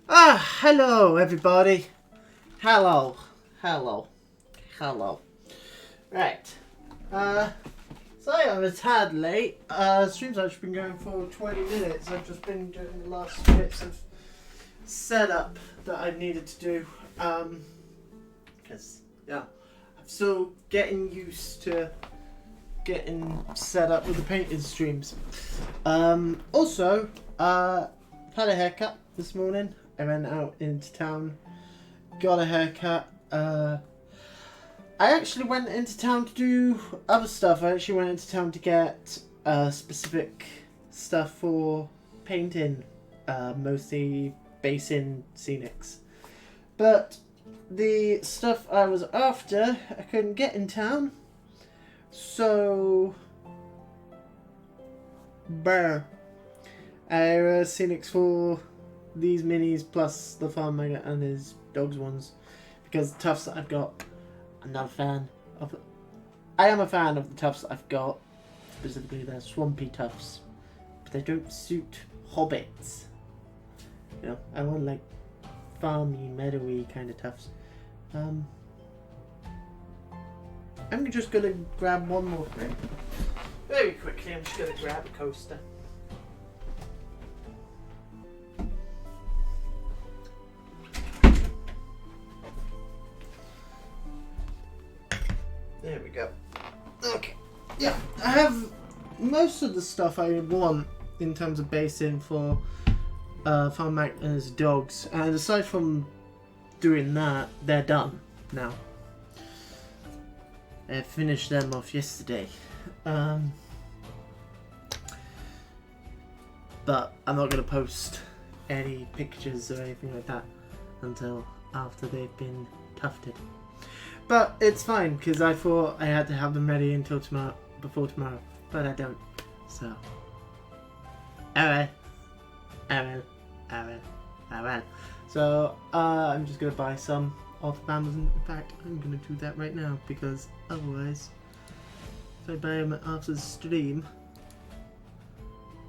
Hello everybody. Hello. Hello. Hello. Right. Sorry I'm a tad late. Stream's actually been going for 20 minutes. I've just been doing the last bits of setup that I needed to do. Because, yeah, I'm still getting used to getting set up with the painted streams. Also, had a haircut this morning. I went out into town, got a haircut. I actually went into town to do other stuff. I actually went into town to get specific stuff for painting, mostly basin scenics. But the stuff I was after, I couldn't get in town. So, scenics for these minis plus the farm maggot and his dogs ones, because the tufts that I've got, I'm not a fan of. I am a fan of the tufts that I've got, specifically they're swampy tufts, but they don't suit hobbits. You know, I want like farmy, meadowy kind of tufts. I'm just gonna grab one more thing. Very quickly, I'm just gonna grab a coaster. There we go. Okay. Yeah, I have most of the stuff I want in terms of basing for Farm Mac and his dogs. And aside from doing that, they're done now. I finished them off yesterday. But I'm not going to post any pictures or anything like that until after they've been tufted. But it's fine, because I thought I had to have them ready until tomorrow, before tomorrow, but I don't. So, alright. So, I'm just going to buy some off of Amazon. In fact, I'm going to do that right now, because otherwise, if I buy them after the stream,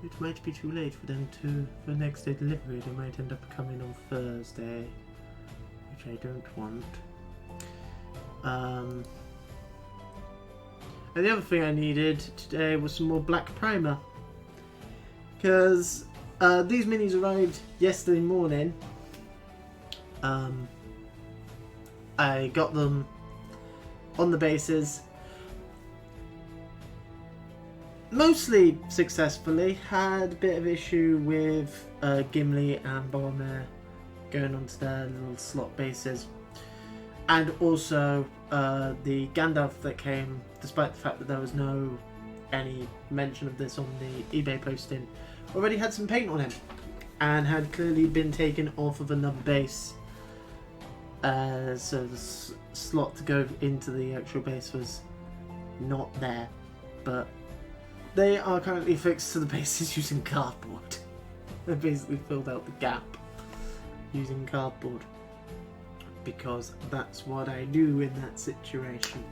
it might be too late for them for next day delivery. They might end up coming on Thursday, which I don't want. And the other thing I needed today was some more black primer, because these minis arrived yesterday morning. I got them on the bases mostly successfully. Had a bit of issue with Gimli and Boromir going onto their little slot bases. And also the Gandalf that came, despite the fact that there was any mention of this on the eBay posting, already had some paint on him and had clearly been taken off of another base. So the slot to go into the actual base was not there. But they are currently fixed to the bases using cardboard. They basically filled out the gap using cardboard, because that's what I do in that situation.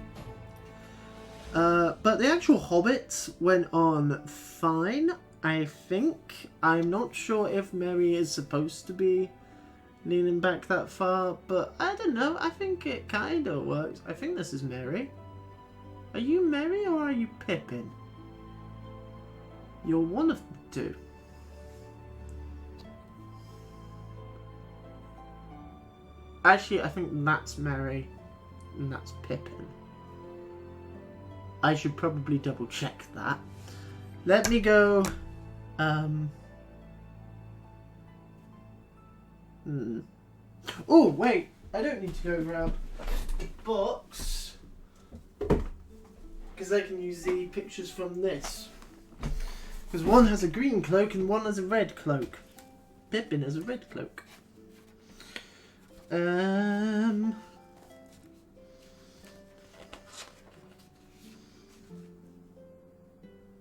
But the actual hobbits went on fine, I think. I'm not sure if Merry is supposed to be leaning back that far, but I don't know. I think it kind of works. I think this is Merry. Are you Merry or are you Pippin? You're one of the two. Actually, I think that's Merry and that's Pippin. I should probably double check that. Let me go. Oh, wait. I don't need to go grab the box, because I can use the pictures from this. Because one has a green cloak and one has a red cloak. Pippin has a red cloak.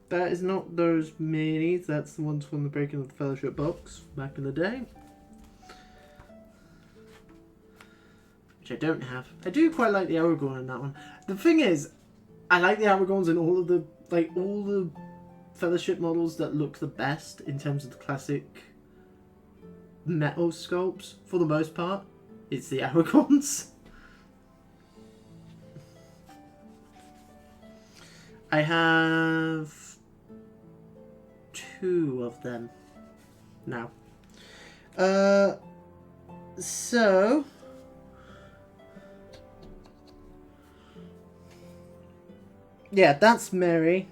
That is not those minis, that's the ones from the Breaking of the Fellowship box back in the day. Which I don't have. I do quite like the Aragorn in that one. The thing is, I like the Aragorns in all the Fellowship models that look the best in terms of the classic metal sculpts for the most part. It's the Aragorns. I have 2 of them now. So yeah, that's Merry.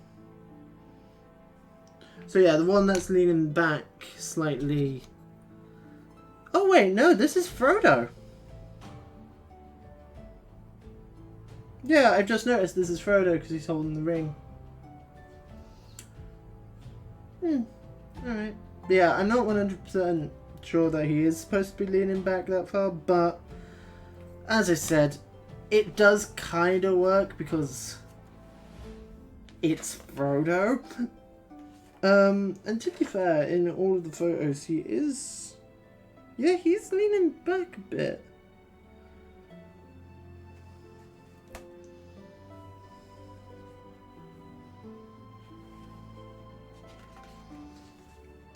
So yeah, the one that's leaning back slightly. Oh wait, no, this is Frodo. Yeah, I've just noticed this is Frodo because he's holding the ring. Alright. Yeah, I'm not 100% sure that he is supposed to be leaning back that far, but as I said, it does kind of work because it's Frodo. And to be fair, in all of the photos, he is... Yeah, he's leaning back a bit.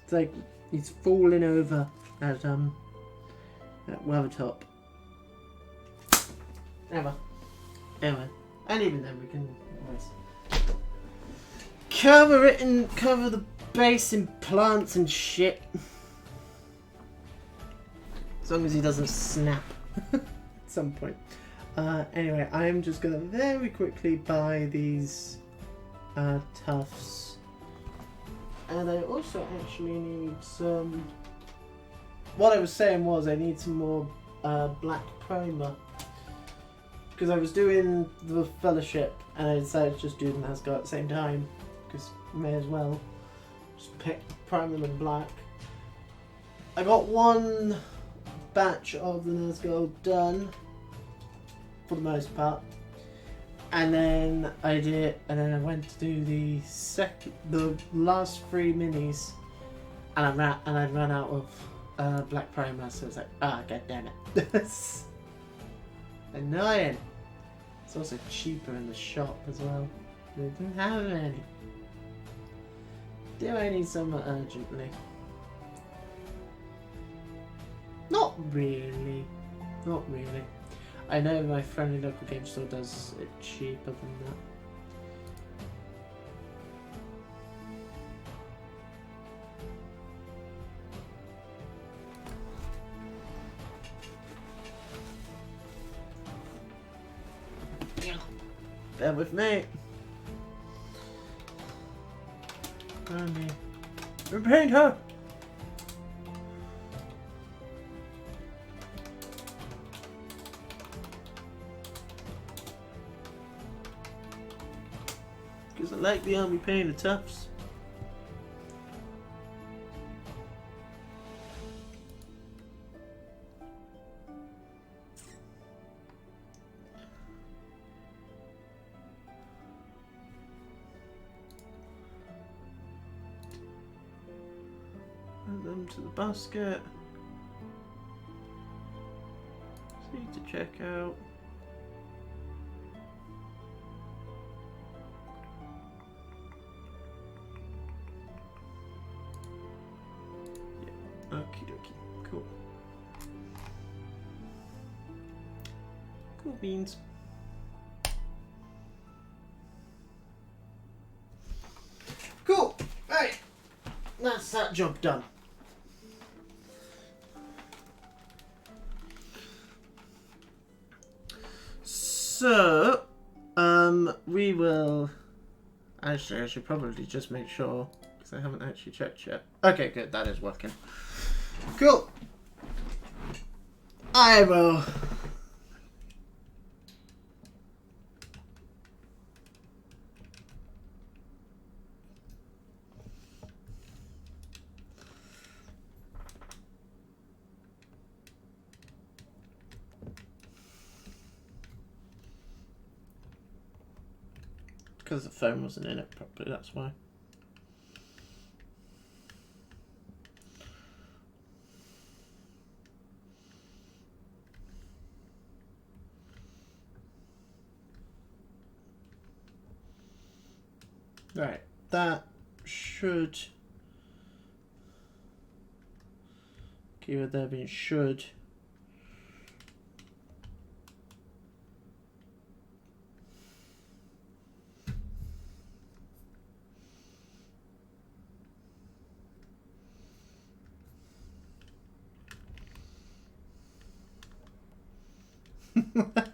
It's like he's falling over at Weathertop. Anyway, and even then we can always cover it and cover the base in plants and shit. As long as he doesn't snap at some point. Anyway, I am just gonna very quickly buy these tufts. And I also actually need some... What I was saying was I need some more black primer. Because I was doing the Fellowship and I decided to just do the Nazgûl at the same time. Because may as well just pick primer and black. I got 1 batch of the Nazgûl done for the most part. And then I went to do the last 3 minis, and I'd run out of black primer, so it's like, god damn it. Annoying. It's also cheaper in the shop as well. They didn't have any. Do I need some urgently? Not really. Not really. I know my friendly local game store does it cheaper than that. Bear with me. Repaint her! Because I like the army paint the tufts. Add them to the basket. See to check out. Okie dokie, cool. Cool beans. Cool, right, that's that job done. So, we will, actually I should probably just make sure, because I haven't actually checked yet. Okay, good, that is working. Cool. I will. Because the phone wasn't in it properly, that's why. Right, that should Keyword there being should.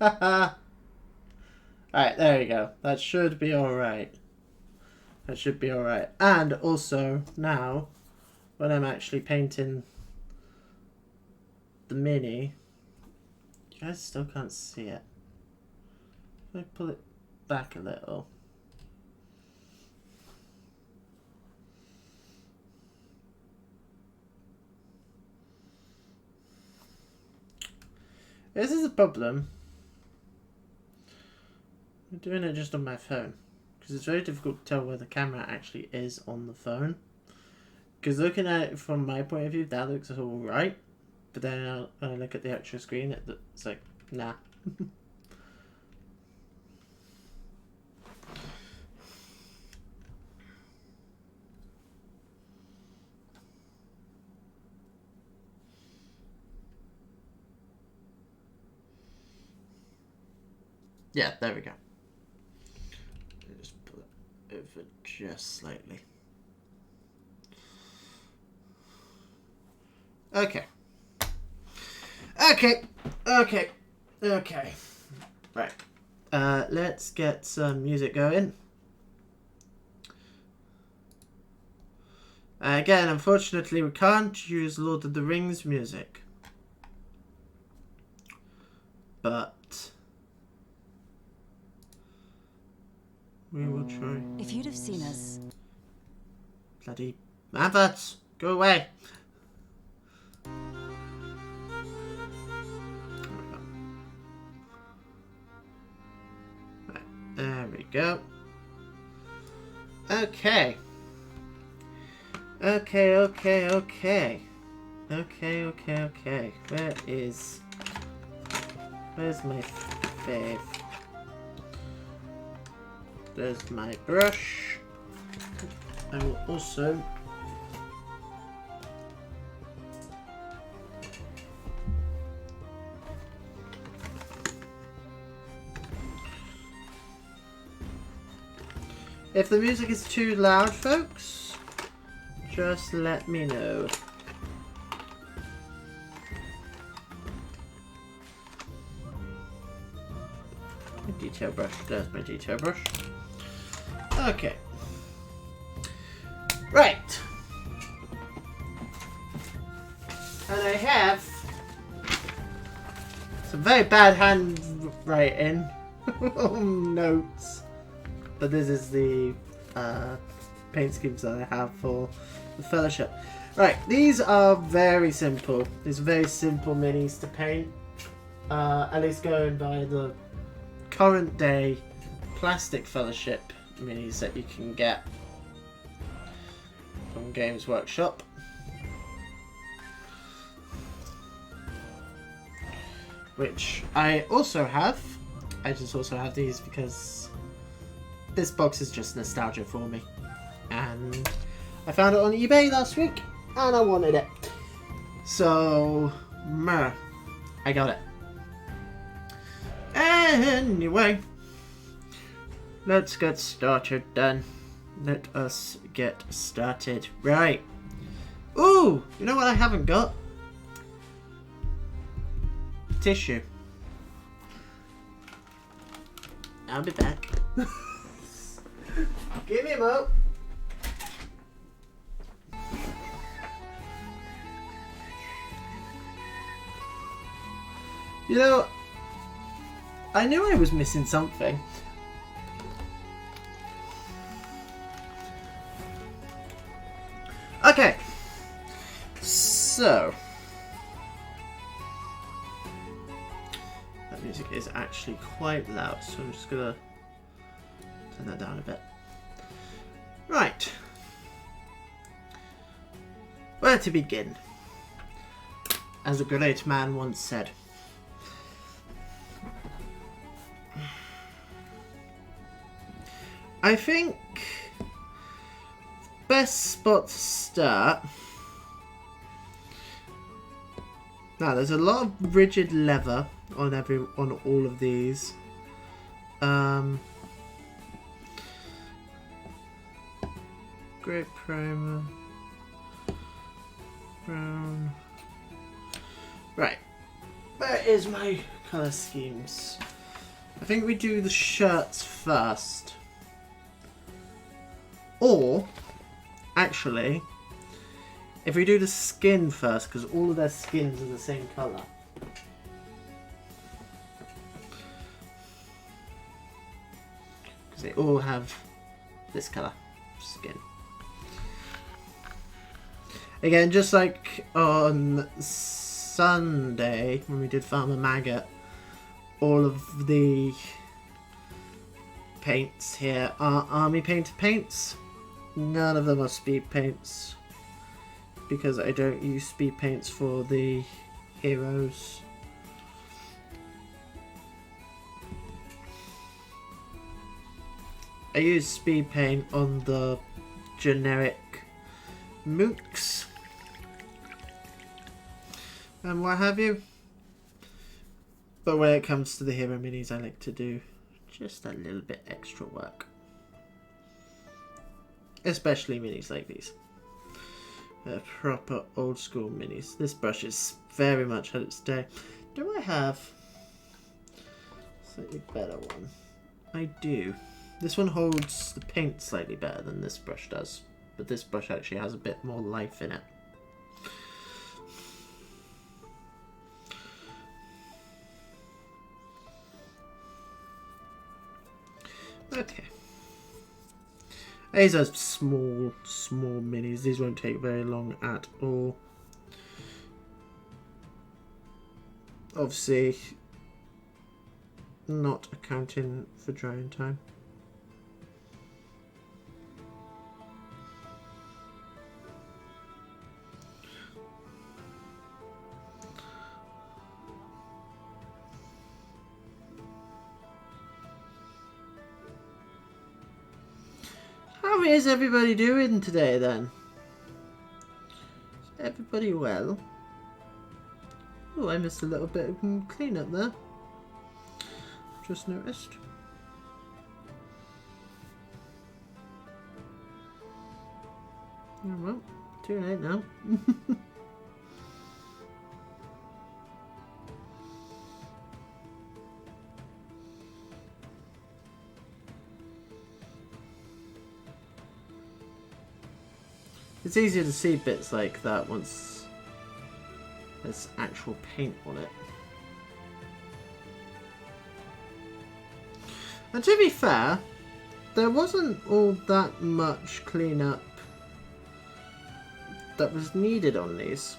Alright, there you go. That should be alright. That should be alright. And also, now, when I'm actually painting the mini, you guys still can't see it. Let me pull it back a little. This is a problem. I'm doing it just on my phone because it's very difficult to tell where the camera actually is on the phone. Because looking at it from my point of view, that looks alright. But then when I look at the actual screen, it's like, nah. Yeah, there we go. Just pull it over just slightly. Okay. Okay. Right. Let's get some music going. Again, unfortunately, we can't use Lord of the Rings music. But we will try. If you'd have seen us. Bloody adverts! Go away! Right, there we go. Okay. Okay. Where's my fave? There's my brush. I will also if the music is too loud, folks, just let me know. My detail brush. There's my detail brush. Okay. Right. And I have some very bad handwriting notes. But this is the paint schemes that I have for the Fellowship. Right, these are very simple. These are very simple minis to paint. At least going by the current day plastic Fellowship minis that you can get from Games Workshop. Which I also have. I just also have these because this box is just nostalgia for me. And I found it on eBay last week and I wanted it. So, I got it. Anyway, let's get started then. Let us get started. Right. Ooh, you know what I haven't got? Tissue. I'll be back. Give me a mo. You know, I knew I was missing something. Okay. So. That music is actually quite loud, so I'm just gonna turn that down a bit. Right. Where to begin? As a great man once said. I think best spot to start Now, there's a lot of rigid leather on all of these. Great primer. Brown. Right. Where is my colour schemes? I think we do the shirts first. Or, actually, if we do the skin first, because all of their skins are the same colour. Because they all have this colour skin. Again, just like on Sunday when we did Farmer Maggot, all of the paints here are Army Painter paints. None of them are speed paints, because I don't use speed paints for the heroes. I use speed paint on the generic mooks and what have you. But when it comes to the hero minis, I like to do just a little bit extra work. Especially minis like these. Proper old school minis. This brush is very much had its day. Do I have a slightly better one? I do. This one holds the paint slightly better than this brush does. But this brush actually has a bit more life in it. Okay. These are small minis. These won't take very long at all. Obviously, not accounting for drying time. How is everybody doing today then? Is everybody well? Oh, I missed a little bit of cleanup there. Just noticed. Oh well, too late now. It's easier to see bits like that once there's actual paint on it. And to be fair, there wasn't all that much cleanup that was needed on these.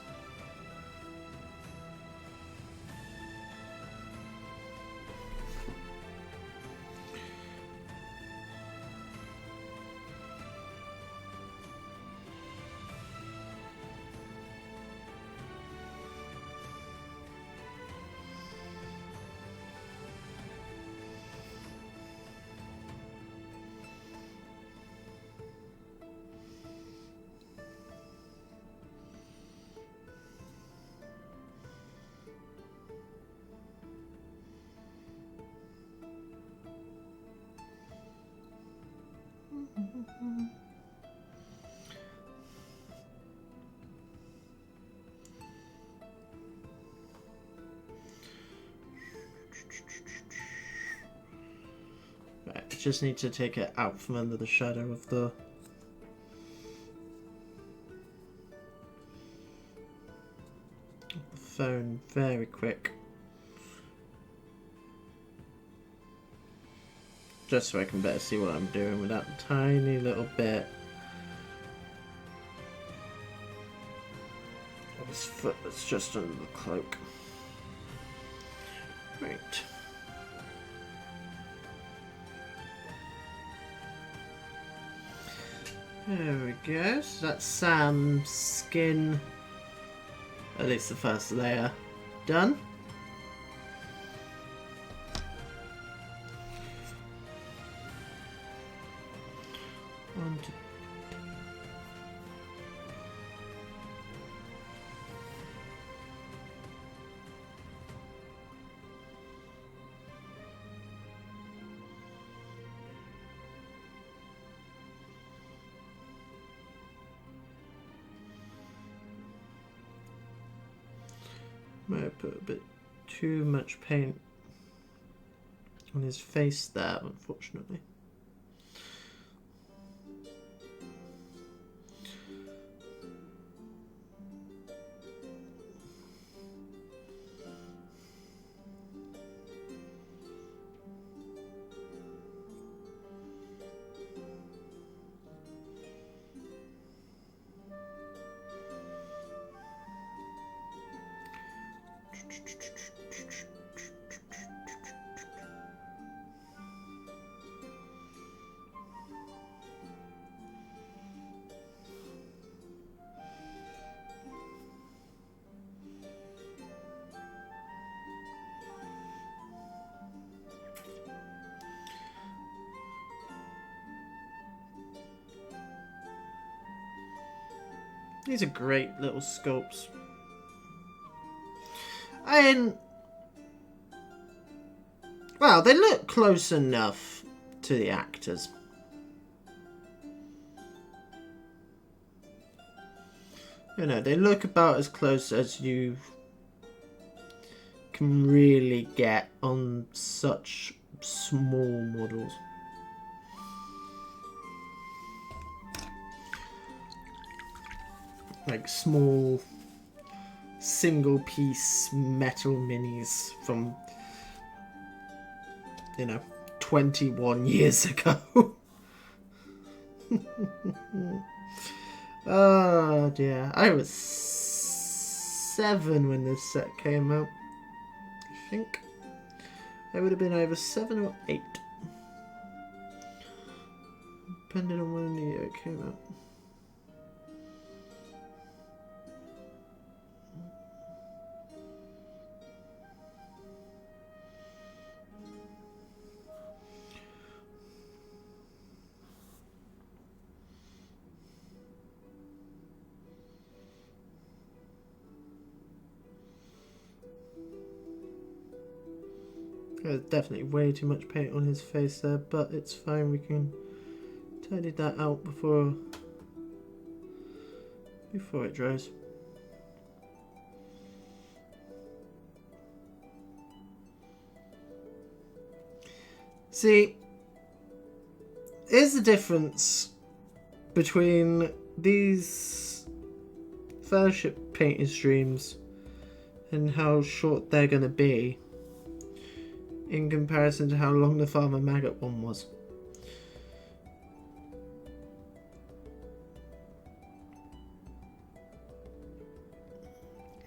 Right, just need to take it out from under the shadow of the phone very quick. Just so I can better see what I'm doing with that tiny little bit of his foot that's just under the cloak. Right. There we go. So that's Sam's skin, at least the first layer, done. Might have put a bit too much paint on his face there, unfortunately. These are great little sculpts. Well, they look close enough to the actors. You know, they look about as close as you can really get on such small models. Like small single piece metal minis from, you know, 21 years ago. Oh dear. I was 7 when this set came out. I think I would have been either 7 or 8. Depending on when the year it came out. There's definitely way too much paint on his face there, but it's fine, we can tidy that out before it dries. See, here's the difference between these Fellowship painting streams and how short they're going to be in comparison to how long the Farmer Maggot one was.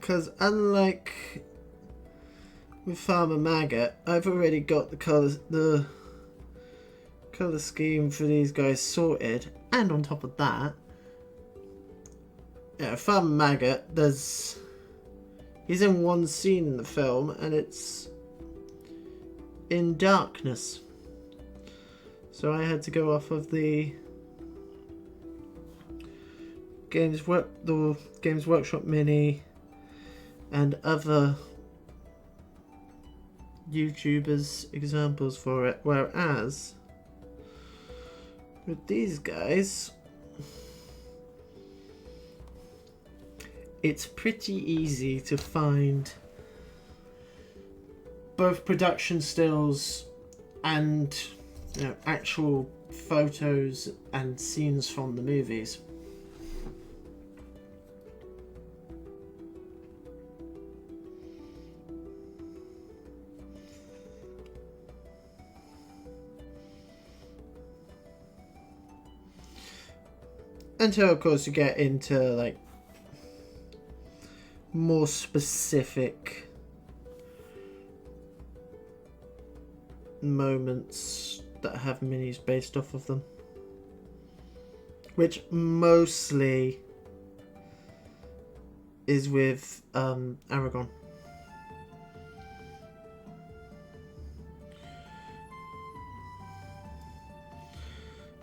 Because unlike with Farmer Maggot, I've already got the colour scheme for these guys sorted, and on top of that, yeah, Farmer Maggot, he's in one scene in the film and it's in darkness, so I had to go off of the Games Workshop Mini and other YouTubers examples for it, whereas with these guys it's pretty easy to find both production stills and, you know, actual photos and scenes from the movies. Until of course you get into like more specific moments that have minis based off of them, which mostly is with Aragon.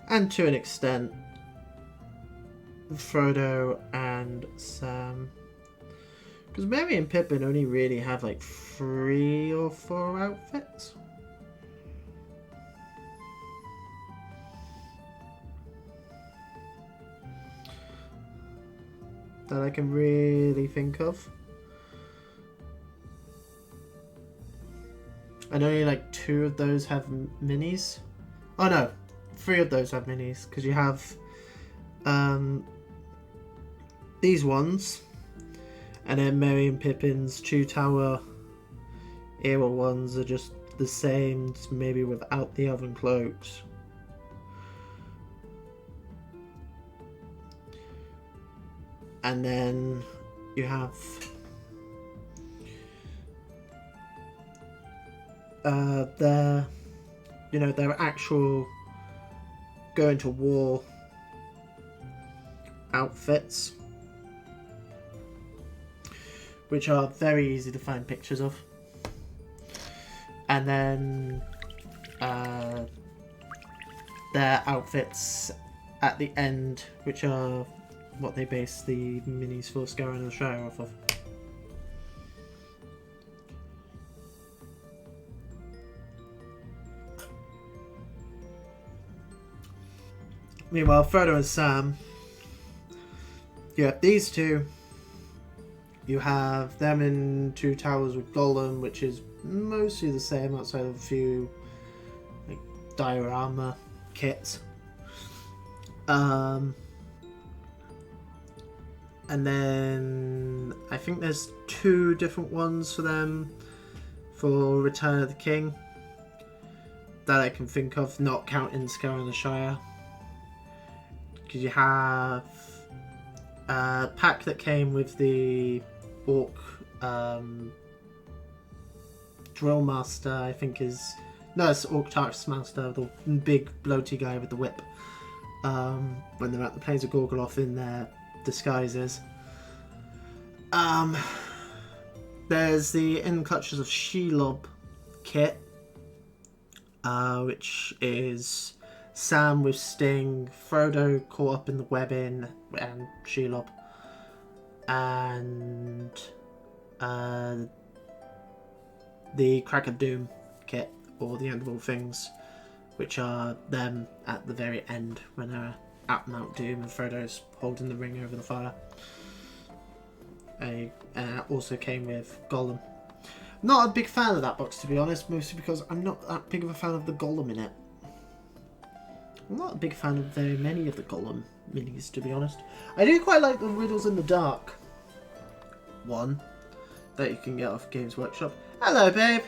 And to an extent Frodo and Sam, because Merry and Pippin only really have like 3 or 4 outfits. That I can really think of. And only like 2 of those have minis. Oh no, 3 of those have minis, because you have these ones, and then Merry and Pippin's Two Tower era ones are just the same, maybe without the oven cloaks. And then you have their actual going to war outfits, which are very easy to find pictures of. And then their outfits at the end, which are what they base the minis for Scaring and Shire off of. Meanwhile, Frodo and Sam, you have these two. You have them in Two Towers with Gollum, which is mostly the same outside of a few like diorama kits. And then I think there's 2 different ones for them for Return of the King that I can think of, not counting Scaring the Shire. Because you have a pack that came with the Orc Drill Master, I think is... No, it's Orc Taskmaster, the big bloaty guy with the whip. When they're at the Plains of Gorgoroth in their disguises. There's the In Clutches of Shelob kit, which is Sam with Sting, Frodo caught up in the webbing, and Shelob, and the Crack of Doom kit, or the End of All Things, which are them at the very end when they're at Mount Doom and Frodo's holding the ring over the fire. Also came with Gollum. Not a big fan of that box, to be honest, mostly because I'm not that big of a fan of the Gollum in it. I'm not a big fan of very many of the Gollum minis, to be honest. I do quite like the Riddles in the Dark one that you can get off Games Workshop. Hello, babe.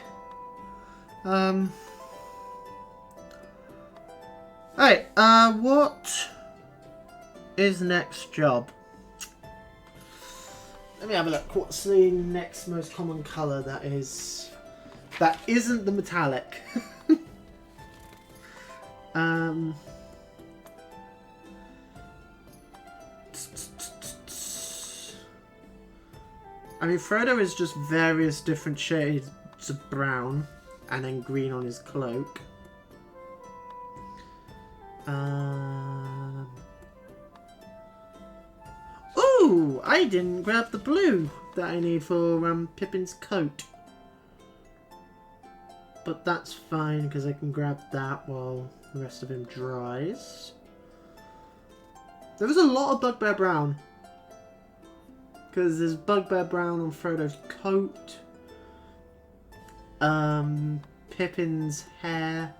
Alright, what is next job? Let me have a look. What's the next most common colour that isn't the metallic? I mean, Frodo is just various different shades of brown and then green on his cloak. Ooh, I didn't grab the blue that I need for Pippin's coat. But that's fine, because I can grab that while the rest of him dries. There was a lot of Bugbear Brown. Because there's Bugbear Brown on Frodo's coat. Pippin's hair.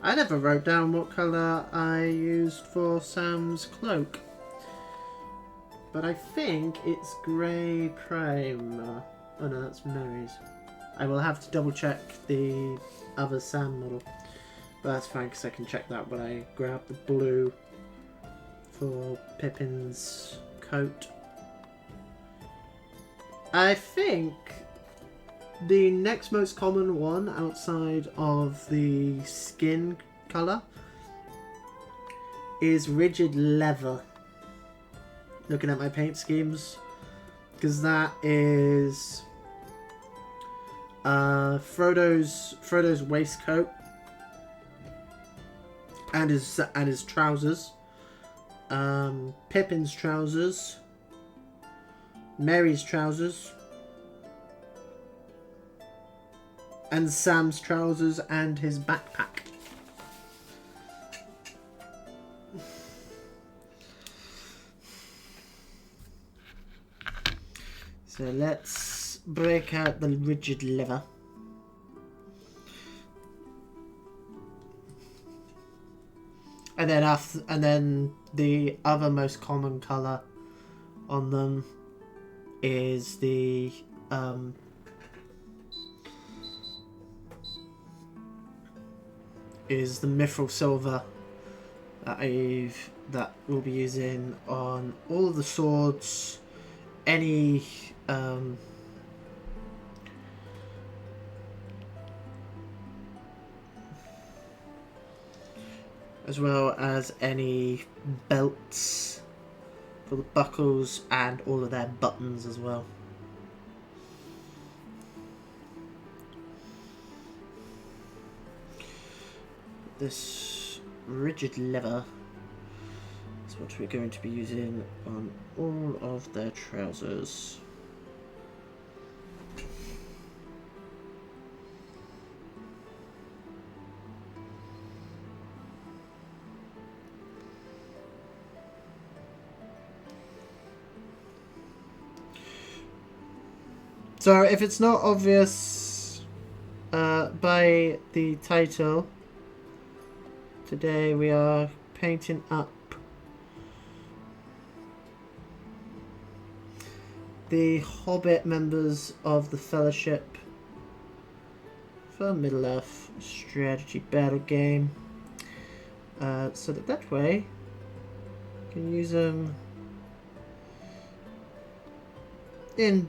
I never wrote down what colour I used for Sam's cloak. But I think it's grey primer. Oh no, that's Mary's. I will have to double check the other Sam model. But that's fine, because I can check that when I grab the blue for Pippin's coat. I think the next most common one outside of the skin colour is rigid leather. Looking at my paint schemes, because that is Frodo's waistcoat and his trousers, Pippin's trousers, Merry's trousers, and Sam's trousers and his backpack. So let's break out the rigid leather. And then the other most common colour on them is the mithril silver that we'll be using on all of the swords, any as well as any belts for the buckles and all of their buttons as well. This rigid leather is what we're going to be using on all of their trousers. So if it's not obvious by the title, today we are painting up the Hobbit members of the Fellowship for Middle-earth strategy battle game, so that way you can use them in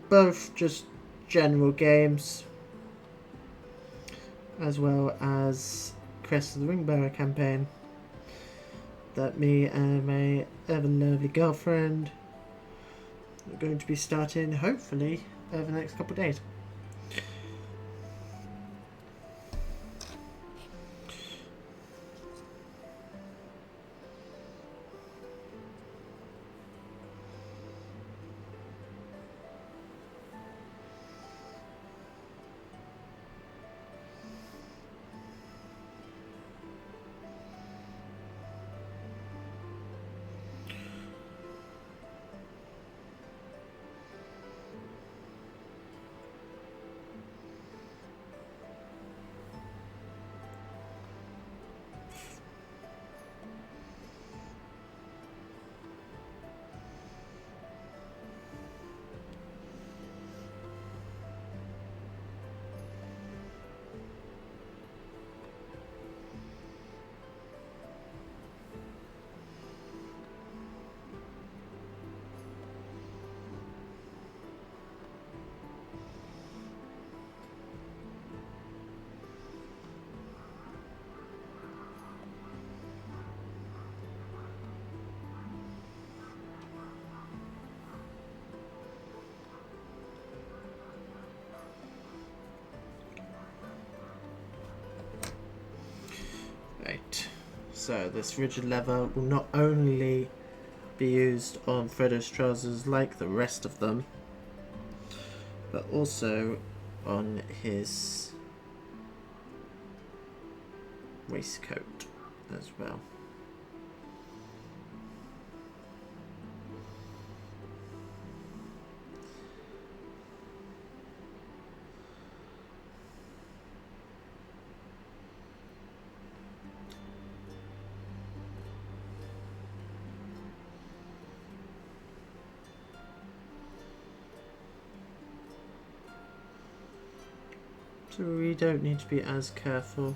both just general games as well as Crest of the Ringbearer campaign that me and my ever lovely girlfriend are going to be starting hopefully over the next couple of days. Right, so this rigid leather will not only be used on Frodo's trousers like the rest of them, but also on his waistcoat as well. So we don't need to be as careful.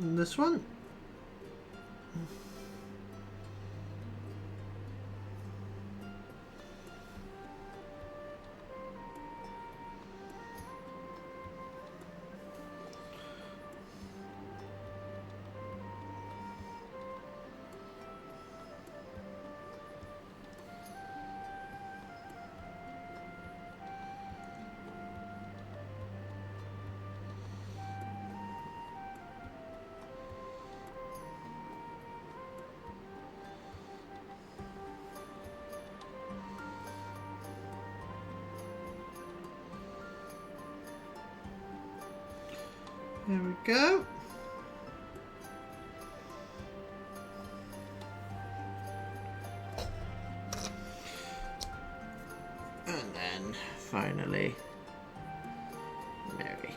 And this one. There we go. And then finally, Mary.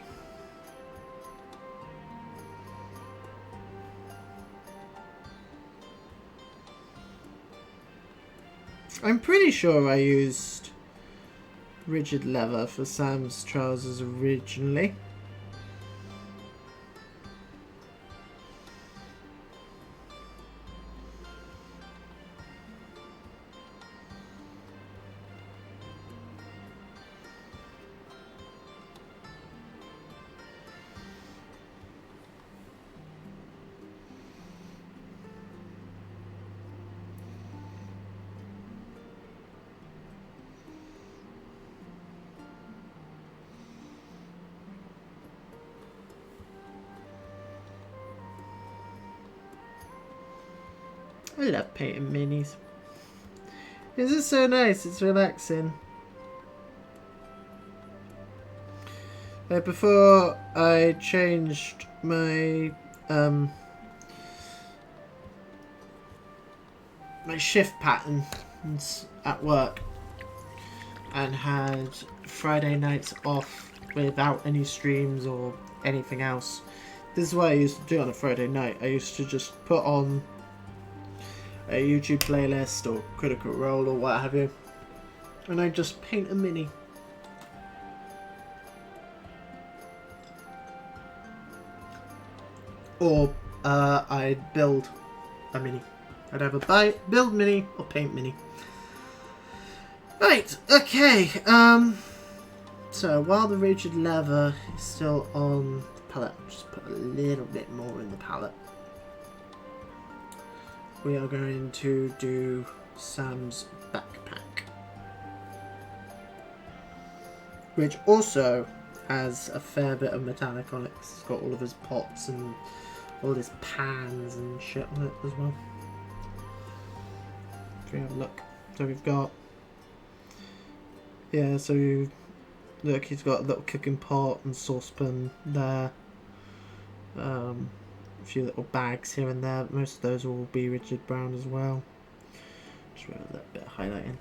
I'm pretty sure I used rigid leather for Sam's trousers originally. I love painting minis. This is so nice, it's relaxing. Before I changed my my shift patterns at work and had Friday nights off without any streams or anything else. This is what I used to do on a Friday night. I used to just put on a YouTube playlist or Critical Role or what have you, and I just paint a mini. Or I'd build a mini. I'd either build mini or paint mini. Right, okay. So while the rigid leather is still on the palette, I'll just put a little bit more in the palette. We are going to do Sam's backpack, which also has a fair bit of metallic on it. It's got all of his pots and all his pans and shit on it as well. If we have a look, so we've got, yeah, so look, he's got a little cooking pot and saucepan there. A few little bags here and there. Most of those will be rigid brown as well. Just with a little bit of highlighting.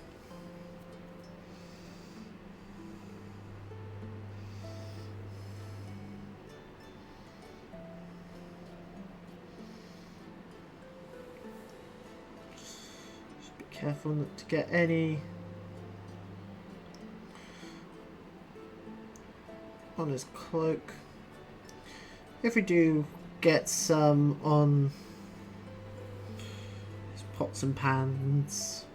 Just be careful not to get any on his cloak. If we do get some on his pots and pans,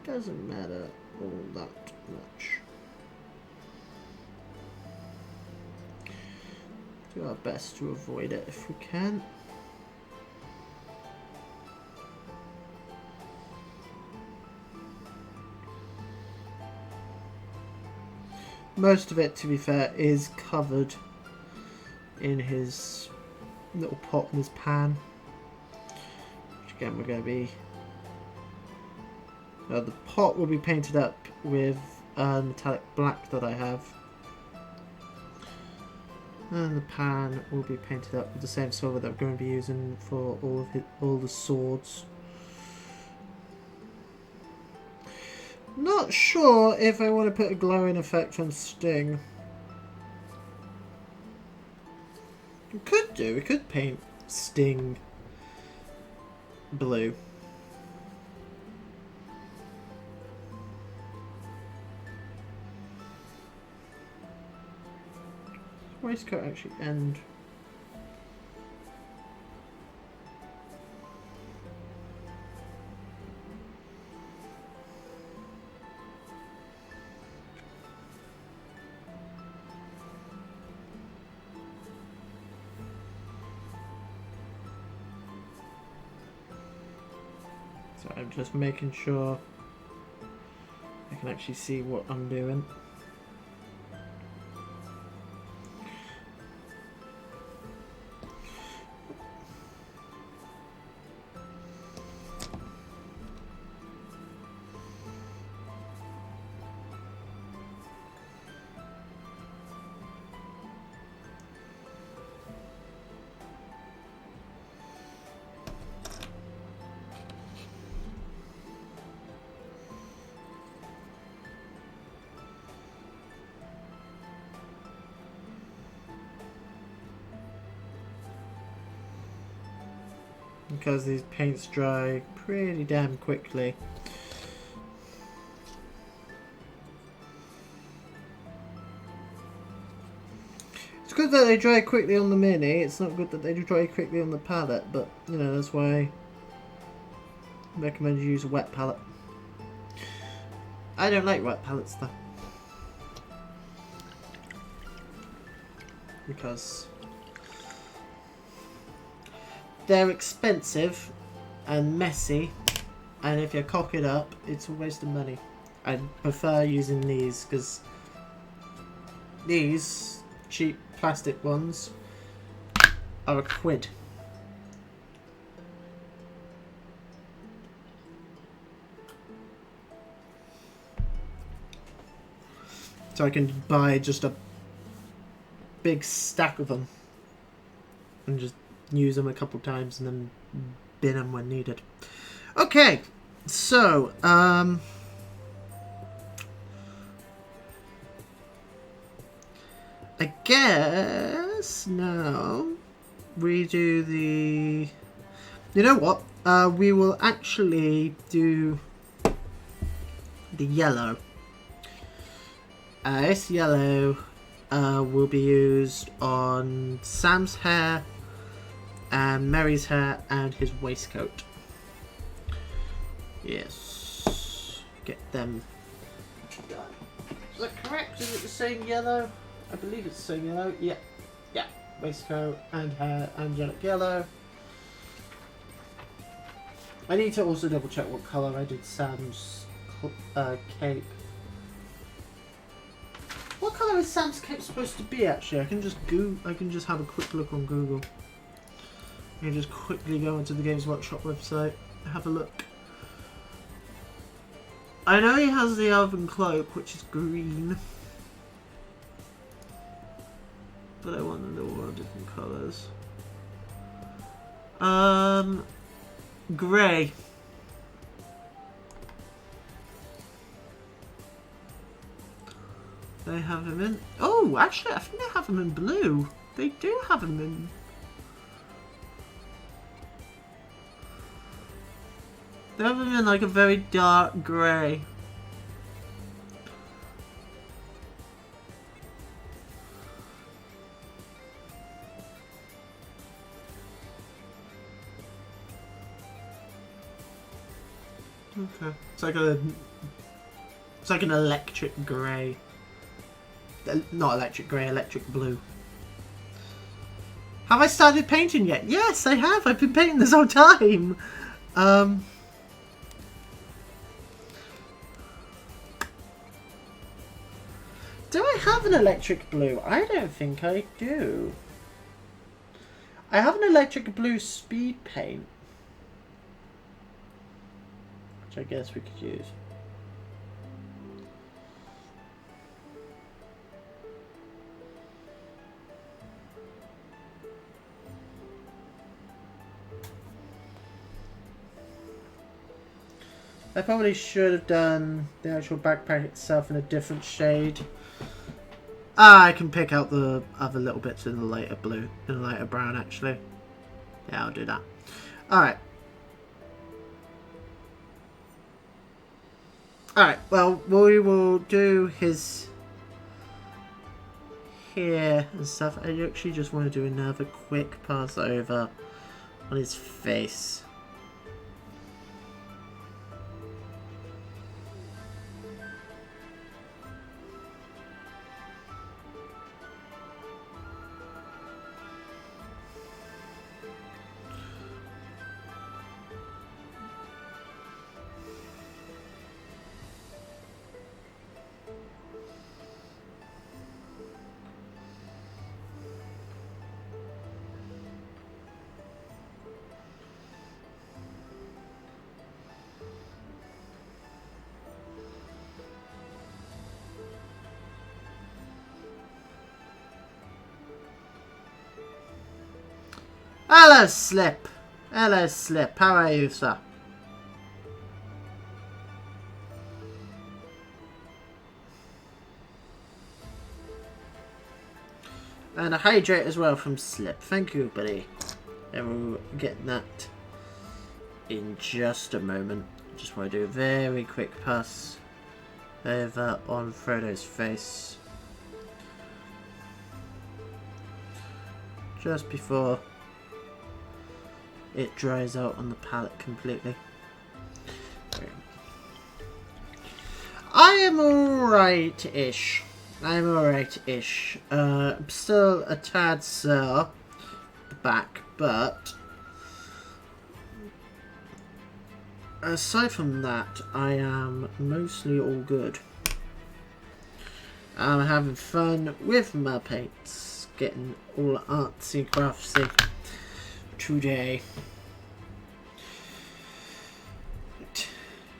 doesn't matter all that much. Do our best to avoid it if we can. Most of it, to be fair, is covered in his little pot in his pan. Which again, we're going to be... the pot will be painted up with metallic black that I have. And the pan will be painted up with the same silver that we're going to be using for all the swords. Not sure if I want to put a glowing effect on Sting. We could do. We could paint Sting blue. Waistcoat actually end. So I'm just making sure I can actually see what I'm doing. because these paints dry pretty damn quickly. It's good that they dry quickly on the Mini. It's not good that they dry quickly on the palette, but you know, that's why I recommend you use a wet palette. I don't like wet palettes though, because they're expensive and messy, and if you cock it up, it's a waste of money. I prefer using these because these cheap plastic ones are £1. So I can buy just a big stack of them and just use them a couple times and then bin them when needed. Okay, so I guess now we do the... You know what? We will actually do the yellow. This yellow will be used on Sam's hair and Mary's hair and his waistcoat. Yes. Get them done. Is that correct? Is it the same yellow? I believe it's the same yellow. Yeah. Yeah. Waistcoat and hair, angelic yellow. I need to also double check what colour I did Sam's cape. What colour is Sam's cape supposed to be? Actually, I can just have a quick look on Google. I can just quickly go into the Games Workshop website, have a look. I know he has the Elven Cloak, which is green, but I want them to all have different colours. Grey. They have him in... Oh, actually, I think they have him in blue. They do have him in... They have him in like a very dark grey. Okay. It's like an electric grey. Not electric grey, electric blue. Have I started painting yet? Yes, I have. I've been painting this whole time. Do I have an electric blue? I don't think I do. I have an electric blue speed paint, which I guess we could use. I probably should have done the actual backpack itself in a different shade. I can pick out the other little bits in the lighter blue, in the lighter brown actually. Yeah, I'll do that. Alright. Alright, well, we will do his hair and stuff. I actually just want to do another quick pass over on his face. Hello, Slip. Hello, Slip. How are you, sir? And a hydrate as well from Slip. Thank you, buddy. And we'll get that in just a moment. Just want to do a very quick pass over on Frodo's face. Just before it dries out on the palette completely. I am alright-ish. I'm alright-ish. I'm still a tad sore at the back, but aside from that, I am mostly all good. I'm having fun with my paints, getting all artsy craftsy today.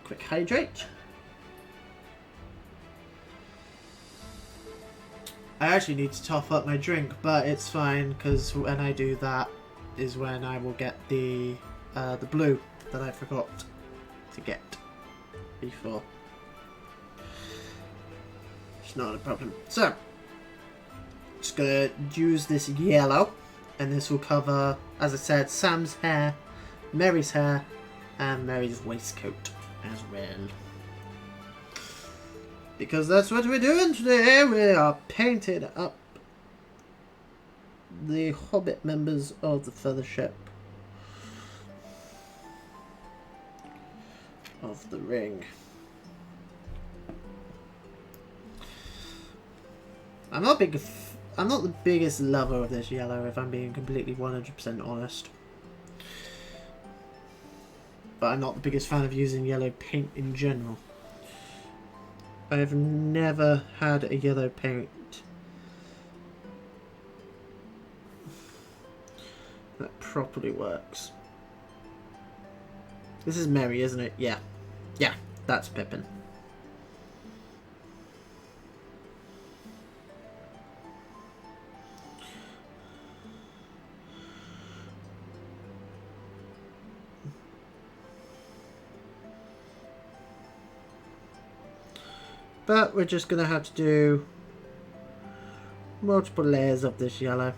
Quick hydrate. I actually need to top up my drink, but it's fine because when I do that is when I will get the blue that I forgot to get before. It's not a problem. So, just gonna use this yellow, and this will cover, as I said, Sam's hair, Mary's hair, and Mary's waistcoat as well. Because that's what we're doing today. We are painting up the Hobbit members of the Fellowship of the Ring. I'm not the biggest lover of this yellow, if I'm being completely 100% honest. But I'm not the biggest fan of using yellow paint in general. I've never had a yellow paint that properly works. This is Merry, isn't it? Yeah. Yeah, that's Pippin. But we're just going to have to do multiple layers of this yellow.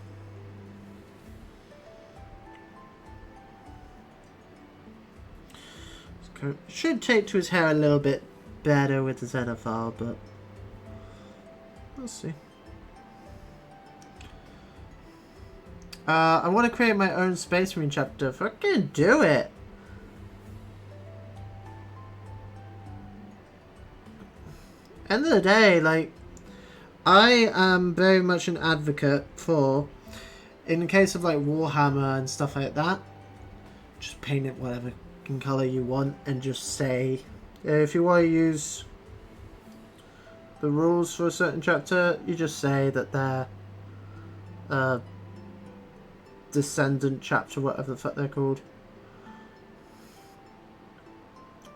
Should take to his hair a little bit better with the ZFR, but we'll see. I want to create my own Space Marine chapter. Fucking do it! End of the day, like, I am very much an advocate for, in the case of like Warhammer and stuff like that, just paint it whatever colour you want and just say, if you want to use the rules for a certain chapter, you just say that they're descendant chapter, whatever the fuck they're called,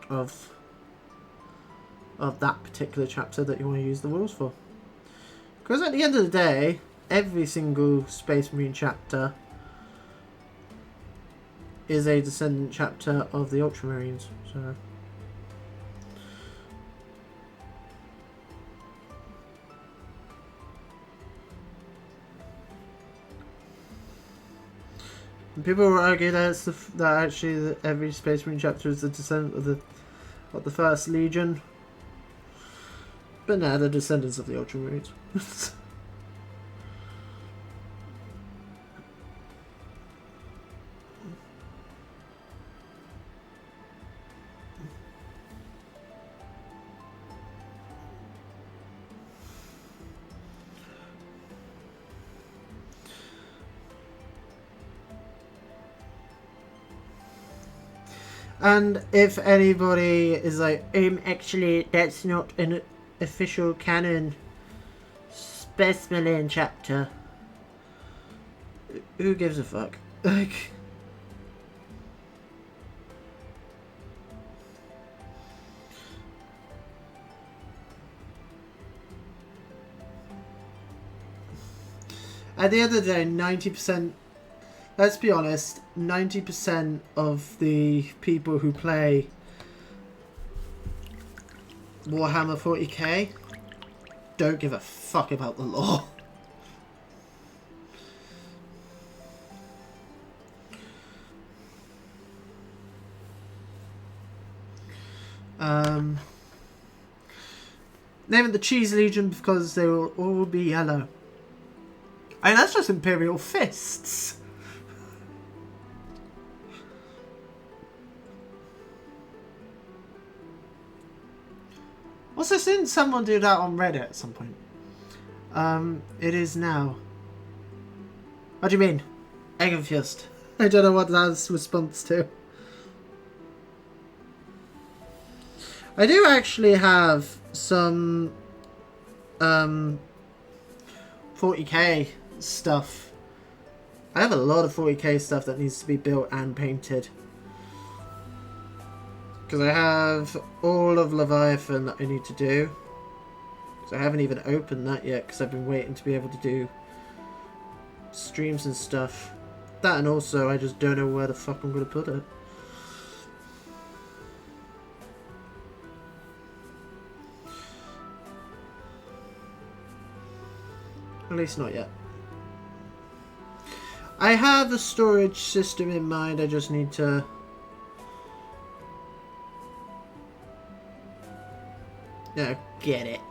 of that particular chapter that you want to use the rules for. Because at the end of the day, every single Space Marine chapter is a descendant chapter of the Ultramarines. So and people will argue that actually every Space Marine chapter is the descendant of the First Legion. But now they're descendants of the Ultramarines. And if anybody is like, actually, that's not an official canon Space Marine chapter, who gives a fuck? Like, at the end of the day, 90%, let's be honest, 90% of the people who play Warhammer 40k don't give a fuck about the lore. Name it the Cheese Legion because they will all be yellow. I mean, that's just Imperial Fists. Also, didn't someone do that on Reddit at some point? It is now. What do you mean? I'm confused. I don't know what that's response to. I do actually have some 40k stuff. I have a lot of 40k stuff that needs to be built and painted. Because I have all of Leviathan that I need to do. So I haven't even opened that yet because I've been waiting to be able to do streams and stuff. That, and also I just don't know where the fuck I'm going to put it. At least not yet. I have a storage system in mind, I just need to... get it.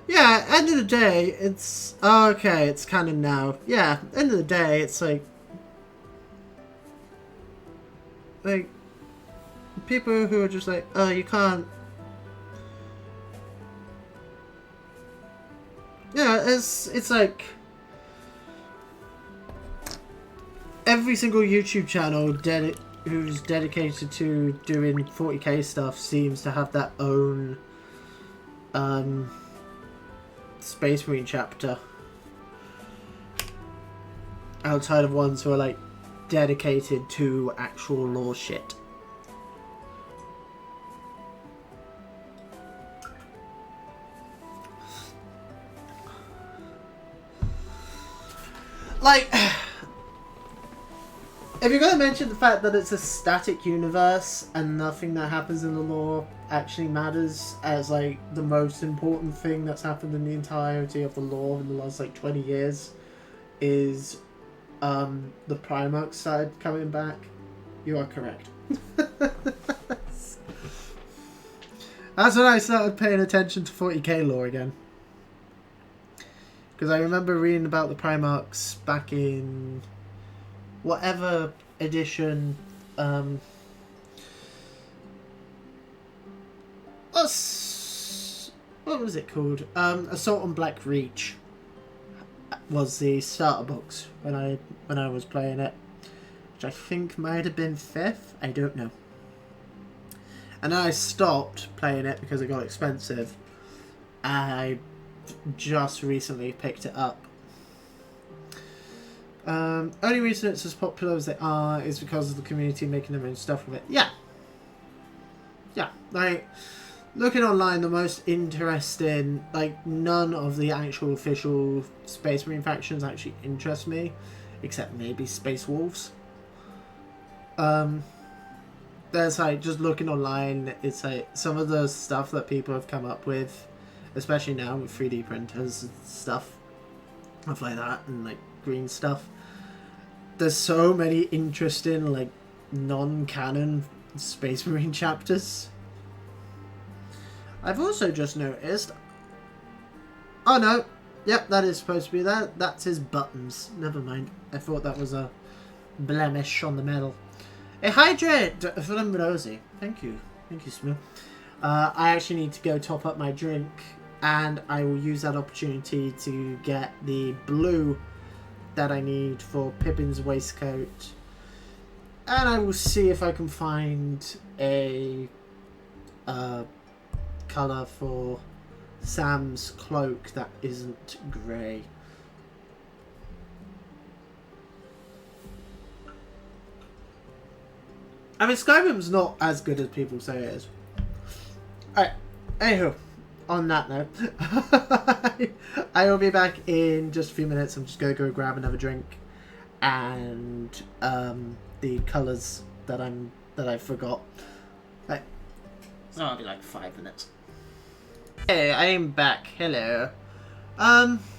Yeah, end of the day, it's... Oh, okay, it's canon now. Yeah, end of the day, it's like... people who are just like, oh, you can't... Yeah, it's like... Every single YouTube channel who's dedicated to doing 40k stuff seems to have their own... Space Marine chapter. Outside of ones who are like dedicated to actual lore shit. Like, if you're going to mention the fact that it's a static universe and nothing that happens in the lore actually matters as like the most important thing that's happened in the entirety of the lore in the last like 20 years is the Primarch side coming back, you are correct. That's when I started paying attention to 40k lore again. Because I remember reading about the Primarchs back in whatever edition. What was it called? Assault on Black Reach was the starter box when I was playing it, which I think might have been 5th. I don't know. And then I stopped playing it because it got expensive. I just recently picked it up. Only reason it's as popular as they are is because of the community making their own stuff with it. Yeah. Like, looking online, the most interesting, like, none of the actual official Space Marine factions actually interest me, except maybe Space Wolves. There's like, just looking online, it's like some of the stuff that people have come up with, especially now with 3D printers and stuff like that, and like green stuff. There's so many interesting, like, non-canon Space Marine chapters. I've also just noticed... Oh no, yep, that is supposed to be that. That's his buttons. Never mind. I thought that was a blemish on the medal. A hydrate from Rosie. Thank you. Thank you, Smooth. I actually need to go top up my drink, and I will use that opportunity to get the blue that I need for Pippin's waistcoat. And I will see if I can find a colour for Sam's cloak that isn't grey. I mean, Skyrim's not as good as people say it is. Alright, anywho, on that note, I will be back in just a few minutes. I'm just going to go grab another drink and the colours that I forgot. Right. So I'll be like 5 minutes. Hey, I am back. Hello.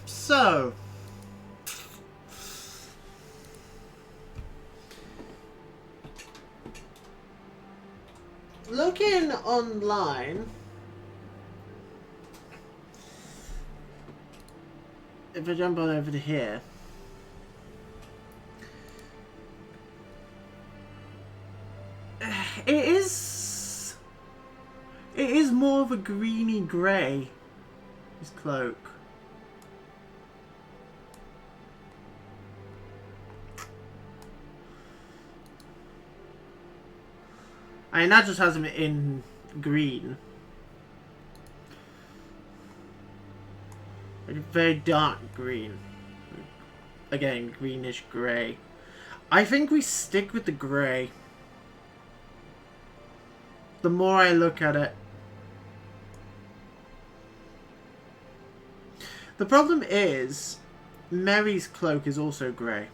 So looking online, if I jump on over to here, it is more of a greeny grey, his cloak. I mean, that just has him in green. Like a very dark green. Again, greenish grey. I think we stick with the grey. The more I look at it. The problem is, Merry's cloak is also grey.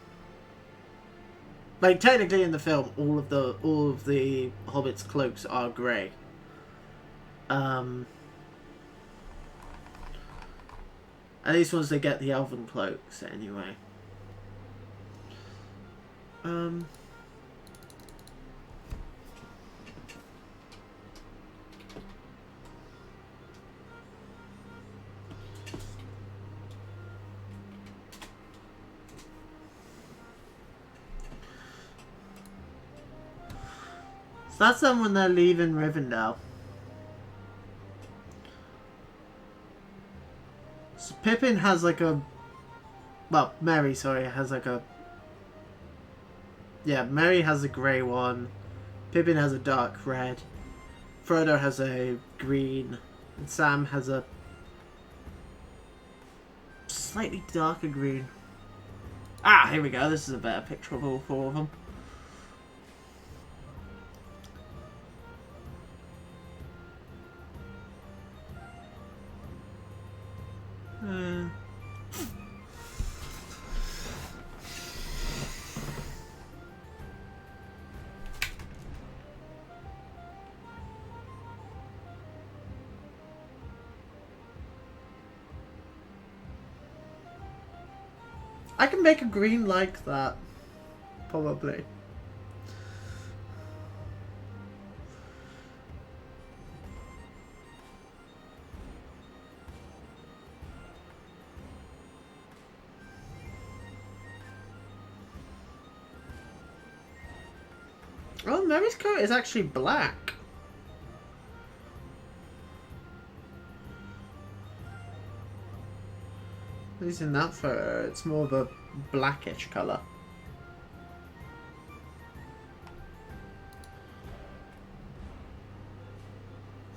Like, technically in the film, all of the Hobbits' cloaks are grey. At least once they get the elven cloaks, anyway. So that's them when they're leaving Rivendell. So Pippin has like a... Well, Merry, sorry, has like a... Yeah, Merry has a grey one. Pippin has a dark red. Frodo has a green. And Sam has a... slightly darker green. Ah, here we go. This is a better picture of all 4 of them. I can make a green like that. Probably. Oh, Merry's coat is actually black. At least in that photo, it's more of a blackish colour.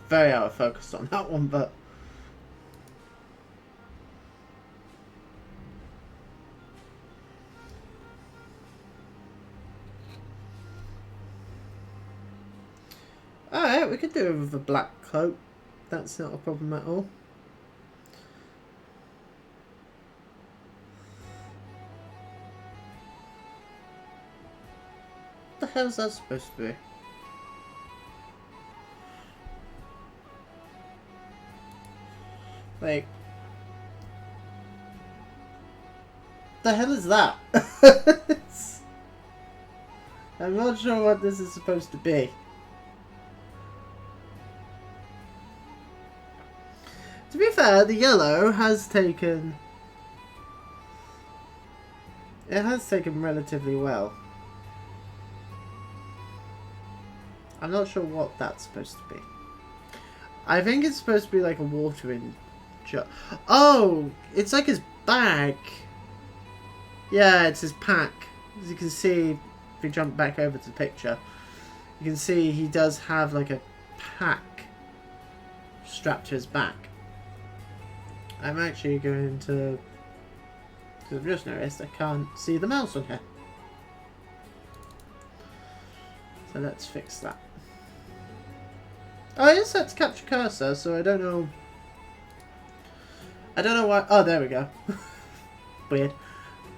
Very out of focus on that one, but... Alright, we could do it with a black coat. That's not a problem at all. What the hell is that supposed to be? Like... the hell is that? I'm not sure what this is supposed to be. To be fair, the yellow has taken... it has taken relatively well. I'm not sure what that's supposed to be. I think it's supposed to be like a watering jar. Oh! It's like his bag. Yeah, it's his pack. As you can see, if we jump back over to the picture, you can see he does have like a pack strapped to his back. I'm actually going to... because I've just noticed I can't see the mouse on here. So let's fix that. Oh, it is set to capture cursor, so I don't know... I don't know why... oh, there we go. Weird.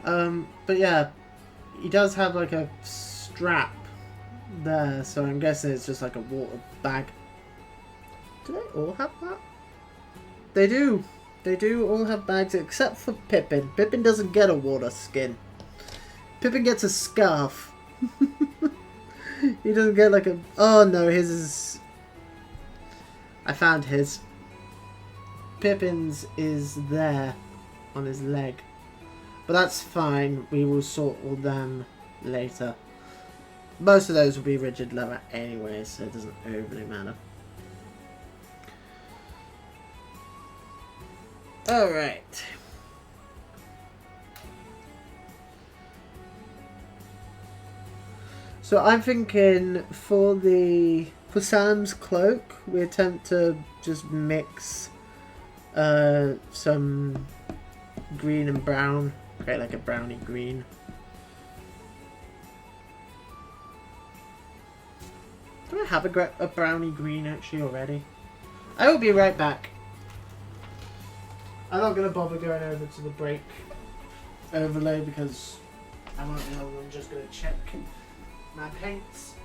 But yeah, he does have like a strap there, so I'm guessing it's just like a water bag. Do they all have that? They do. They do all have bags except for Pippin. Pippin doesn't get a water skin. Pippin gets a scarf. He doesn't get like a... Oh no, his is... I found his. Pippin's is there on his leg. But that's fine. We will sort all them later. Most of those will be rigid leather anyway, so it doesn't overly matter. Alright. So I'm thinking for Sam's cloak, we attempt to just mix some green and brown, create like a browny green. Do I have a browny green actually already? I will be right back. I'm not going to bother going over to the break overlay because I won't be able. I'm just going to check my paints.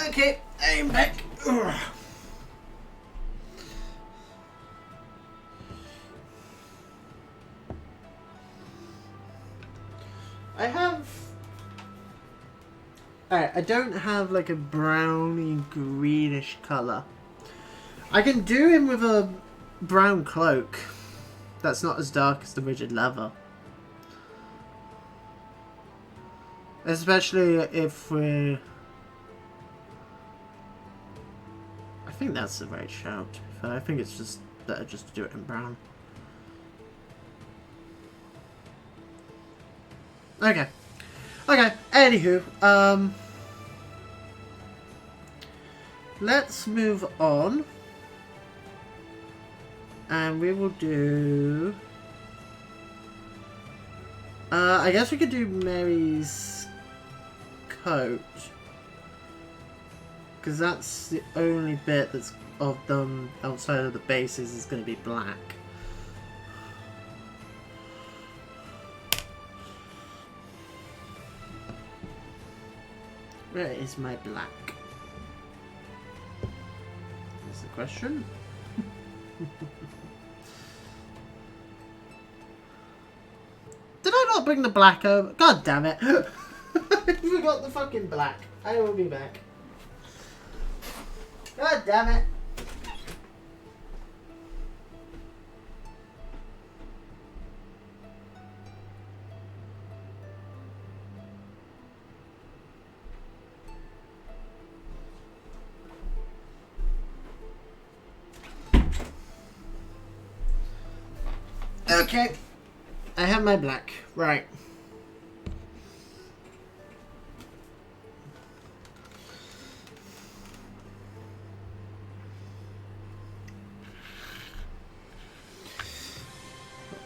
Okay, I'm back. Ugh. I have... Alright, I don't have like a browny greenish colour. I can do him with a brown cloak. That's not as dark as the rigid leather. Especially if we're... I think that's the right shout, to be fair. I think it's just better just to do it in brown. Okay. Okay, anywho, let's move on. And we will do... I guess we could do Mary's coat. Because that's the only bit that's of them outside of the bases is going to be black. Where is my black? That's the question. Did I not bring the black over? God damn it! I forgot the fucking black. I will be back. God damn it! Okay, I have my black. Right.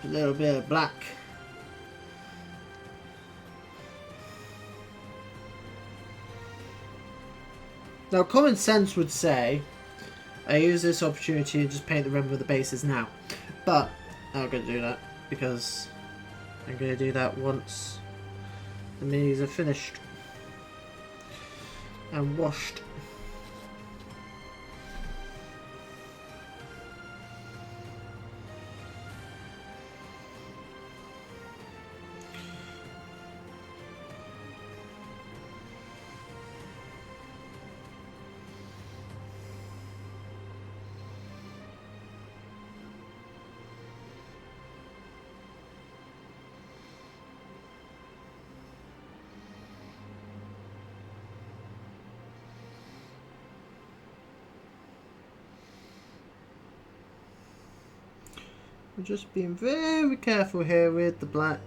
A little bit of black. Now, common sense would say I use this opportunity to just paint the rim with the bases now, but I'm not going to do that because I'm going to do that once the minis are finished and washed. We're just being very careful here with the black.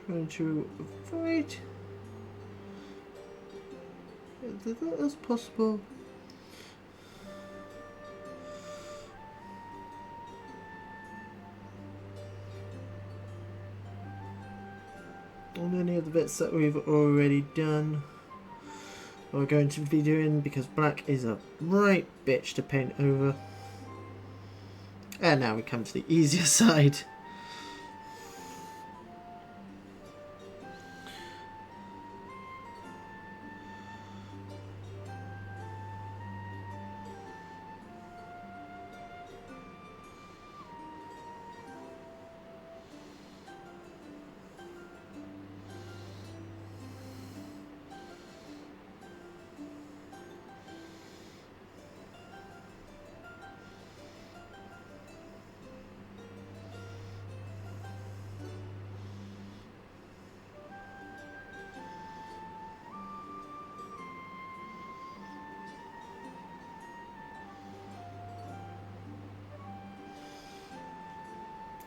Trying to avoid as little as possible. On any of the bits that we've already done, or we're going to be doing, because black is a right bitch to paint over. And now we come to the easier side.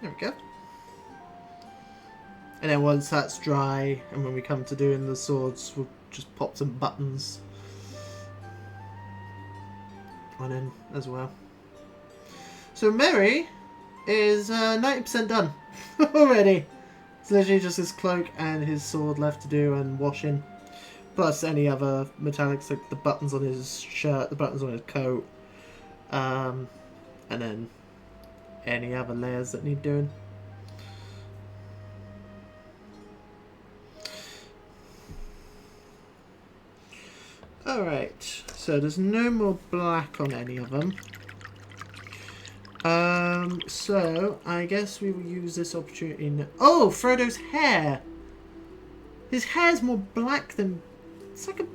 There we go. And then once that's dry, and when we come to doing the swords, we'll just pop some buttons on in as well. So Mary is 90% done already. It's literally just his cloak and his sword left to do, and washing. Plus any other metallics, like the buttons on his shirt, the buttons on his coat. And then any other layers that need doing. Alright, so there's no more black on any of them. So I guess we will use this opportunity now. Oh, Frodo's hair! His hair's more black than... It's like a...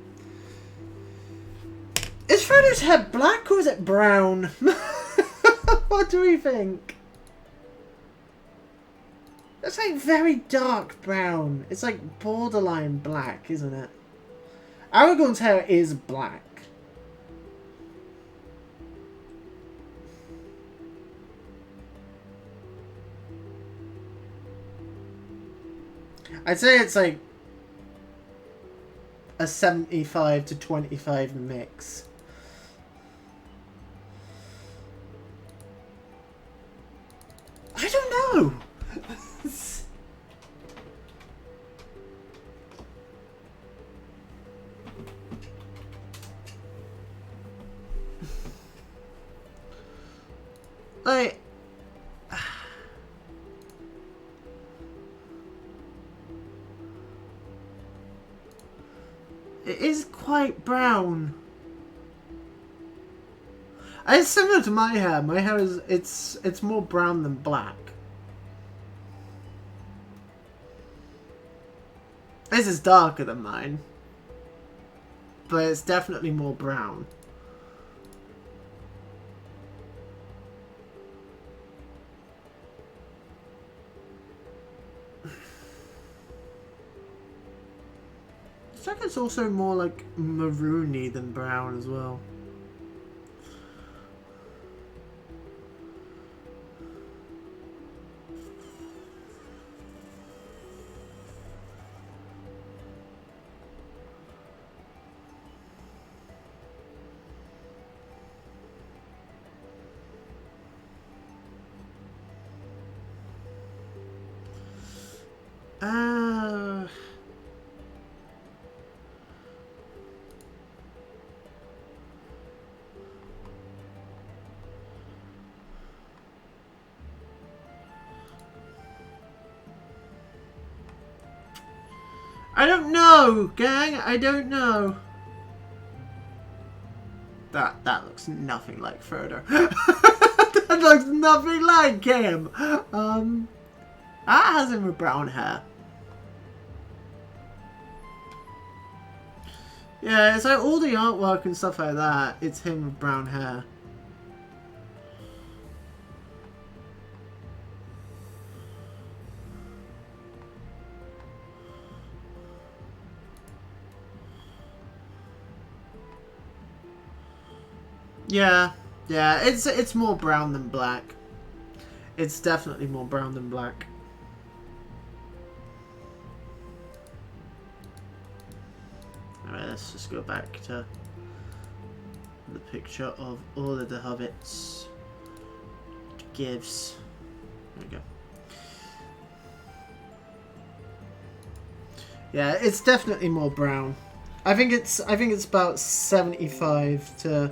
Is Frodo's hair black or is it brown? What do we think? It's like very dark brown. It's like borderline black, isn't it? Aragorn's hair is black. I'd say it's like a 75 to 25 mix. I don't know. Like, it is quite brown. It's similar to my hair. My hair is it's more brown than black. This is darker than mine, but it's definitely more brown. It's like it's also more like maroony than brown as well. I don't know, gang. I don't know. That looks nothing like Frodo. That looks nothing like him. That has him with brown hair. Yeah, it's like all the artwork and stuff like that. It's him with brown hair. Yeah, yeah. It's more brown than black. It's definitely more brown than black. Alright, let's just go back to the picture of all of the hobbits it gives. There we go. Yeah, it's definitely more brown. I think it's about 75 to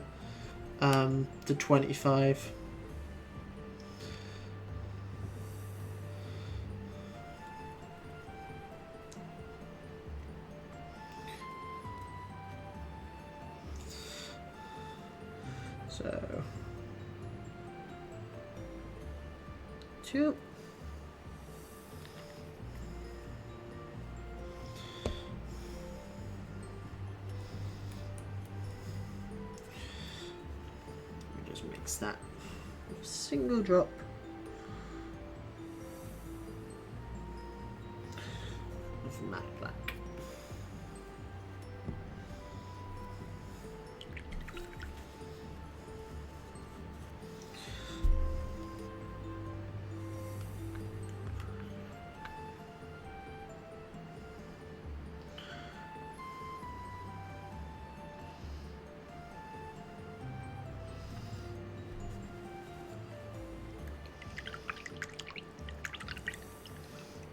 25. So 2. Just mix that with a single drop of matte black.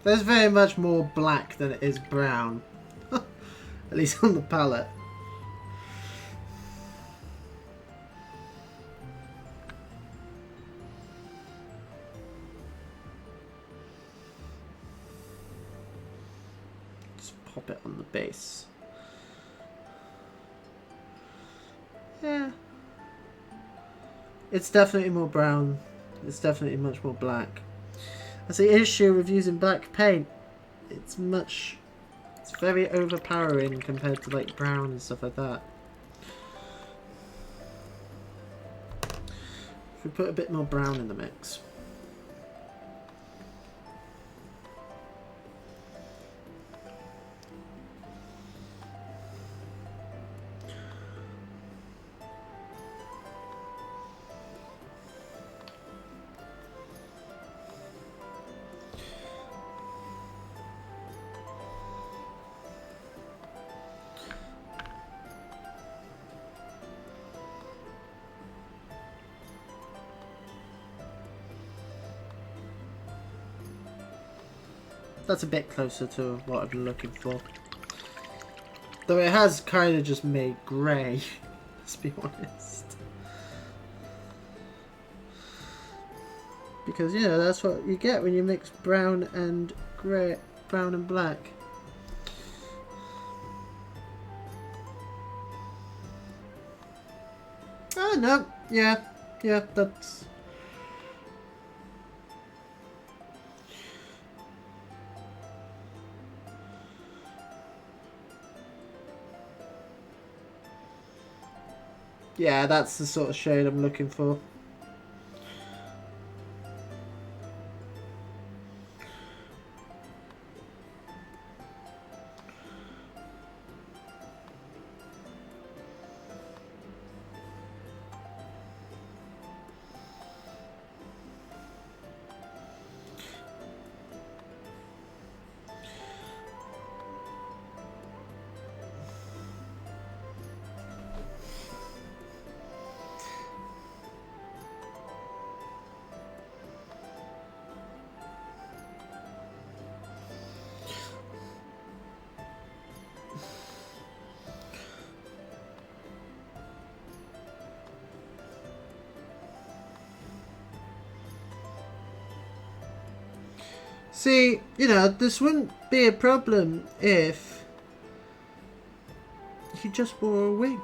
There's very much more black than it is brown. At least on the palette. Just pop it on the base. Yeah. It's definitely more brown. It's definitely much more black. That's the issue with using black paint. It's very overpowering compared to like brown and stuff like that. If we put a bit more brown in the mix. That's a bit closer to what I've been looking for. Though it has kind of just made grey, let's be honest. Because, you know, that's what you get when you mix brown and grey, brown and black. Oh, no. Yeah, that's... Yeah, that's the sort of shade I'm looking for. See, you know, this wouldn't be a problem if you just wore a wig.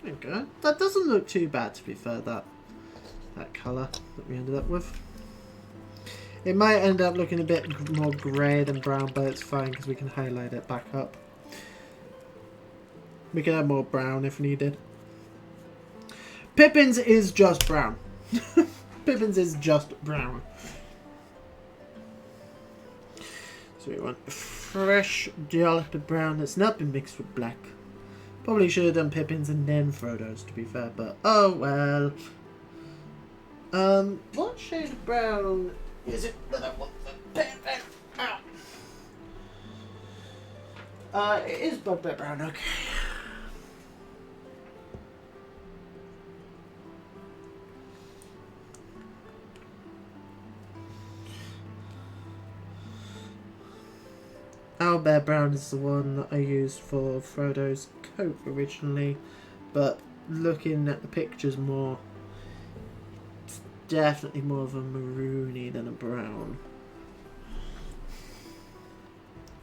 There we go. That doesn't look too bad, to be fair, that colour that we ended up with. It might end up looking a bit more grey than brown, but it's fine because we can highlight it back up. We can add more brown if needed. Pippin's is just brown. Pippin's is just brown. So we want a fresh jalapeno brown that's not been mixed with black. Probably should have done Pippin's and then Frodo's, to be fair, but oh well. What shade of brown is it that I want the Pippin? It is bugbear brown, okay. Owlbear brown is the one that I used for Frodo's coat originally, but looking at the pictures more, it's definitely more of a maroony than a brown.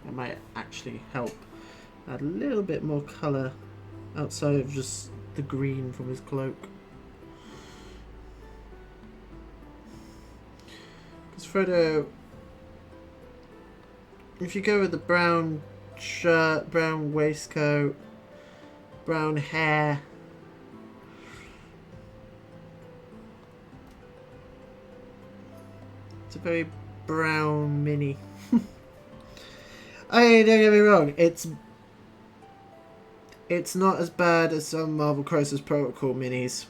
It might actually help add a little bit more colour outside of just the green from his cloak. Because Frodo, if you go with the brown shirt, brown waistcoat, brown hair, it's a very brown mini. Hey, don't get me wrong, it's not as bad as some Marvel Crisis Protocol minis.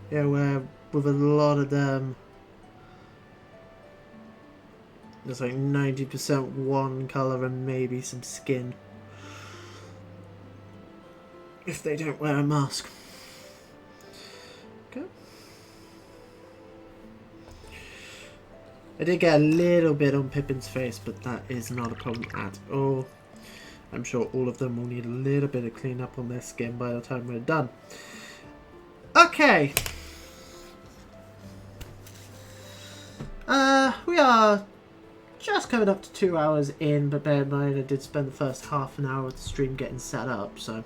Yeah, where with a lot of them, there's like 90% one colour and maybe some skin. If they don't wear a mask. Okay. I did get a little bit on Pippin's face, but that is not a problem at all. I'm sure all of them will need a little bit of clean up on their skin by the time we're done. Okay. We are just coming up to 2 hours in, but bear in mind I did spend the first half an hour of the stream getting set up, so.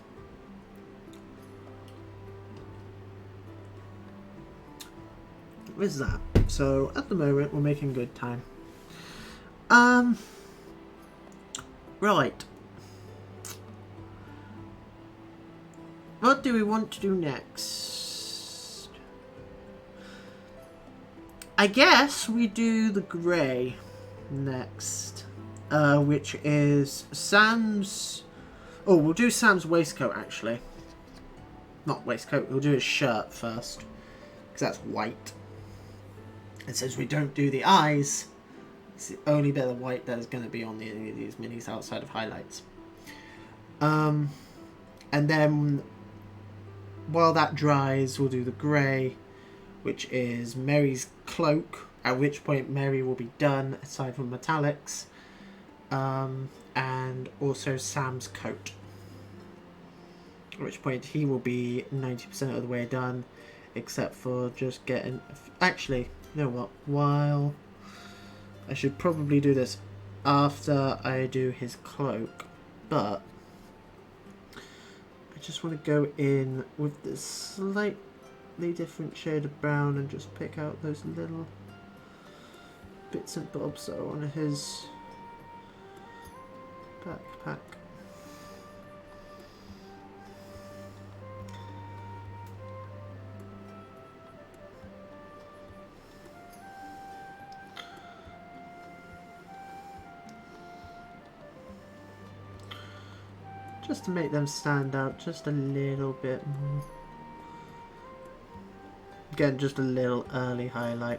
With that. So at the moment we're making good time. Right. What do we want to do next? I guess we do the grey next, which is Sam's. Oh, we'll do Sam's waistcoat actually. Not waistcoat. We'll do his shirt first, because that's white. And since we don't do the eyes, it's the only bit of white that is going to be on any of these minis outside of highlights. And then while that dries, we'll do the grey, which is Merry's cloak, at which point Merry will be done, aside from metallics, and also Sam's coat, at which point he will be 90% of the way done, except for just getting... Actually, you know what, while I should probably do this after I do his cloak, but I just want to go in with this slightly different shade of brown and just pick out those little bits and bobs that are on his backpack. Just to make them stand out just a little bit more. Again, just a little early highlight.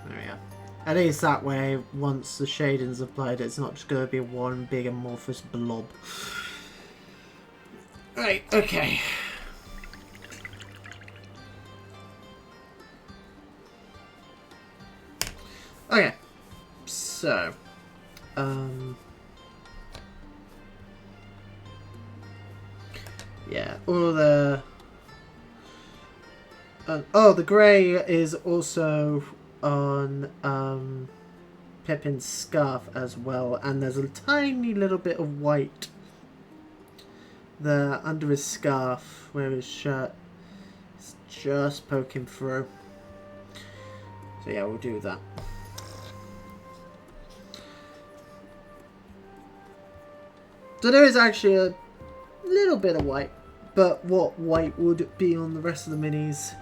There we go. At least that way, once the shading's applied, it's not just going to be one big amorphous blob. Right, okay. Okay, so, yeah, all the, oh, the grey is also on, Pippin's scarf as well, and there's a tiny little bit of white there under his scarf where his shirt is just poking through. So yeah, we'll do that. So there is actually a little bit of white, but what white would be on the rest of the minis,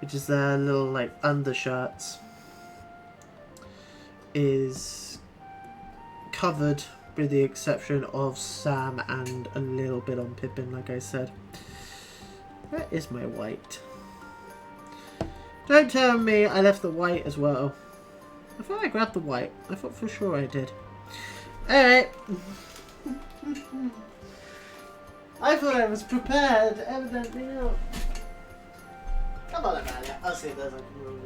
which is their little like undershirts, is covered with the exception of Sam and a little bit on Pippin, like I said. Where is my white? Don't tell me I left the white as well. I thought I grabbed the white. I thought for sure I did. Alright. I thought I was prepared, evidently not. Come on, Amalia. I'll see if there's a room.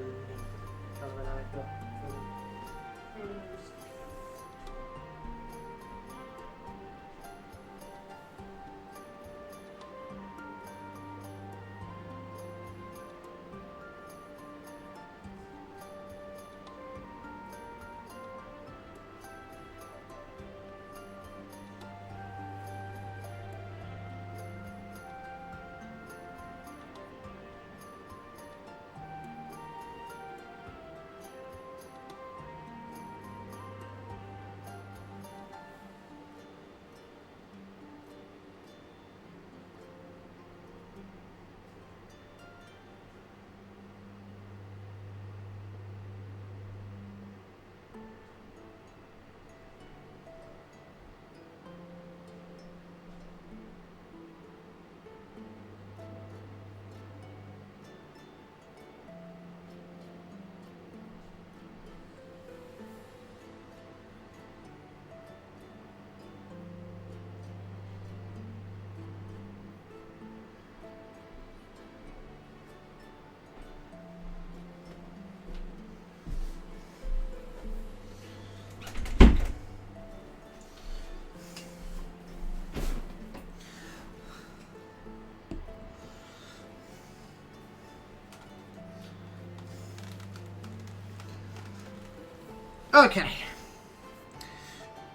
Okay.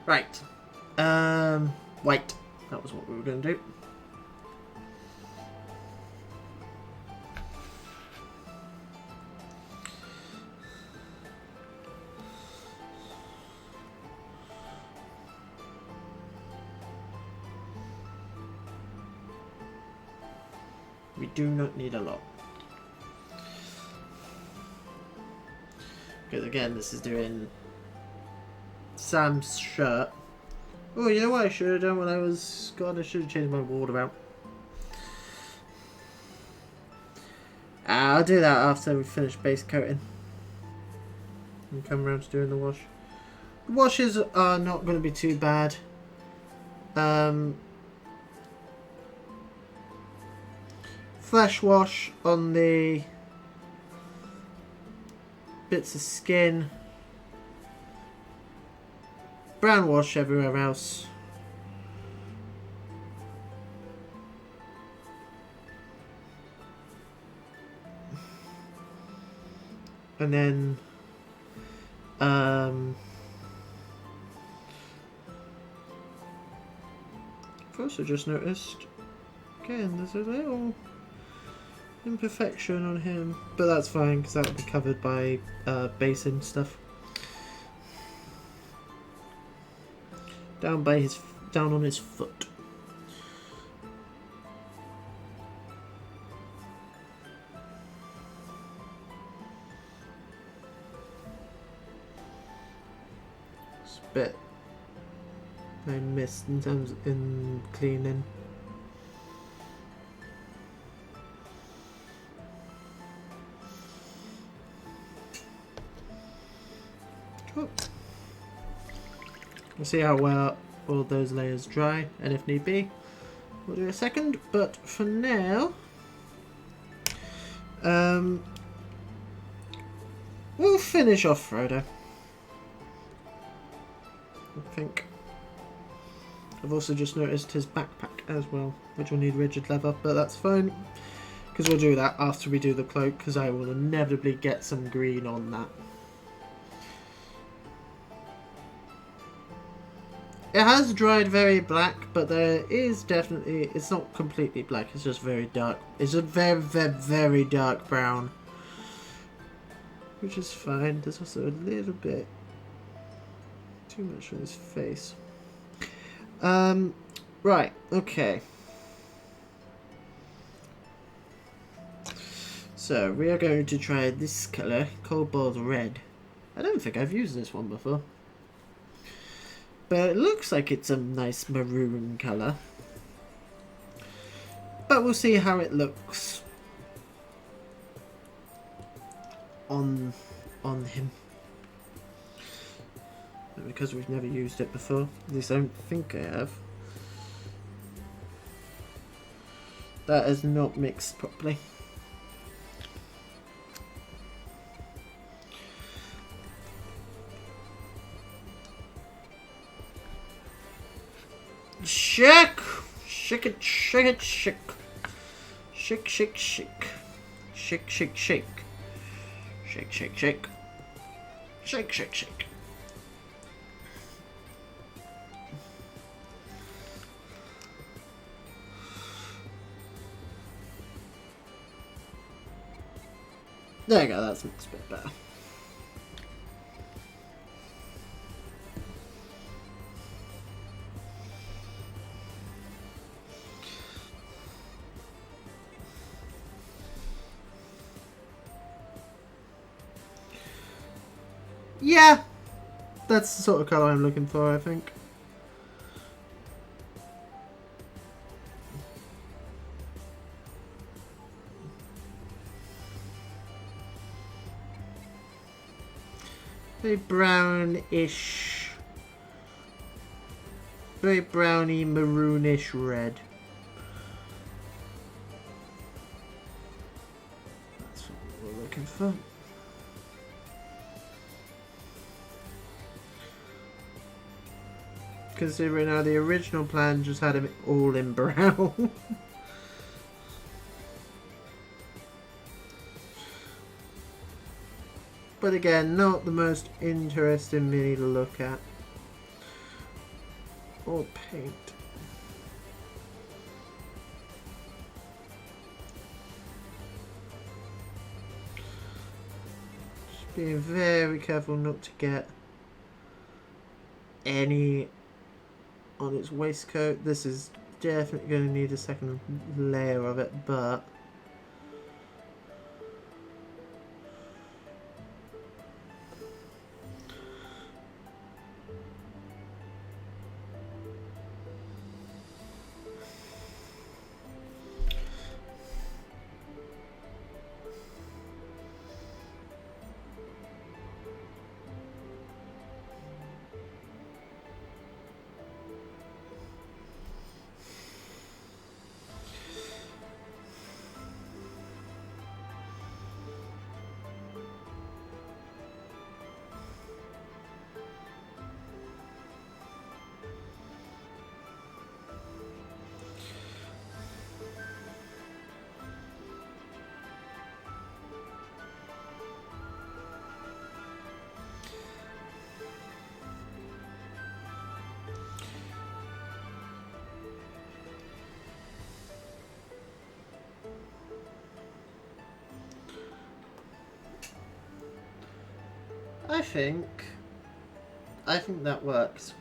Right. White. That was what we were going to do. We do not need a lot. Because again, this is doing Sam's shirt. Oh, you know what I should have done when I was gone? I should have changed my water out. I'll do that after we finish base coating. And come around to doing the wash. The washes are not going to be too bad. Flesh wash on the bits of skin. Brown wash everywhere else. And then I've also just noticed again there's a little imperfection on him, but that's fine because that will be covered by basin stuff. Down on his foot. It's a bit I missed in terms in cleaning. We'll see how well all those layers dry, and if need be, we'll do a second. But for now, we'll finish off Frodo. I think. I've also just noticed his backpack as well, which will need rigid leather, but that's fine, because we'll do that after we do the cloak, because I will inevitably get some green on that. It has dried very black, but there is definitely, it's not completely black, it's just very dark. It's a very, very, very dark brown, which is fine. There's also a little bit too much on his face. Right, okay. So, we are going to try this colour, Cobalt Red. I don't think I've used this one before. But it looks like it's a nice maroon colour. But we'll see how it looks on him. Because we've never used it before. At least I don't think I have. That is not mixed properly. Shake! Shake it, shake it, shake. Shake, shake, shake. Shake, shake, shake. Shake, shake, shake. Shake, shake, shake. There you go, that's a bit better. Yeah, that's the sort of colour I'm looking for, I think. Very brownish, very browny, maroonish red. That's what we're looking for. Considering how the original plan just had him all in brown. But again, not the most interesting mini to look at. Or paint. Just being very careful not to get any on its waistcoat. This is definitely going to need a second layer of it, but I think that works.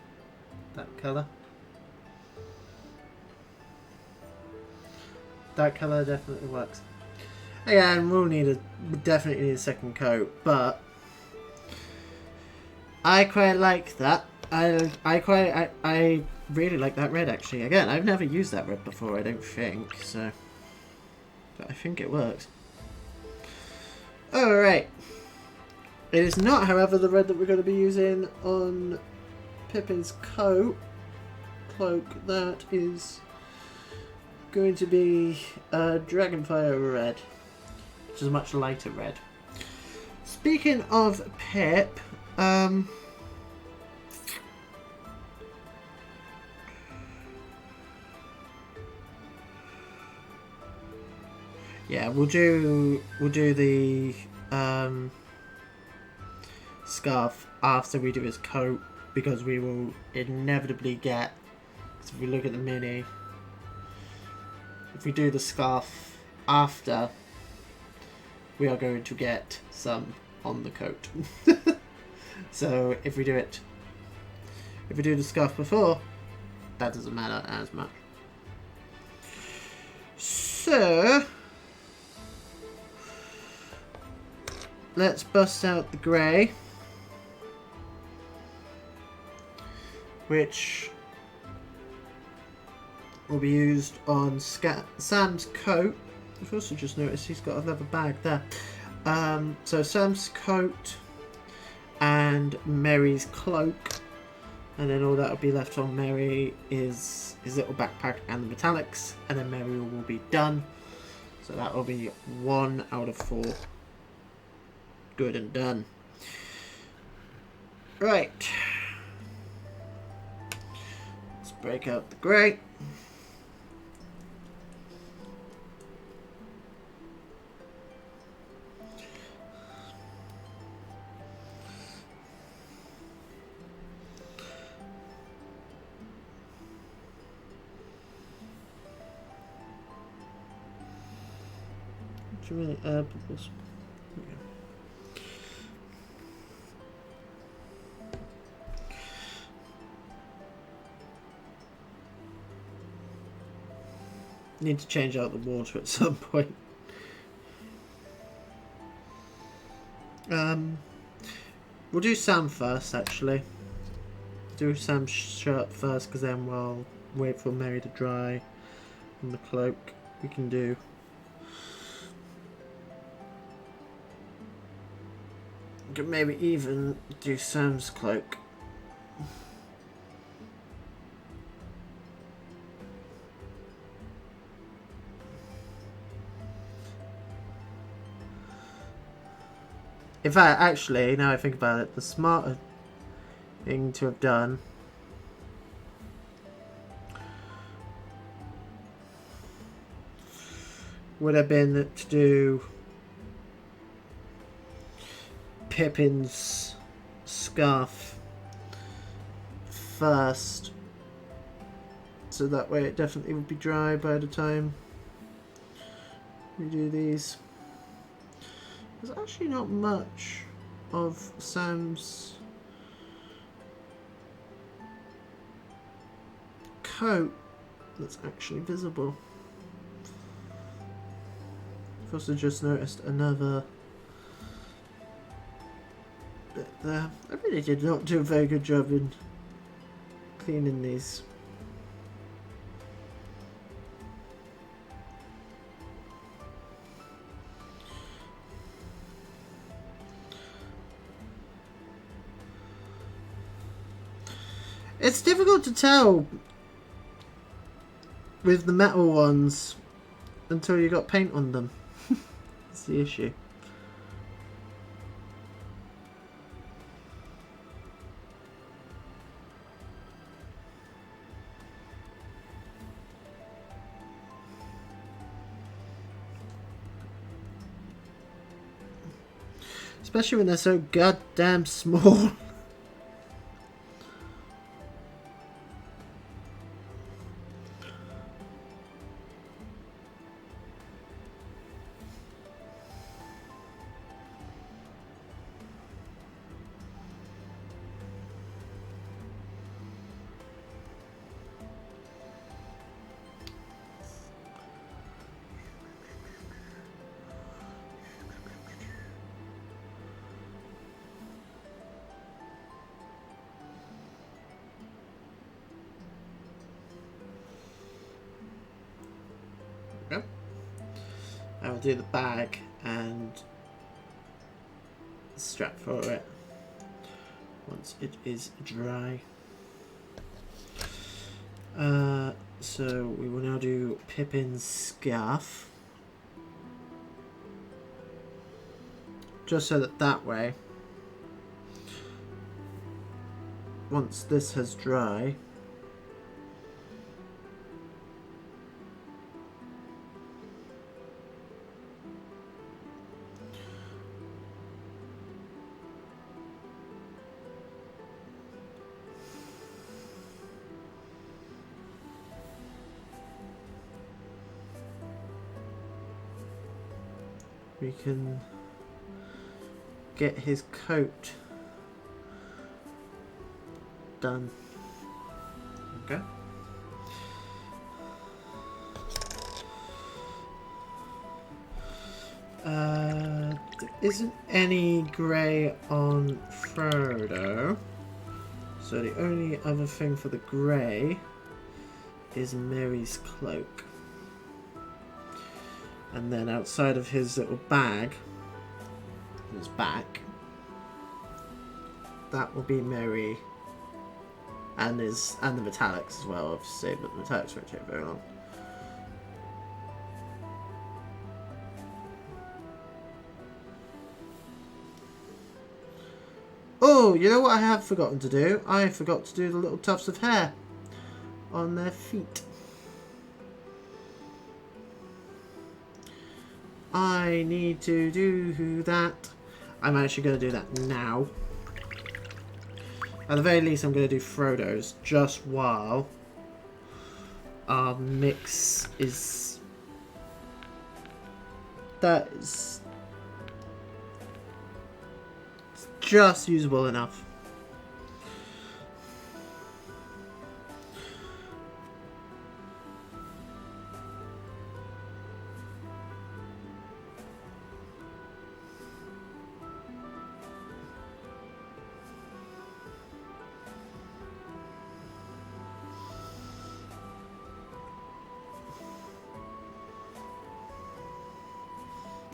That colour. That colour definitely works. Again, we'll definitely need a second coat, but I quite like that. I really like that red actually. Again, I've never used that red before, I don't think, so but I think it works. Alright. It is not, however, the red that we're going to be using on Pippin's cloak, that is going to be Dragonfire red, which is a much lighter red. Speaking of Pip, yeah, we'll do the scarf after we do his coat, because we will inevitably get, because if we look at the mini, if we do the scarf after, we are going to get some on the coat. So if we do the scarf before, that doesn't matter as much. So let's bust out the grey, which will be used on Sam's coat. I've also just noticed he's got a leather bag there. So Sam's coat and Mary's cloak, and then all that will be left on Mary is his little backpack and the metallics, and then Mary will be done. So that will be 1 out of 4. Good and done. Right. Let's break out the grey. What do you mean bubbles? Need to change out the water at some point. We'll do Sam first, actually. Do Sam's shirt first, because then we'll wait for Mary to dry. And the cloak we can do. We could maybe even do Sam's cloak. In fact, actually, now I think about it, the smarter thing to have done would have been to do Pippin's scarf first, so that way it definitely would be dry by the time we do these. There's actually not much of Sam's coat that's actually visible. I've also just noticed another bit there. I really did not do a very good job in cleaning these. It's difficult to tell with the metal ones until you got paint on them. That's the issue. Especially when they're so goddamn small. I'll do the bag and strap for it once it is dry. So we will now do Pippin's scarf. Just so that way, once this has dry, we can get his coat done. Okay. There isn't any grey on Frodo, so the only other thing for the grey is Merry's cloak. And then outside of his little bag, his back, that will be Merry, and the metallics as well, obviously, but the metallics won't take very long. Oh, you know what I have forgotten to do? I forgot to do the little tufts of hair on their feet. I need to do that. I'm actually going to do that now. At the very least, I'm going to do Frodo's just while our mix is... That is just usable enough.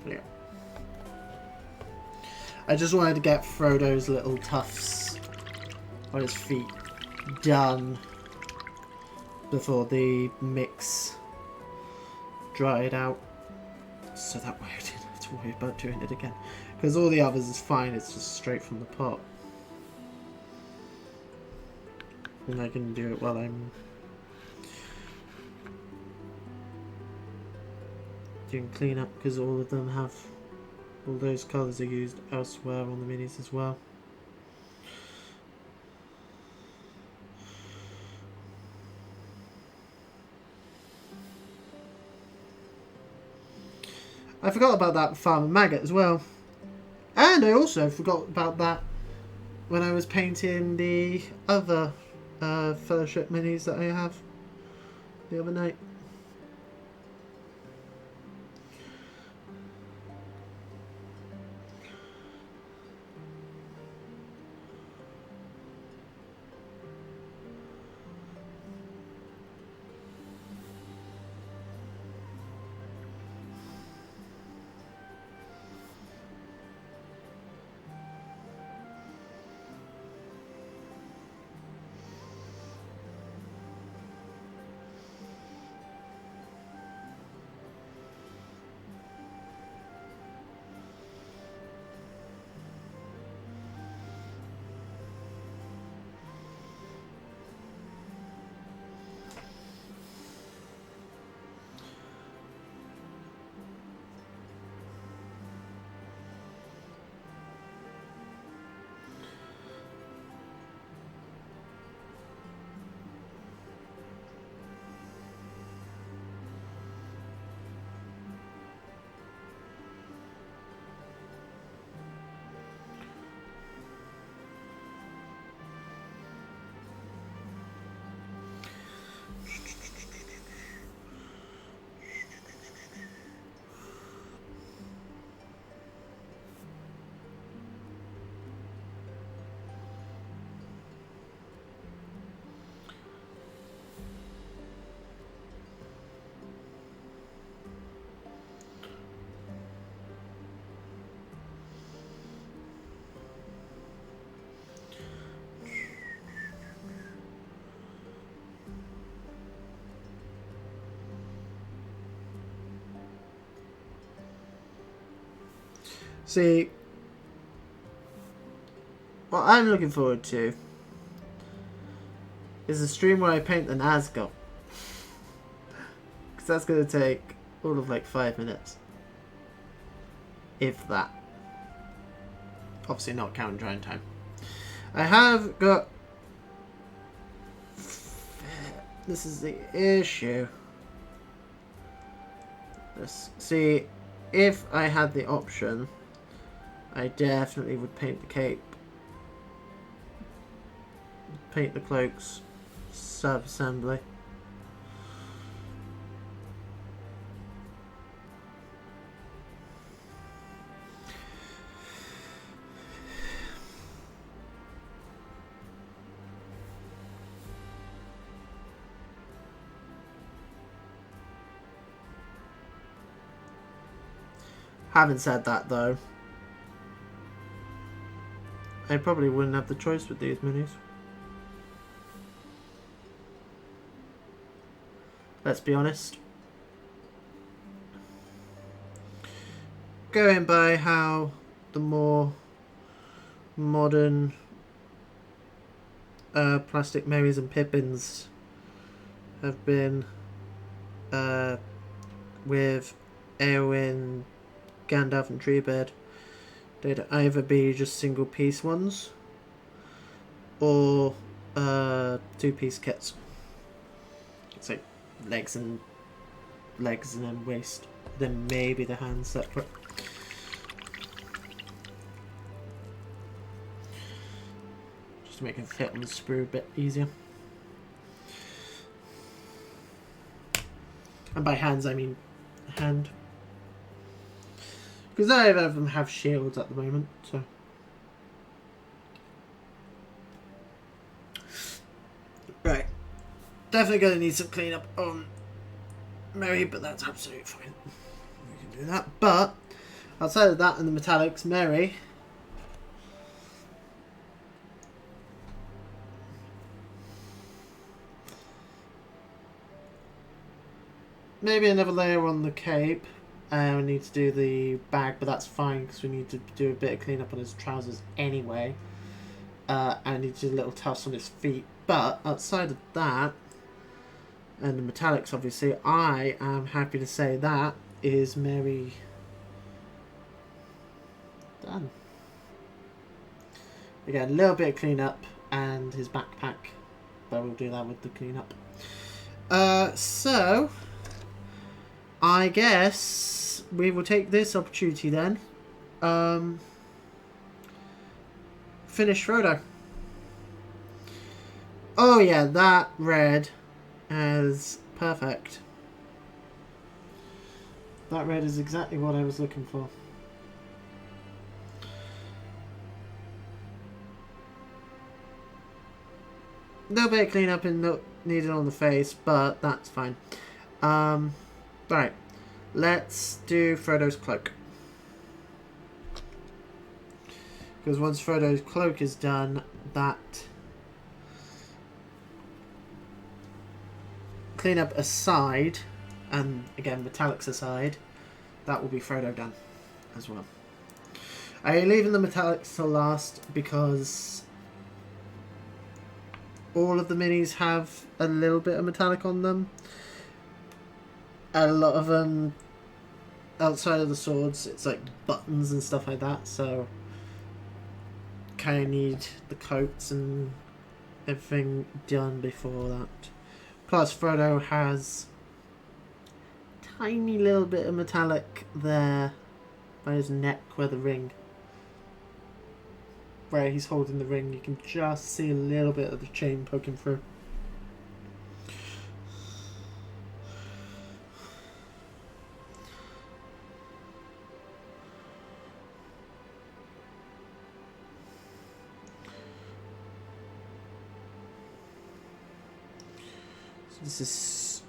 Yeah. I just wanted to get Frodo's little tufts on his feet done before the mix dried out, so that way I didn't have to worry about doing it again, because all the others is fine, it's just straight from the pot, and I can do it while I'm doing cleanup, because all of them have, all those colours are used elsewhere on the minis as well. I forgot about that Farmer Maggot as well. And I also forgot about that when I was painting the other Fellowship minis that I have the other night. See, what I'm looking forward to is a stream where I paint the Nazgul. Because that's going to take all of like 5 minutes. If that. Obviously not counting drying time. I have got... This is the issue. Let's see, if I had the option, I definitely would paint the cape. Paint the cloaks. Sub-assembly. Having said that though, I probably wouldn't have the choice with these minis. Let's be honest. Going by how the more modern plastic Merrys and Pippins have been with Eowyn, Gandalf and Treebeard, they'd either be just single piece ones or 2-piece kits. It's like legs and then waist, then maybe the hands separate. Just to make it fit on the sprue a bit easier. And by hands I mean hand. Because neither of them have shields at the moment, so. Right. Definitely going to need some cleanup on Merry, but that's absolutely fine. We can do that. But, outside of that and the metallics, Merry. Maybe another layer on the cape. We need to do the bag, but that's fine because we need to do a bit of cleanup on his trousers anyway. And I need to do a little tuss on his feet. But outside of that, and the metallics obviously, I am happy to say that is Merry done. Again, a little bit of cleanup and his backpack, but we'll do that with the cleanup. So I guess we will take this opportunity then. Finish Frodo. Oh yeah, that red is perfect. That red is exactly what I was looking for. No bit of cleanup needed on the face, but that's fine. Right, let's do Frodo's cloak. Because once Frodo's cloak is done, that cleanup aside, and again metallics aside, that will be Frodo done as well. I'm leaving the metallics till last because all of the minis have a little bit of metallic on them. A lot of them, outside of the swords, it's like buttons and stuff like that, so kind of need the coats and everything done before that. Plus Frodo has a tiny little bit of metallic there by his neck where the ring, where he's holding the ring, you can just see a little bit of the chain poking through. This is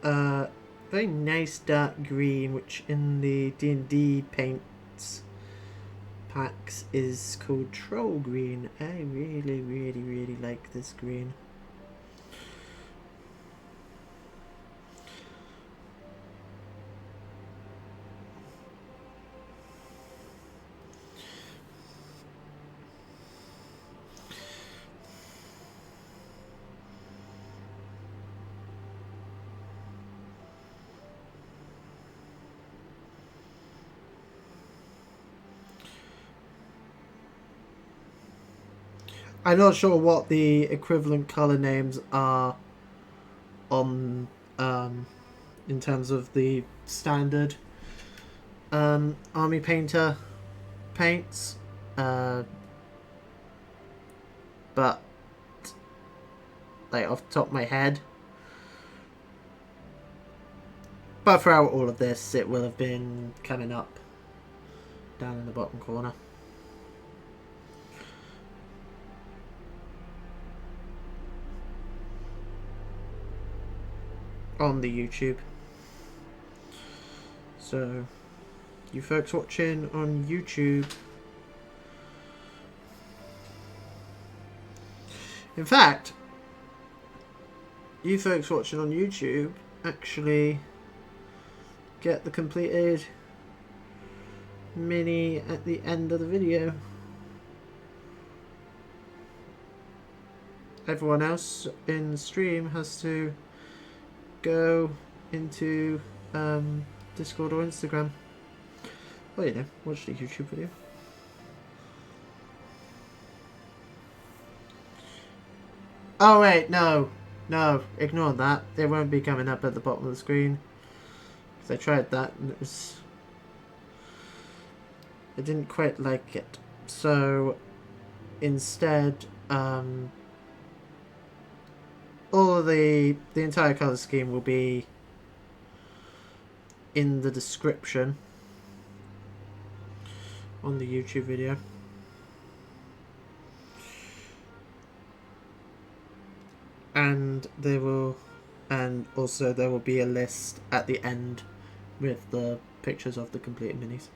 very nice dark green, which in the D&D paints packs is called Troll Green. I really, really, really like this green. I'm not sure what the equivalent colour names are on in terms of the standard Army Painter paints, but like off the top of my head. But throughout all of this, it will have been coming up down in the bottom corner. On the YouTube. So, you folks watching on YouTube. In fact, you folks watching on YouTube actually get the completed mini at the end of the video. Everyone else in the stream has to go into Discord or Instagram. Well, you know, watch the YouTube video. Oh wait, no, ignore that. They won't be coming up at the bottom of the screen. Because I tried that and I didn't quite like it. So instead, all of the entire colour scheme will be in the description on the YouTube video. And also there will be a list at the end with the pictures of the completed minis.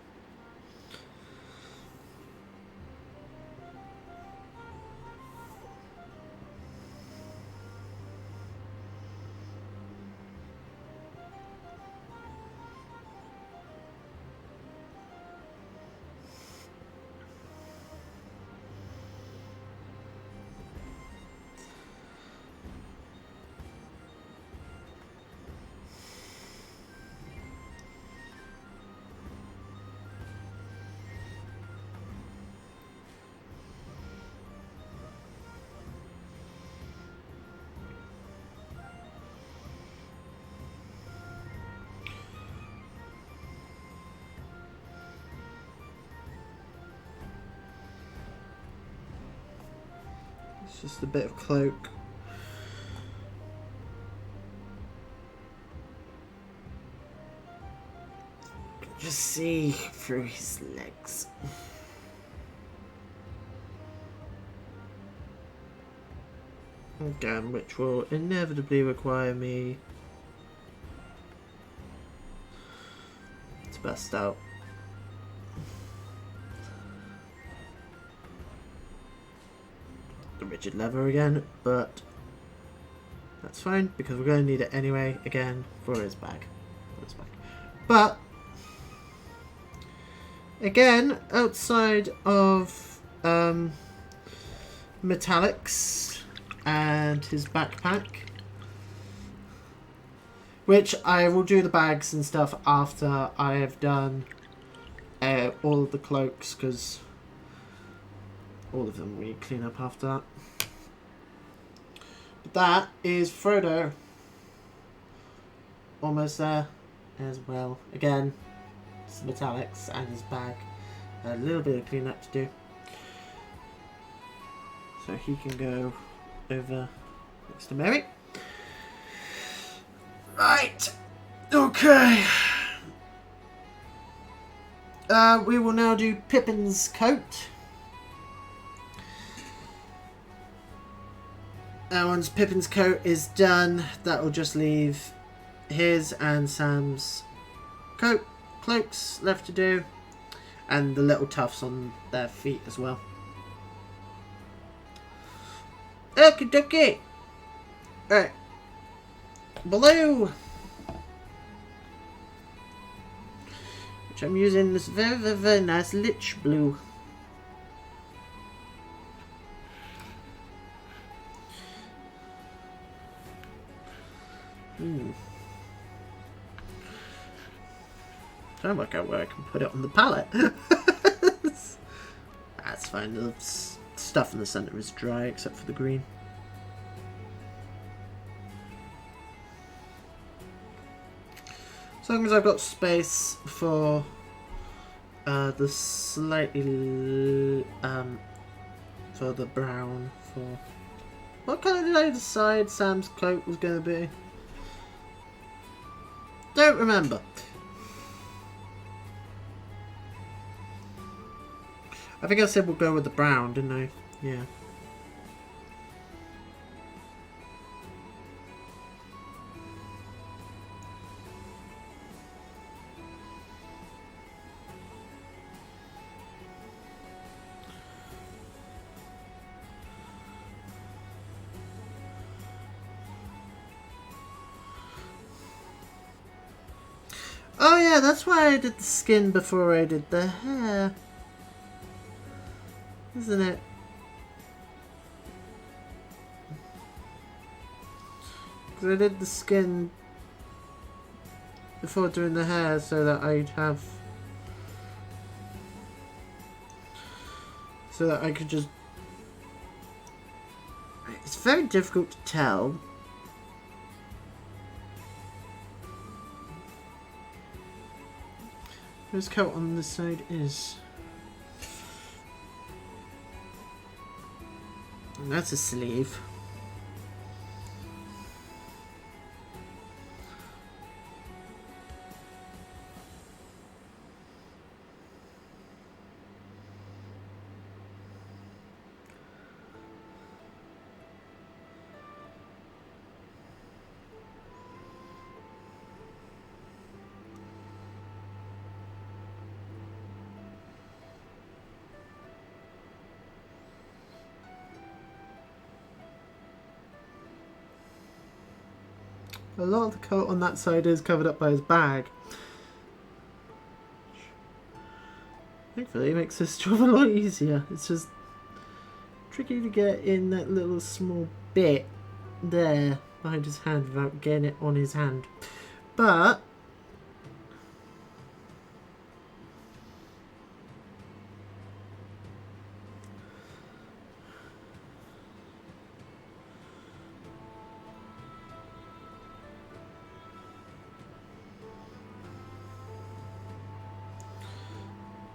Just a bit of cloak. Just see through his legs. Again, which will inevitably require me to bust out rigid leather again, but that's fine because we're going to need it anyway again for his bag. But again, outside of metallics and his backpack, which I will do the bags and stuff after I have done all of the cloaks, because all of them we clean up after that. But that is Frodo. Almost there as well. Again, some metallics and his bag. A little bit of clean up to do. So he can go over next to Mary. Right. Okay. We will now do Pippin's coat. Once Pippin's coat is done, that will just leave his and Sam's cloaks left to do, and the little tufts on their feet as well. Okie dokie. Alright. Blue. Which I'm using this very, very, very nice lich blue. Trying to work out where I can put it on the palette. That's fine. It'll stuff in the centre is dry except for the green. As long as I've got space for the slightly for the brown. For what colour did I decide Sam's coat was going to be? Don't remember. I think I said we'll go with the brown, didn't I? Yeah. Oh yeah, that's why I did the skin before I did the hair. Isn't it? Because I did the skin before doing the hair so that I'd have... so that I could just... It's very difficult to tell. Whose coat on this side is? And that's a sleeve. A lot of the coat on that side is covered up by his bag. Thankfully it makes this job a lot easier. It's just tricky to get in that little small bit there behind his hand without getting it on his hand. But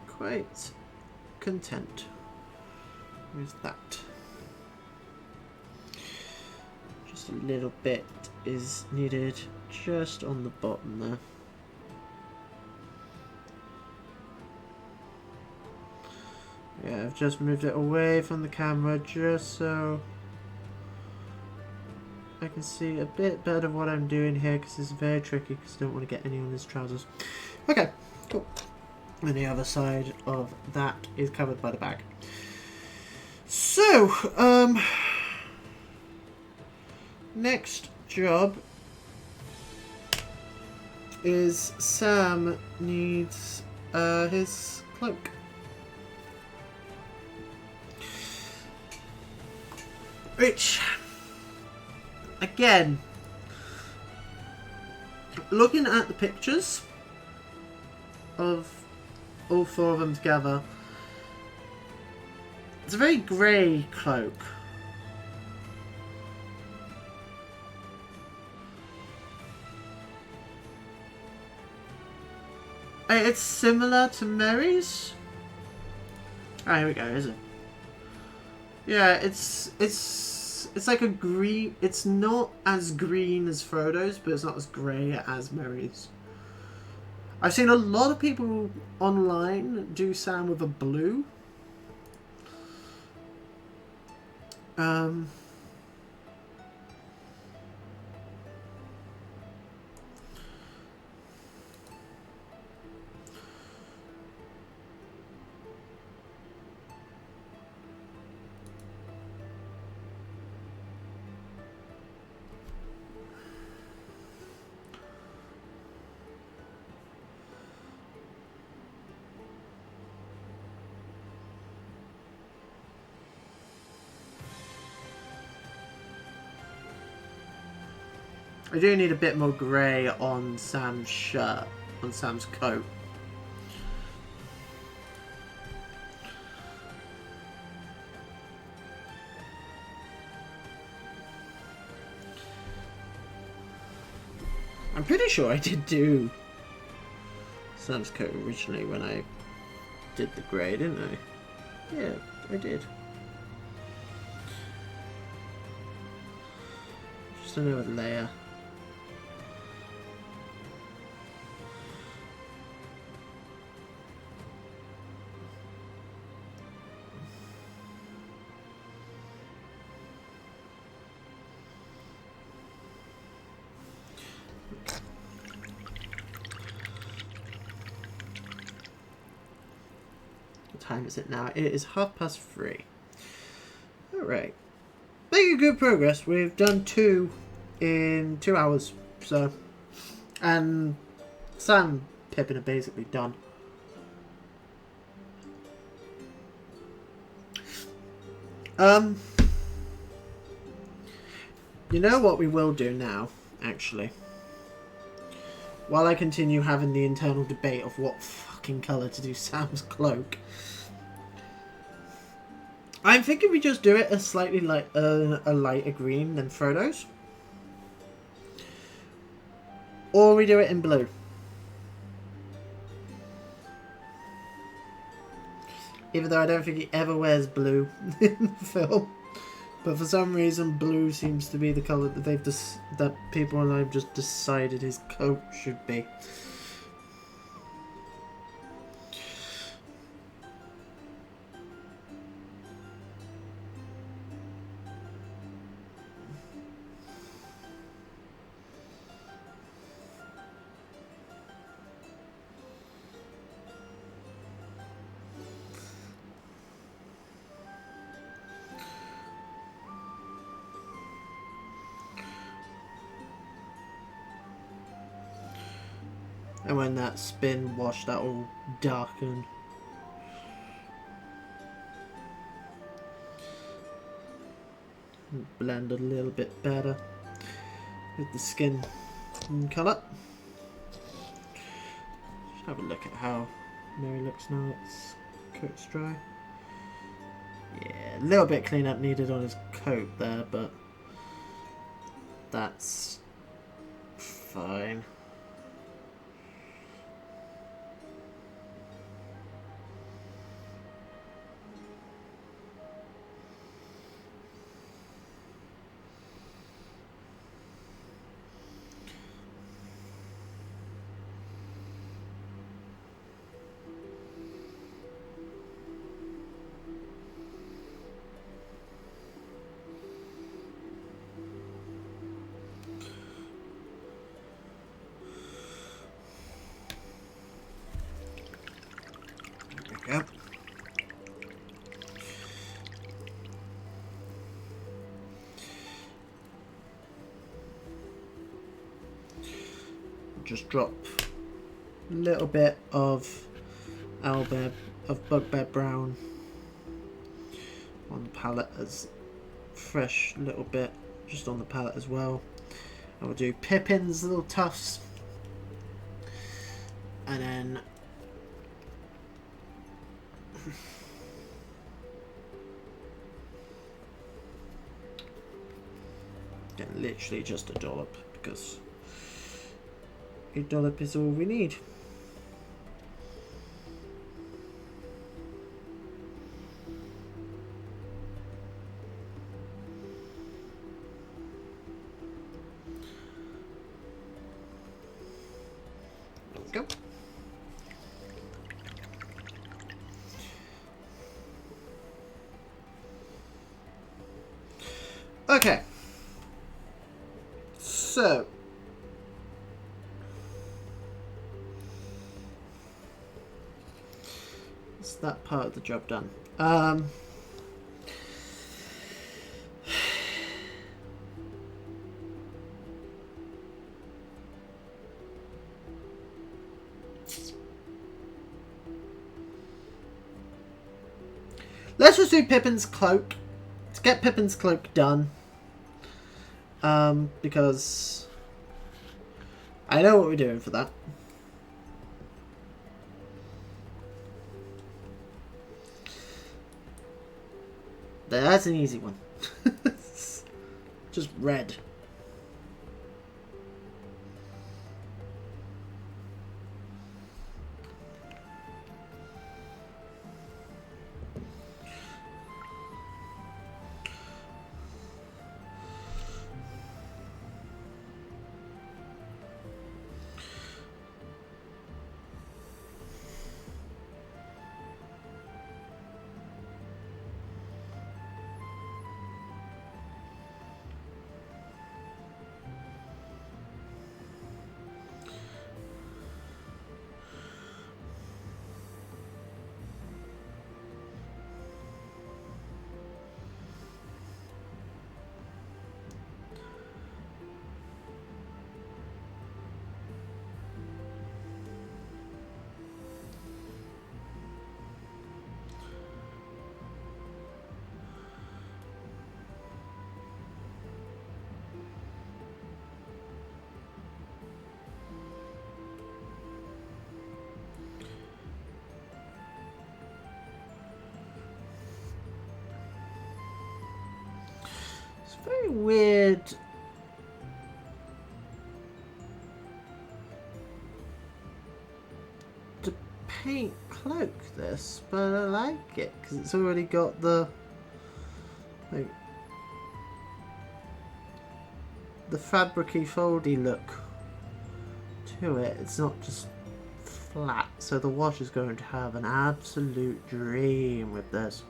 quite content with that. Just a little bit is needed just on the bottom there. Yeah, I've just moved it away from the camera just so I can see a bit better what I'm doing here, because it's very tricky because I don't want to get any on his trousers. Okay, cool. And the other side of that is covered by the bag. So, next job is Sam needs his cloak. Which, again, looking at the pictures of all four of them together, it's a very grey cloak. It's similar to Merry's. Ah, here we go, is it? Yeah, it's like a green. It's not as green as Frodo's, but it's not as grey as Merry's. I've seen a lot of people online do Sam with a blue. I do need a bit more grey on Sam's shirt, on Sam's coat. I'm pretty sure I did do Sam's coat originally when I did the grey, didn't I? Yeah, I did. Just another layer. What time is it now? It is 3:30. Alright. Making good progress. We've done 2 in 2 hours. So, and Sam and Pippin are basically done. You know what we will do now, actually? While I continue having the internal debate of what fucking colour to do Sam's cloak, I'm thinking we just do it a slightly a lighter green than Frodo's. Or we do it in blue. Even though I don't think he ever wears blue in the film. But for some reason, blue seems to be the colour that that people and I've just decided his coat should be. And when that spin wash, that will darken. Blend a little bit better with the skin colour. Just have a look at how Mary looks now its coat's dry. Yeah, a little bit cleanup needed on his coat there, but that's fine. There we go. Just drop a little bit of bugbear brown on the palette as fresh little bit just on the palette as well. I will do Pippin's little tufts, and then literally just a dollop, because a dollop is all we need. There we go. Okay. So that's that part of the job done. Let's just do Pippin's cloak. Let's get Pippin's cloak done. Because I know what we're doing for that. That's an easy one. Just red. weird to paint cloak this, but I like it because it's already got the like the fabricy foldy look to it. It's not just flat, so the wash is going to have an absolute dream with this.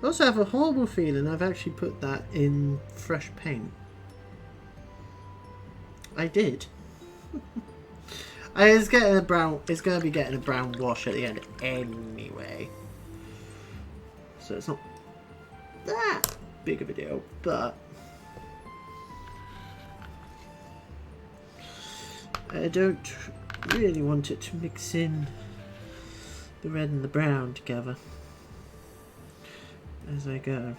I also have a horrible feeling I've actually put that in fresh paint. I did. It's getting a brown. It's going to be getting a brown wash at the end anyway, so it's not that big of a deal. But I don't really want it to mix in the red and the brown together as I go.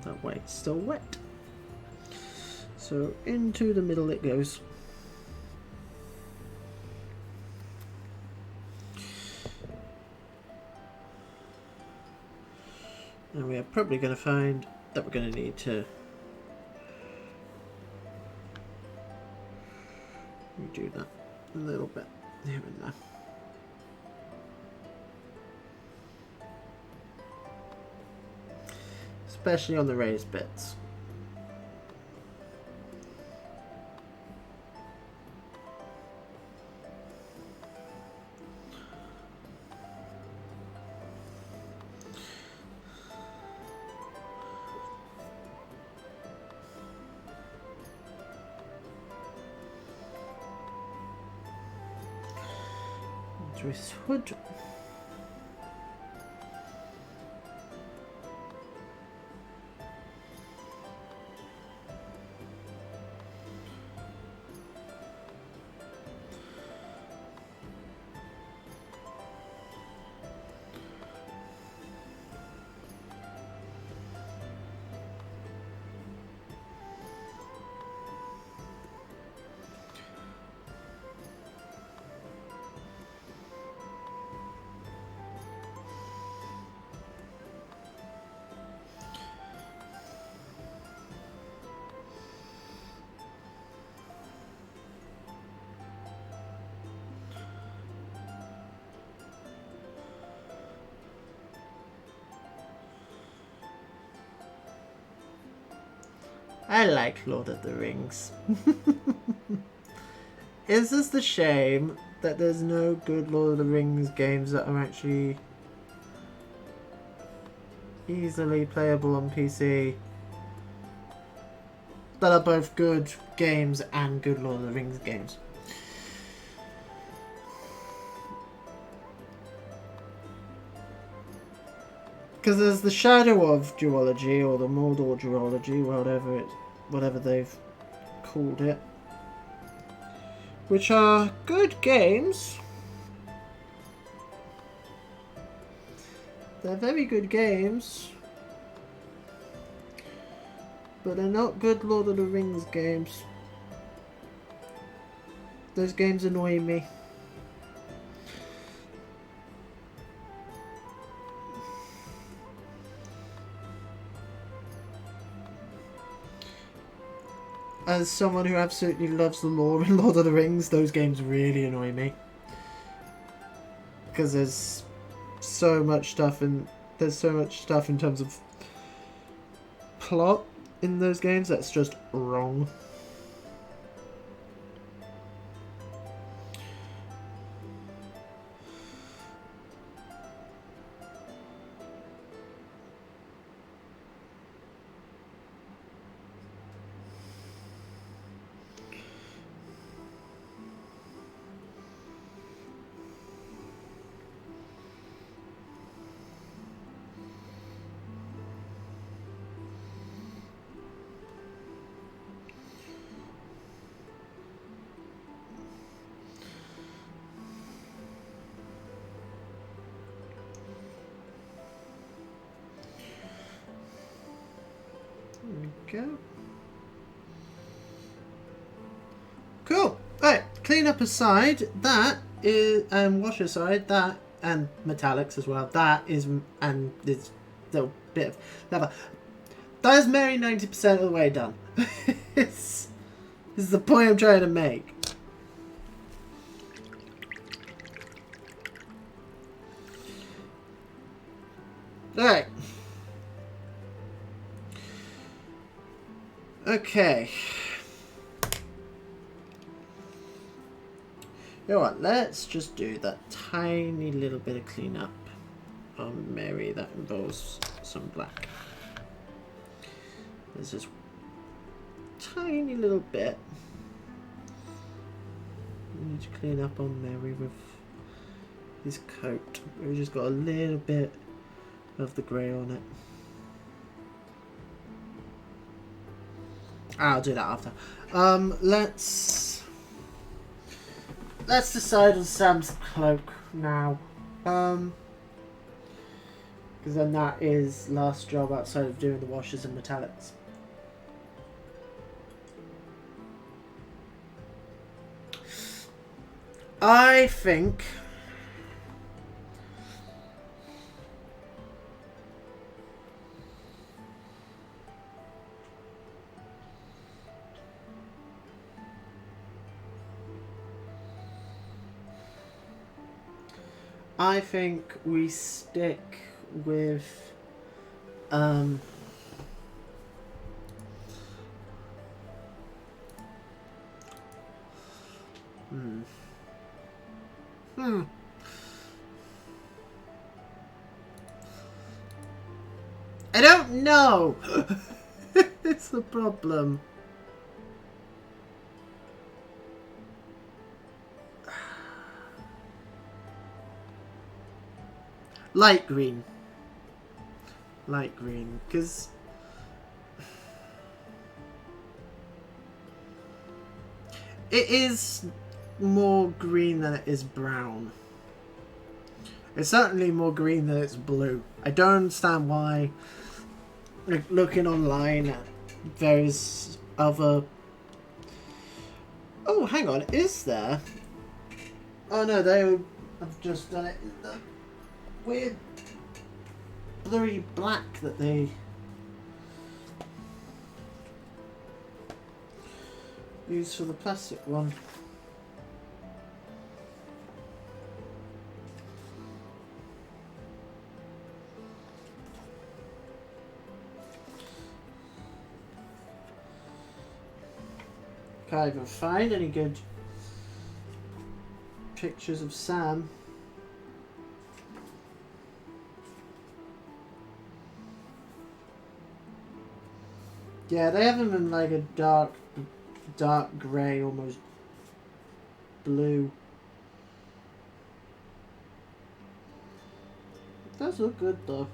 That way it's still wet, so into the middle it goes. And we are probably going to find that we're going to need to redo that a little bit here and there. Especially on the raised bits. Dress hood. I like Lord of the Rings. It's just a shame that there's no good Lord of the Rings games that are actually easily playable on PC. That are both good games and good Lord of the Rings games. Because there's the Shadow of duology, or the Mordor duology, whatever they've called it, which are good games. They're very good games, but they're not good Lord of the Rings games. Those games annoy me. As someone who absolutely loves the lore in Lord of the Rings, those games really annoy me. Because there's so much stuff in terms of plot in those games that's just wrong. There we go. Cool. Right, clean up aside, that is, and wash aside, that, and metallics as well, that is, and this little bit of leather. That is Mary 90% of the way done. This is the point I'm trying to make. Alright. Okay. You know what, let's just do that tiny little bit of cleanup on Mary that involves some black. There's this tiny little bit we need to clean up on Mary with his coat. We've just got a little bit of the grey on it. I'll do that after. Let's decide on Sam's cloak now. Because then that is last job outside of doing the washes and metallics. I think we stick with I don't know. It's the problem. Light green. Light green, because it is more green than it is brown. It's certainly more green than it's blue. I don't understand why, like, looking online at various other... Oh, hang on, is there? Oh no, they have just done it in the weird blurry black that they use for the plastic one. Can't even find any good pictures of Sam. Yeah, they have him in like a dark grey, almost blue. It does look good though.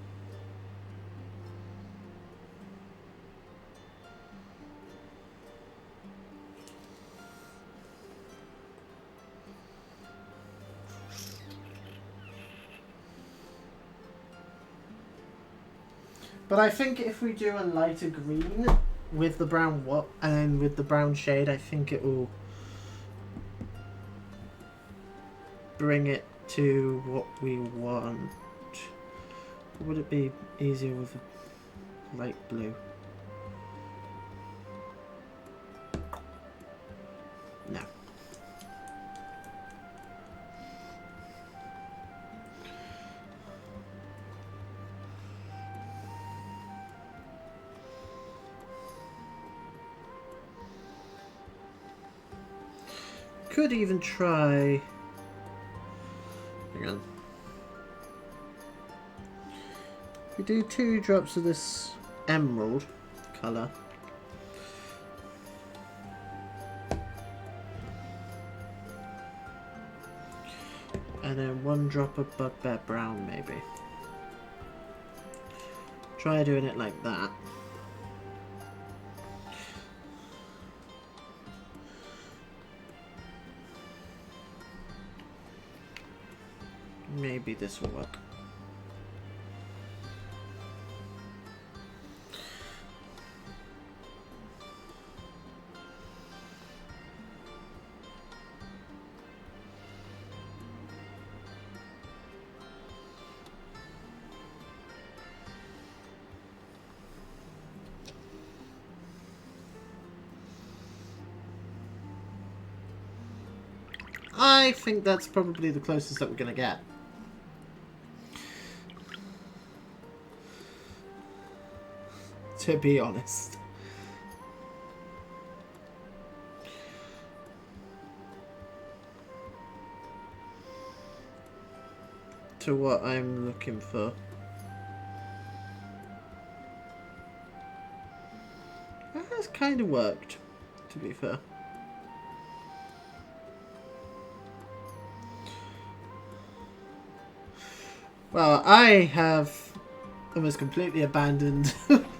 But I think if we do a lighter green with the brown and then with the brown shade, I think it will bring it to what we want. Or would it be easier with a light blue? No. Could even try... Hang on. We do 2 drops of this emerald colour. And then 1 drop of bugbear brown maybe. Try doing it like that. Maybe this will work. I think that's probably the closest that we're going to get. To be honest. To what I'm looking for. That has kind of worked, to be fair. Well, I have almost completely abandoned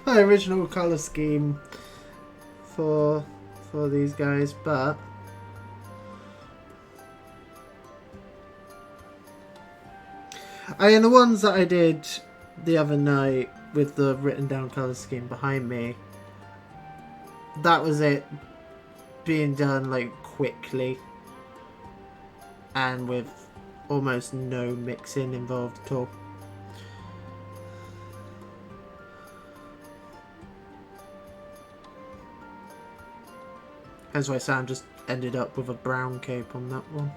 my original colour scheme for these guys, but I mean, the ones that I did the other night with the written down colour scheme behind me, that was it being done like quickly and with almost no mixing involved at all. That's why Sam just ended up with a brown cape on that one.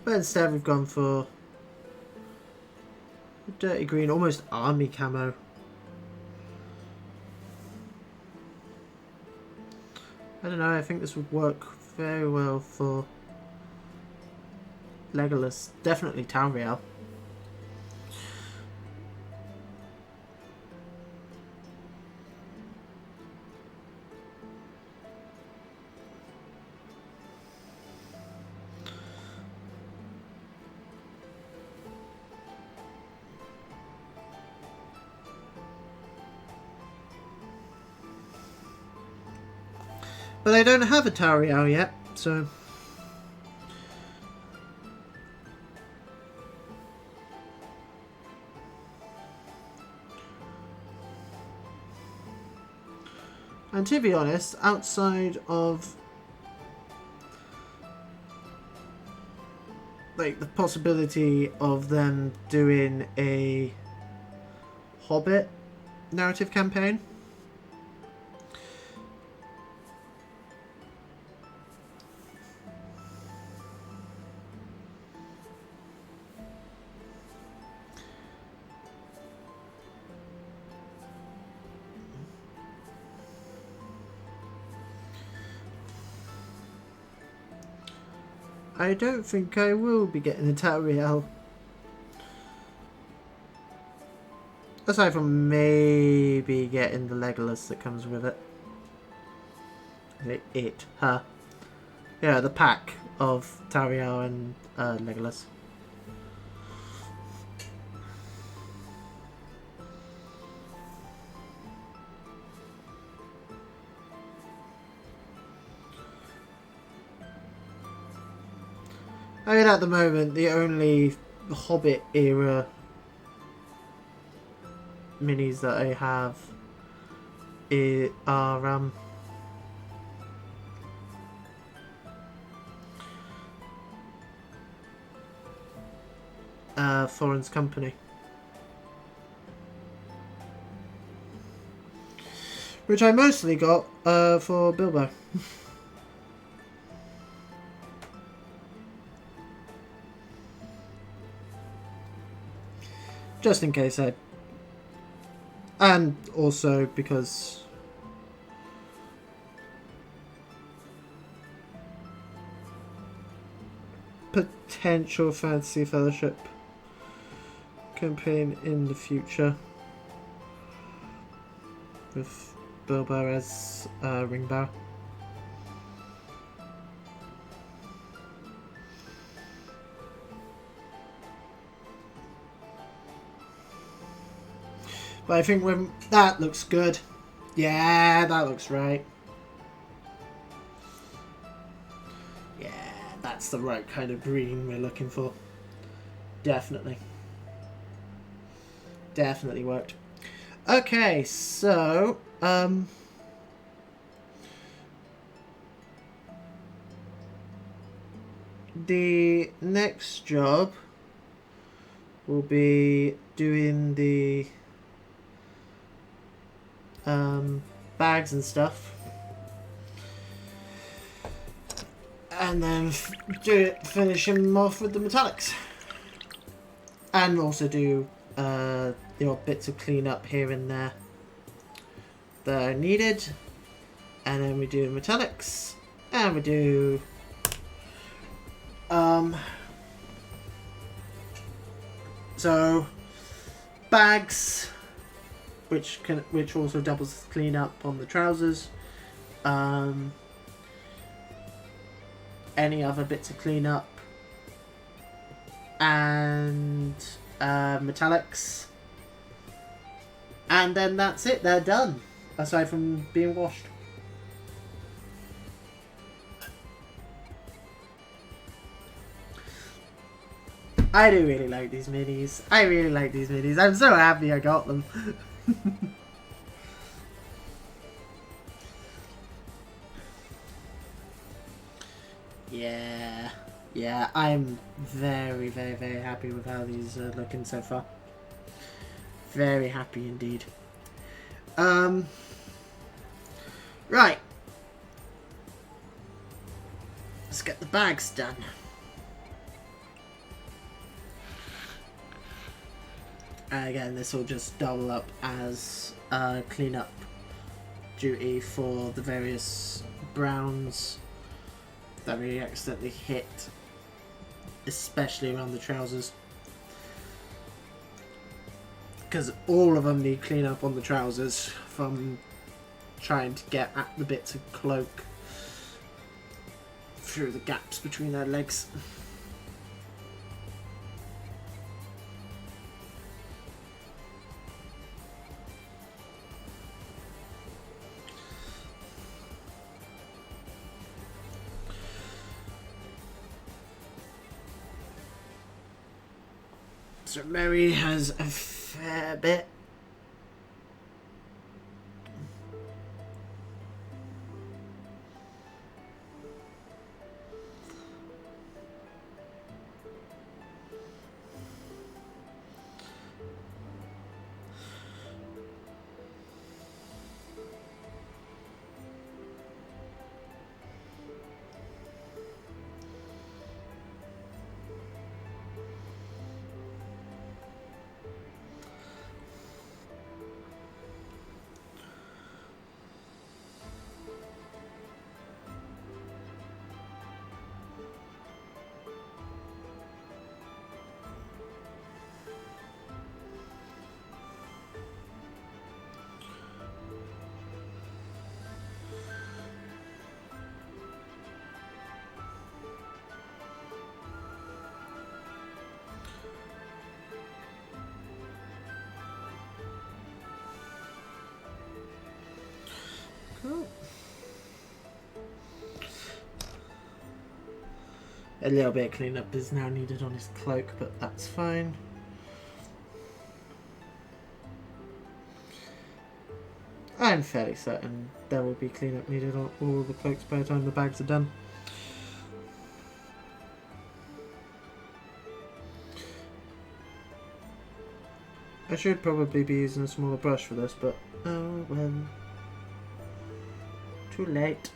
But instead we've gone for dirty green, almost army camo. I don't know, I think this would work very well for Legolas. Definitely Tauriel. But I don't have a Tauriel yet, so... And to be honest, outside of like the possibility of them doing a Hobbit narrative campaign, I don't think I will be getting a Tauriel. Aside from maybe getting the Legolas that comes with it. Her. Yeah, the pack of Tauriel and Legolas. I mean, at the moment, the only Hobbit era minis that I have are Thorin's Company, which I mostly got for Bilbo. Just in case I... And also because... potential Fantasy Fellowship campaign in the future. With Bilbo as Ringbearer. But I think when that looks good. Yeah, that looks right. Yeah, that's the right kind of green we're looking for. Definitely. Definitely worked. Okay, so the next job will be doing the bags and stuff, and then finish him off with the metallics, and also do the odd bits of cleanup here and there that are needed, and then we do metallics, and we do so bags, which also doubles as clean up on the trousers. Any other bits of cleanup, and metallics, and then that's it. They're done. Aside from being washed. I do really like these minis. I really like these minis. I'm so happy I got them. Yeah, I'm very, very, very happy with how these are looking so far. Very happy indeed. Right. Let's get the bags done. Again, this will just double up as cleanup duty for the various browns that we accidentally hit, especially around the trousers, because all of them need cleanup on the trousers from trying to get at the bits of cloak through the gaps between their legs. So Mary has a fair bit. Cool. A little bit of cleanup is now needed on his cloak, but that's fine. I'm fairly certain there will be cleanup needed on all the cloaks by the time the bags are done. I should probably be using a smaller brush for this, but oh well. Too late.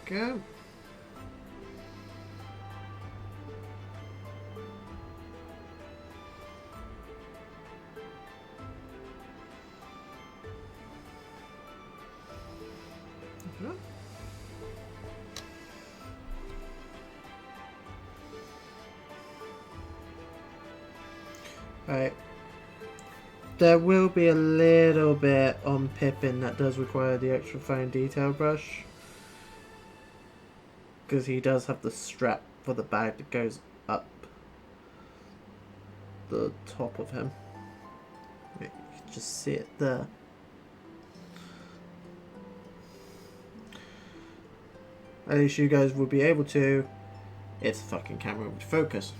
go. Right. There will be a little bit on Pippin that does require the extra fine detail brush. Because he does have the strap for the bag that goes up the top of him. You can just see it there. At least you guys will be able to. It's a fucking camera with focus.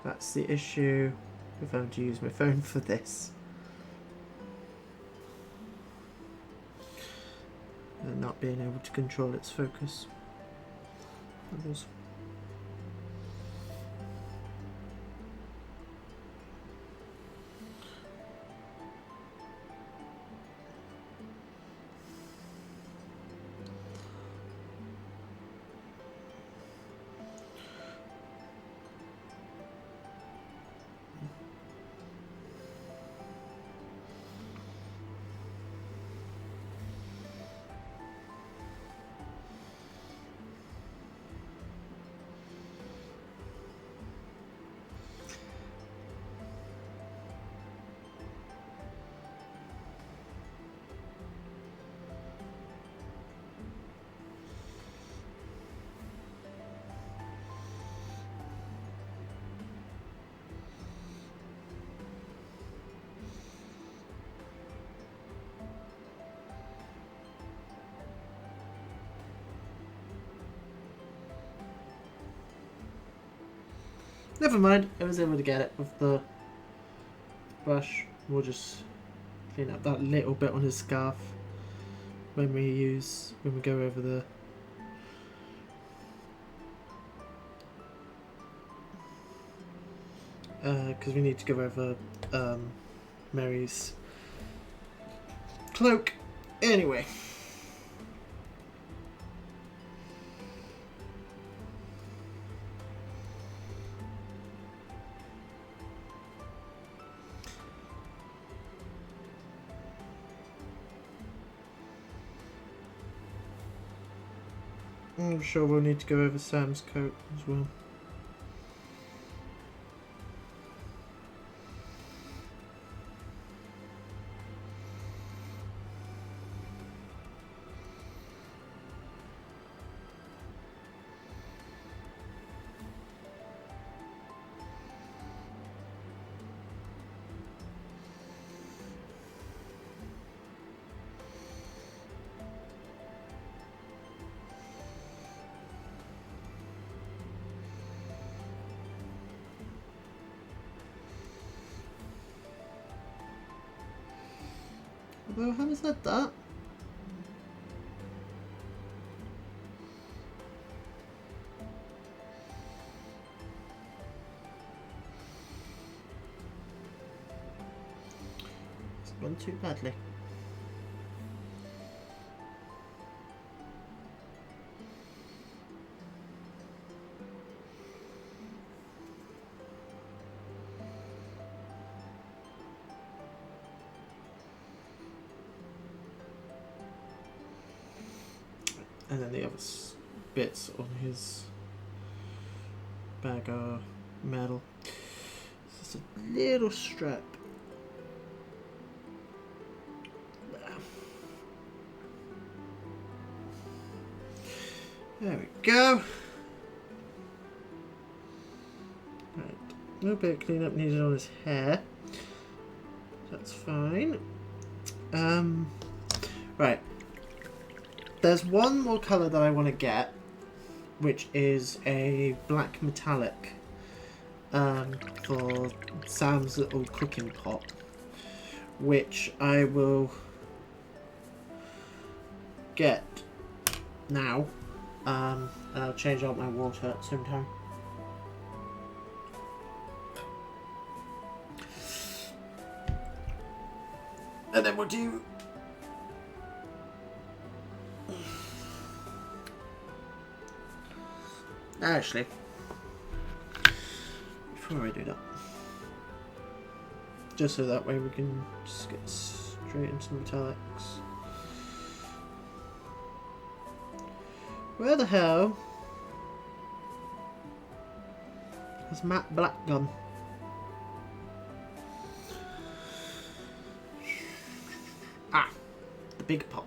That's the issue with having to use my phone for this. And not being able to control its focus. Others. Never mind, I was able to get it with the brush. We'll just clean up that little bit on his scarf when we go over the because we need to go over Mary's cloak. Anyway. I'm sure we'll need to go over Sam's coat as well. Although, having said that, it's gone too badly. And then the other bits on his bag are metal. Just a little strap. There we go. Right. A little bit of cleanup needed on his hair. That's fine. Right. There's one more colour that I want to get, which is a black metallic for Sam's little cooking pot, which I will get now, and I'll change out my water at the same time. Actually, before I do that, just so that way we can just get straight into the metallics. Where the hell has matte black gone? Ah, the big pot.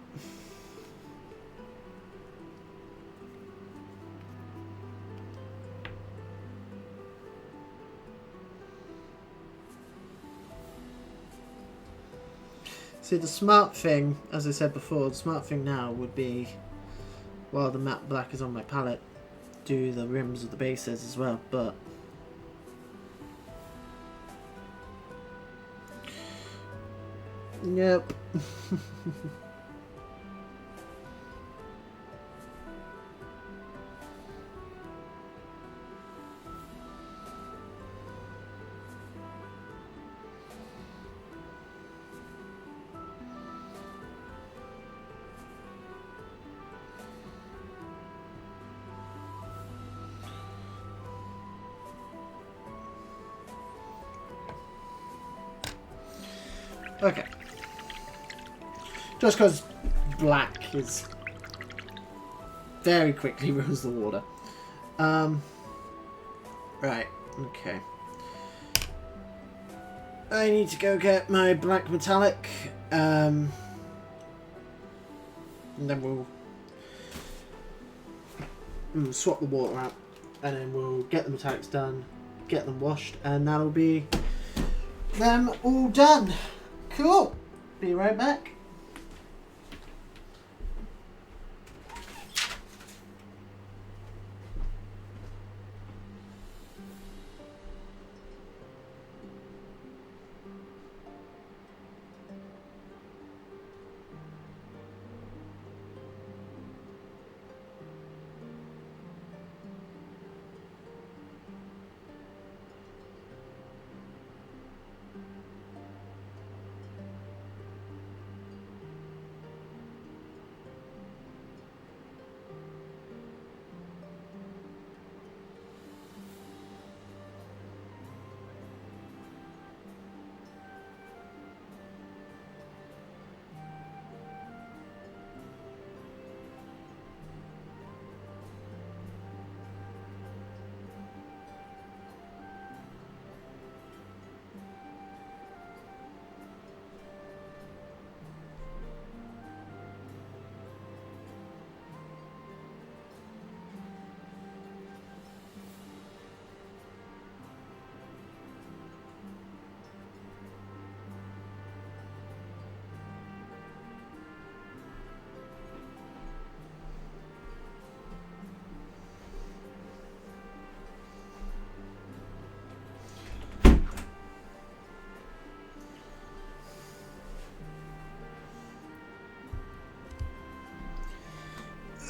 See, the smart thing, as I said before, the smart thing now would be, while the matte black is on my palette, do the rims of the bases as well, but yep. Okay. Just because black is very quickly ruins the water. Right, okay. I need to go get my black metallic, and then we'll swap the water out, and then we'll get the metallics done, get them washed, and that'll be them all done. Cool. Be right back.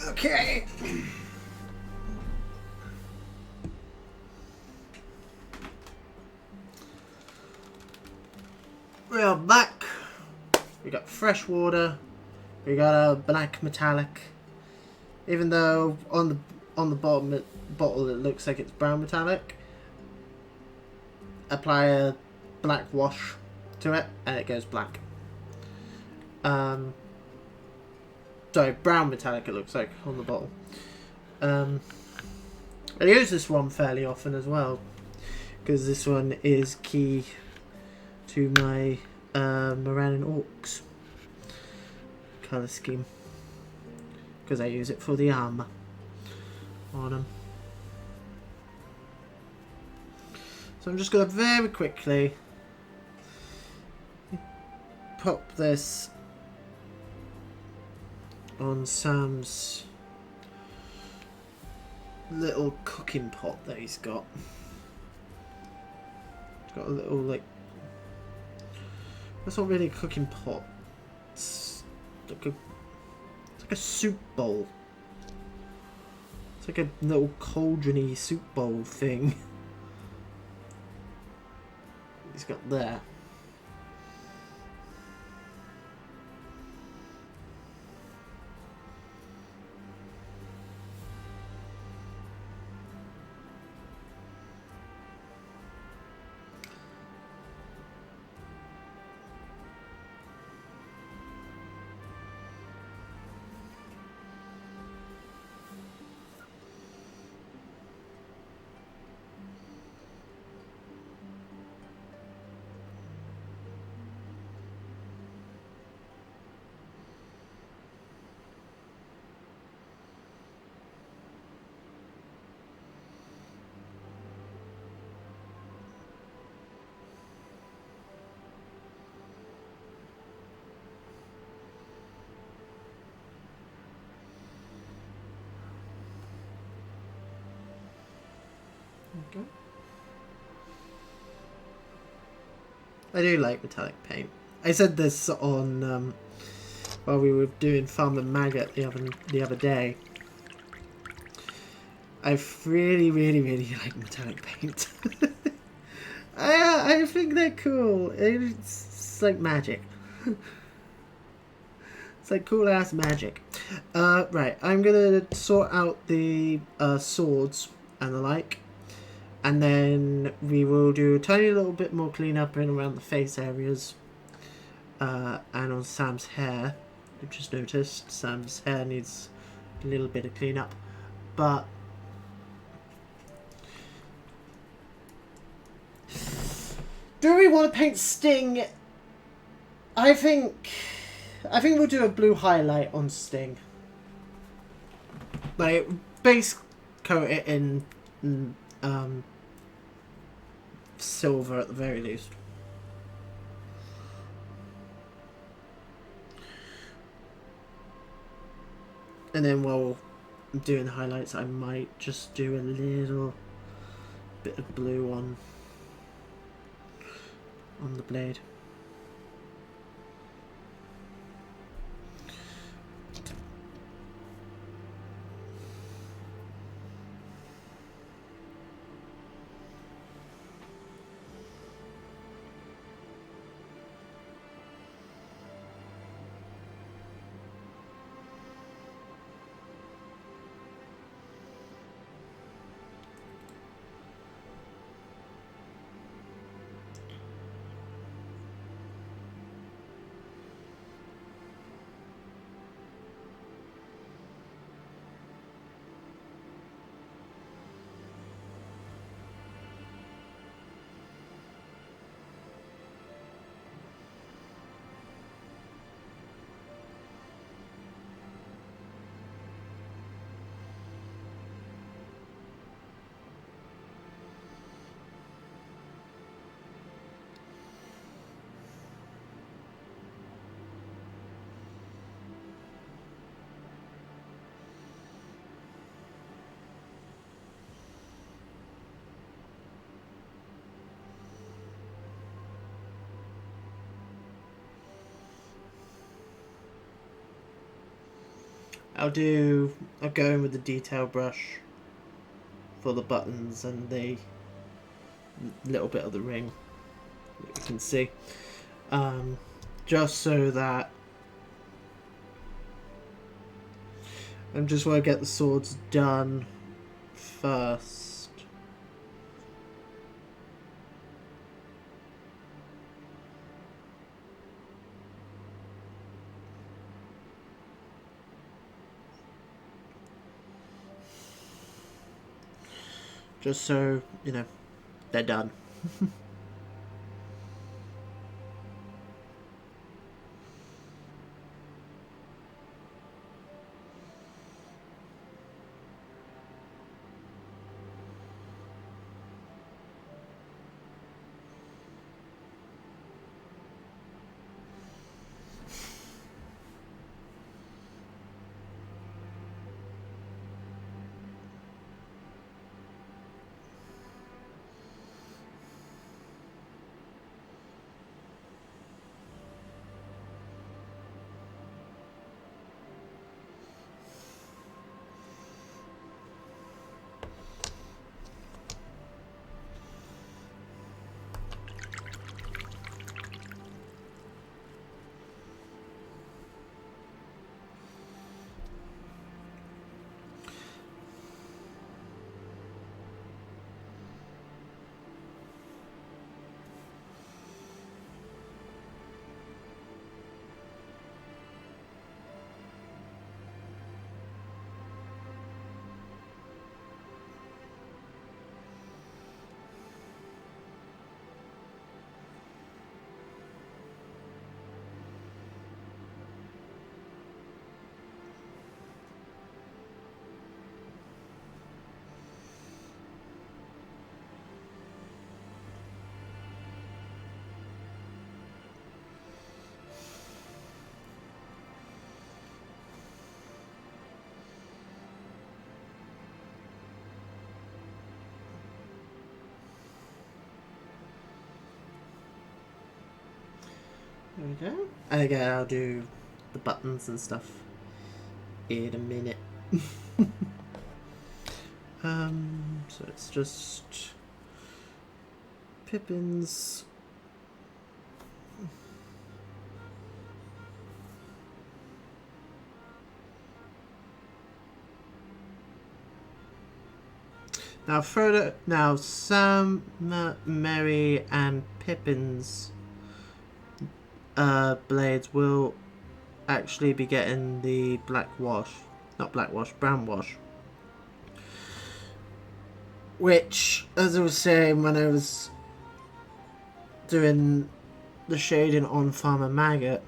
Okay. We are back. We got fresh water. We got a black metallic. Even though on the bottle it looks like it's brown metallic. Apply a black wash to it and it goes black. Sorry, brown metallic it looks like on the bottle. I use this one fairly often as well, because this one is key to my Moran and Orcs colour scheme, because I use it for the armour on them. So I'm just going to very quickly pop this on Sam's little cooking pot that he's got. It's got a little, like, that's not really a cooking pot. It's like a soup bowl. It's like a little cauldron-y soup bowl thing. He's got there. Okay. I do like metallic paint. I said this on while we were doing Farm and Maggot the other day. I really, really, really like metallic paint. I think they're cool. It's like magic. It's like cool ass magic. Right, I'm gonna sort out the swords and the like, and then we will do a tiny little bit more cleanup in around the face areas, and on Sam's hair. I just noticed Sam's hair needs a little bit of cleanup, but do we want to paint Sting? I think we'll do a blue highlight on Sting. Like, base coat it in silver at the very least. And then while I'm doing the highlights, I might just do a little bit of blue on the blade. I'll go in with the detail brush for the buttons and the little bit of the ring that you can see. Just so that I just want to get the swords done first. Just so, they're done. There we go. Again, I'll do the buttons and stuff in a minute. So it's just Pippin's. Now Frodo, now Sam, Merry, and Pippin's blades will actually be getting the brown wash. Which, as I was saying when I was doing the shading on Farmer Maggot,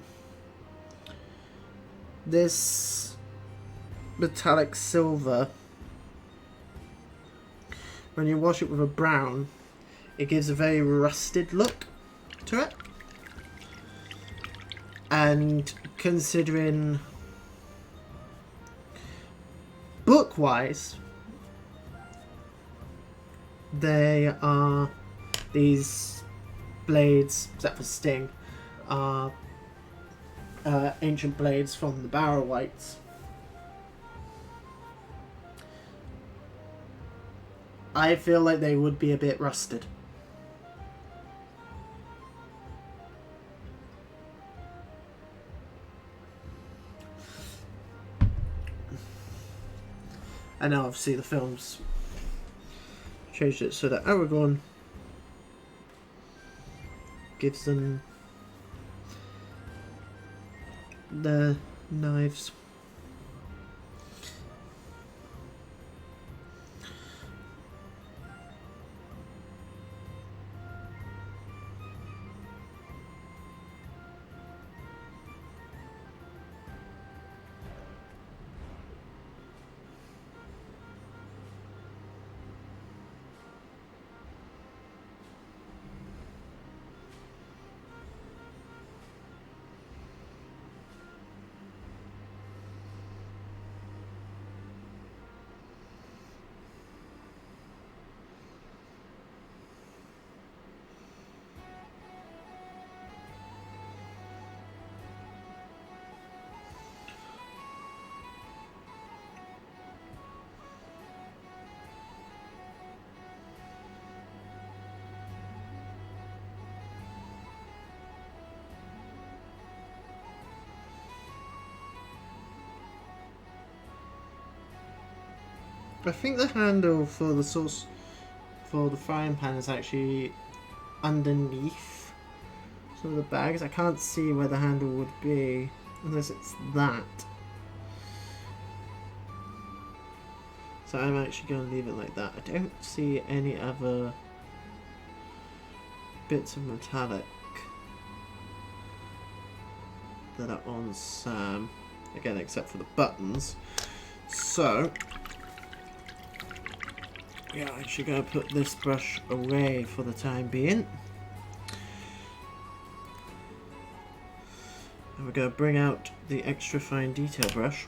this metallic silver, when you wash it with a brown, it gives a very rusted look to it. And considering book-wise, these blades, except for Sting, are ancient blades from the Barrow-wights. I feel like they would be a bit rusted. I know, obviously, the films changed it so that Aragorn gives them the knives. I think the handle for the sauce, for the frying pan, is actually underneath some of the bags. I can't see where the handle would be unless it's that. So I'm actually going to leave it like that. I don't see any other bits of metallic that are on Sam. Again, except for the buttons. So yeah, I'm actually going to put this brush away for the time being. And we're going to bring out the extra fine detail brush.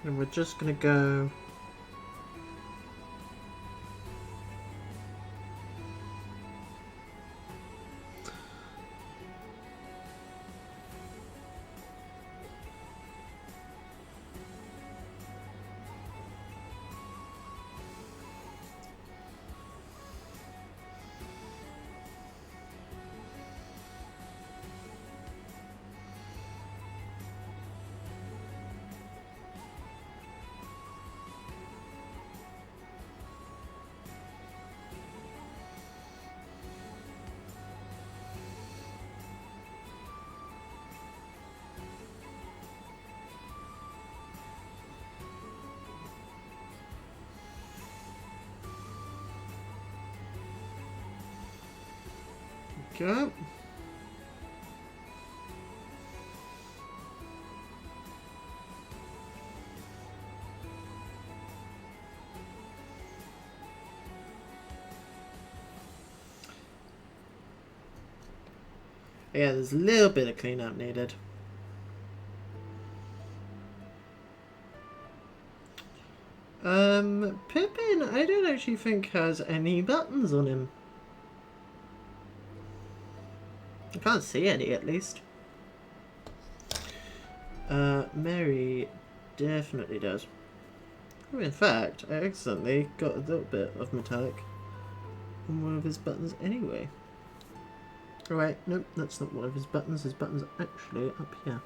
And we're just going to go go. Yeah, there's a little bit of cleanup needed. Pippin, I don't actually think has any buttons on him. I can't see any, at least. Mary definitely does. Oh, in fact, I accidentally got a little bit of metallic on one of his buttons anyway. Oh wait, nope, that's not one of his buttons. His button's actually up here.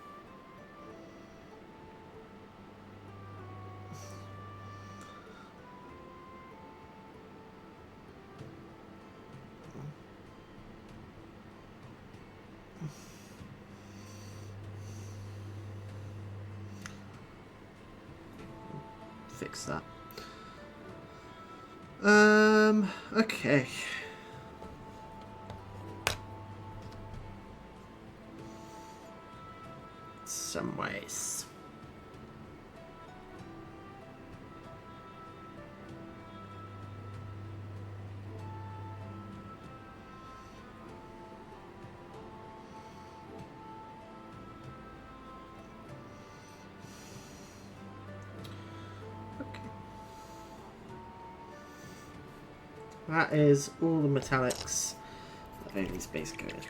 Fix that. Okay. Some ways. Okay. That is all the metallics that Bailey's base coded.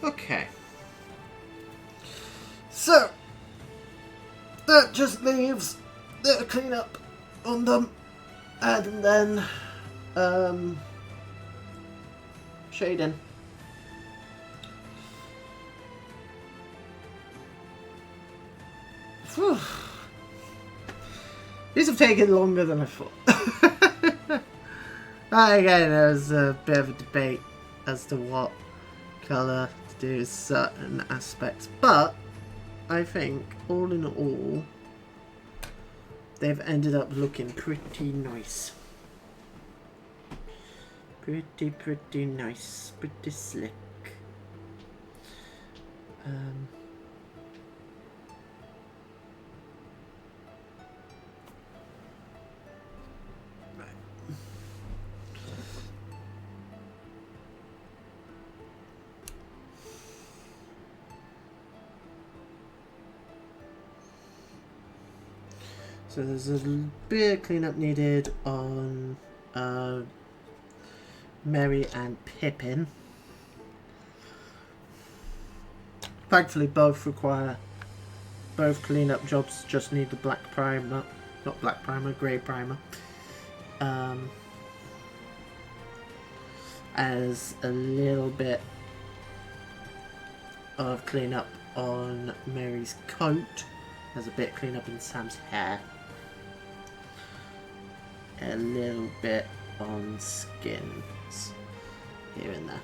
Okay. So, that just leaves the cleanup on them, and then, shading. Whew. These have taken longer than I thought. Again, there was a bit of a debate as to what colour to do with certain aspects, but I think all in all they've ended up looking pretty nice. Pretty nice, pretty slick. So there's a bit of cleanup needed on Merry and Pippin. Thankfully both cleanup jobs just need the black primer, not black primer, grey primer. As a little bit of cleanup on Mary's coat. There's a bit of cleanup in Sam's hair. A little bit on skins here and there.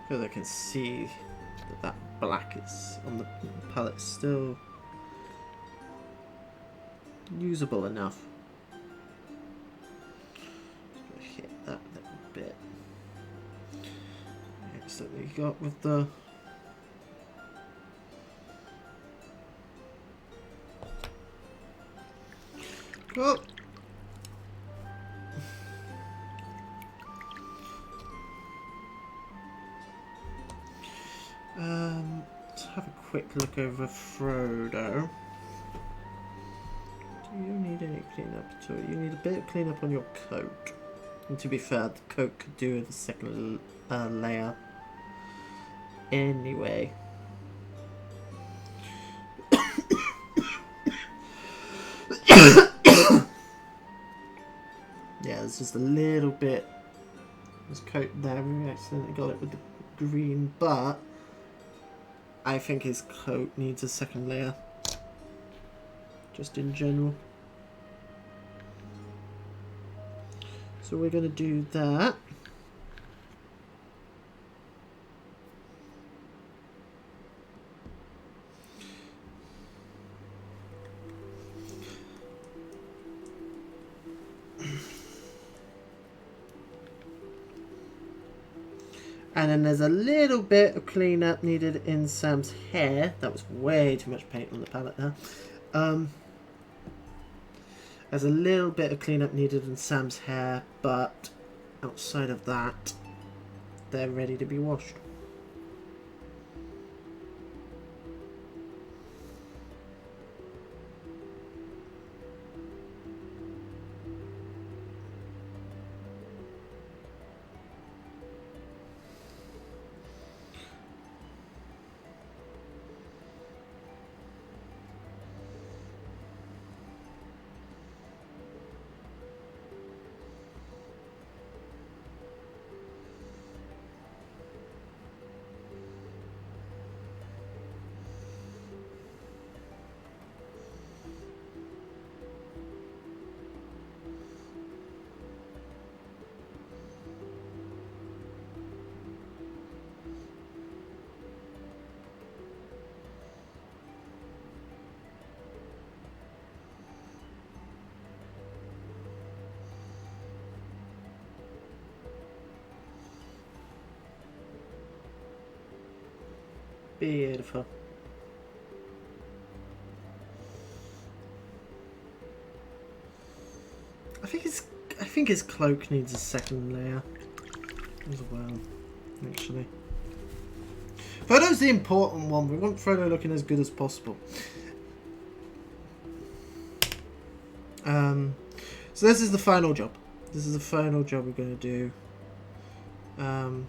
Because I can see that black is on the palette still. usable enough. Hit that little bit. Accidentally got with the. Oh. Let's have a quick look over Frodo. Do you need any cleanup at all? You need a bit of cleanup on your coat. And to be fair, the coat could do with a second layer. Anyway. Yeah, there's just a little bit. There's coat there. We accidentally got it with the green, but I think his coat needs a second layer. Just in general. So we're going to do that. And then there's a little bit of cleanup needed in Sam's hair. That was way too much paint on the palette there. There's a little bit of cleanup needed in Sam's hair, but outside of that, they're ready to be washed. Beautiful. I think his cloak needs a second layer as well, actually. Frodo's the important one. We want Frodo looking as good as possible. So this is the final job. This is the final job we're going to do. And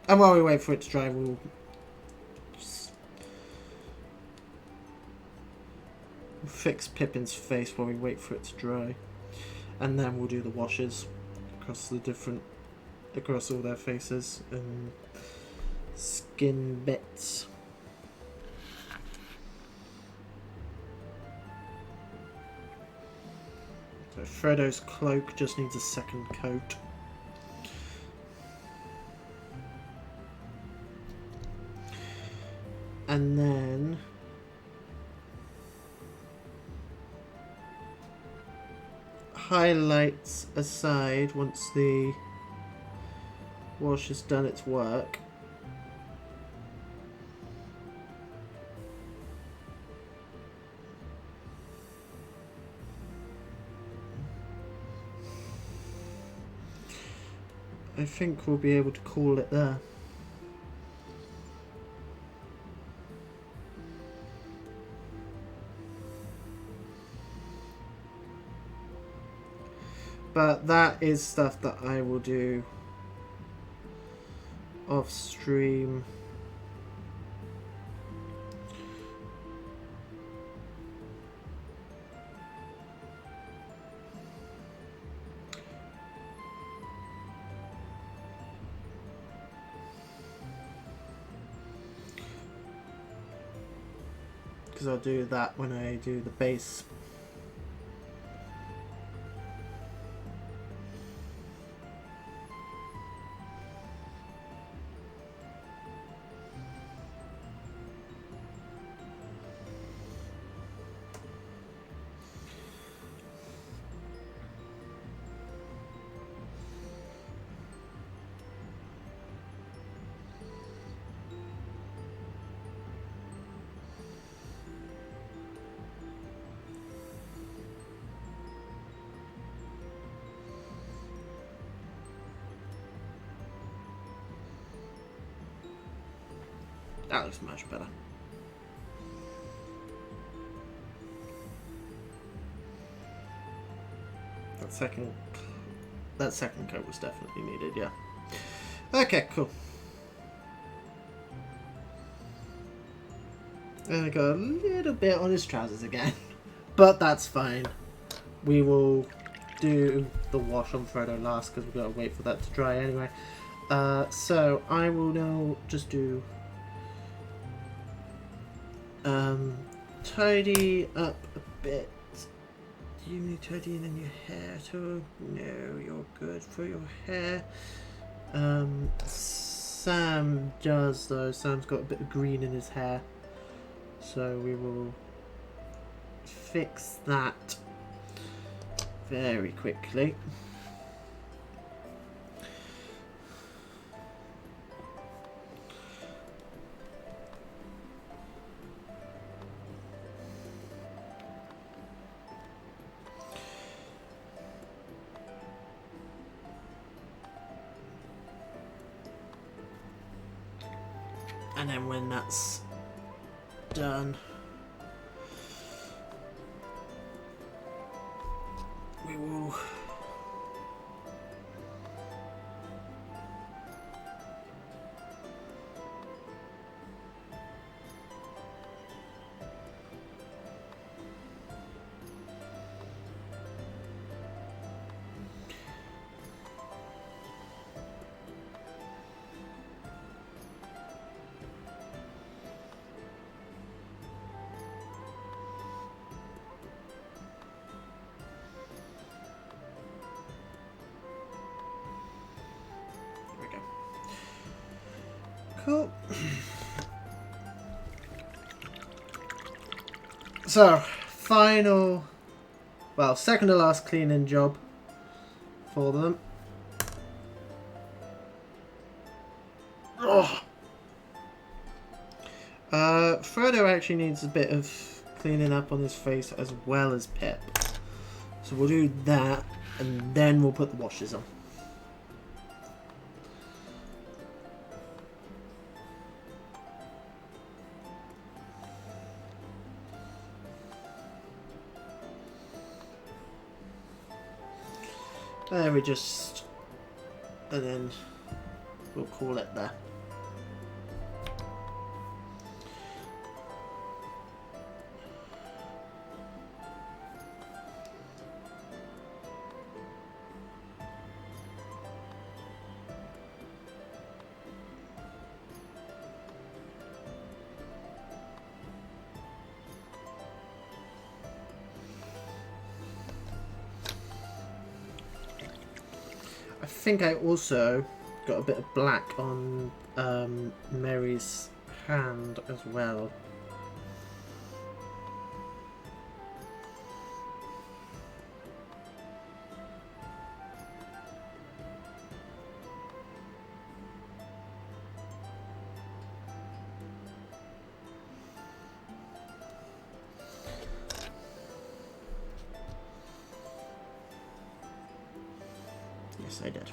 while we wait for it to dry, we'll fix Pippin's face while we wait for it to dry. And then we'll do the washes across all their faces and skin bits. So Frodo's cloak just needs a second coat. And then highlights aside, once the wash has done its work, I think we'll be able to call it there. But that is stuff that I will do off stream. Because I'll do that when I do the base. That looks much better. That second coat was definitely needed, yeah. Okay, cool. And I got a little bit on his trousers again. But that's fine. We will do the wash on Frodo last because we've got to wait for that to dry anyway. So I will now just do tidy up a bit. Do you need tidying in your hair too? No, you're good for your hair. Sam does though. Sam's got a bit of green in his hair. So we will fix that very quickly. And then when that's done, we will cool. So, final, well, second to last cleaning job for them. Oh. Frodo actually needs a bit of cleaning up on his face as well as Pip. So we'll do that and then we'll put the washes on. There we just, and then we'll call it there. I think I also got a bit of black on Mary's hand as well. Yes, I did.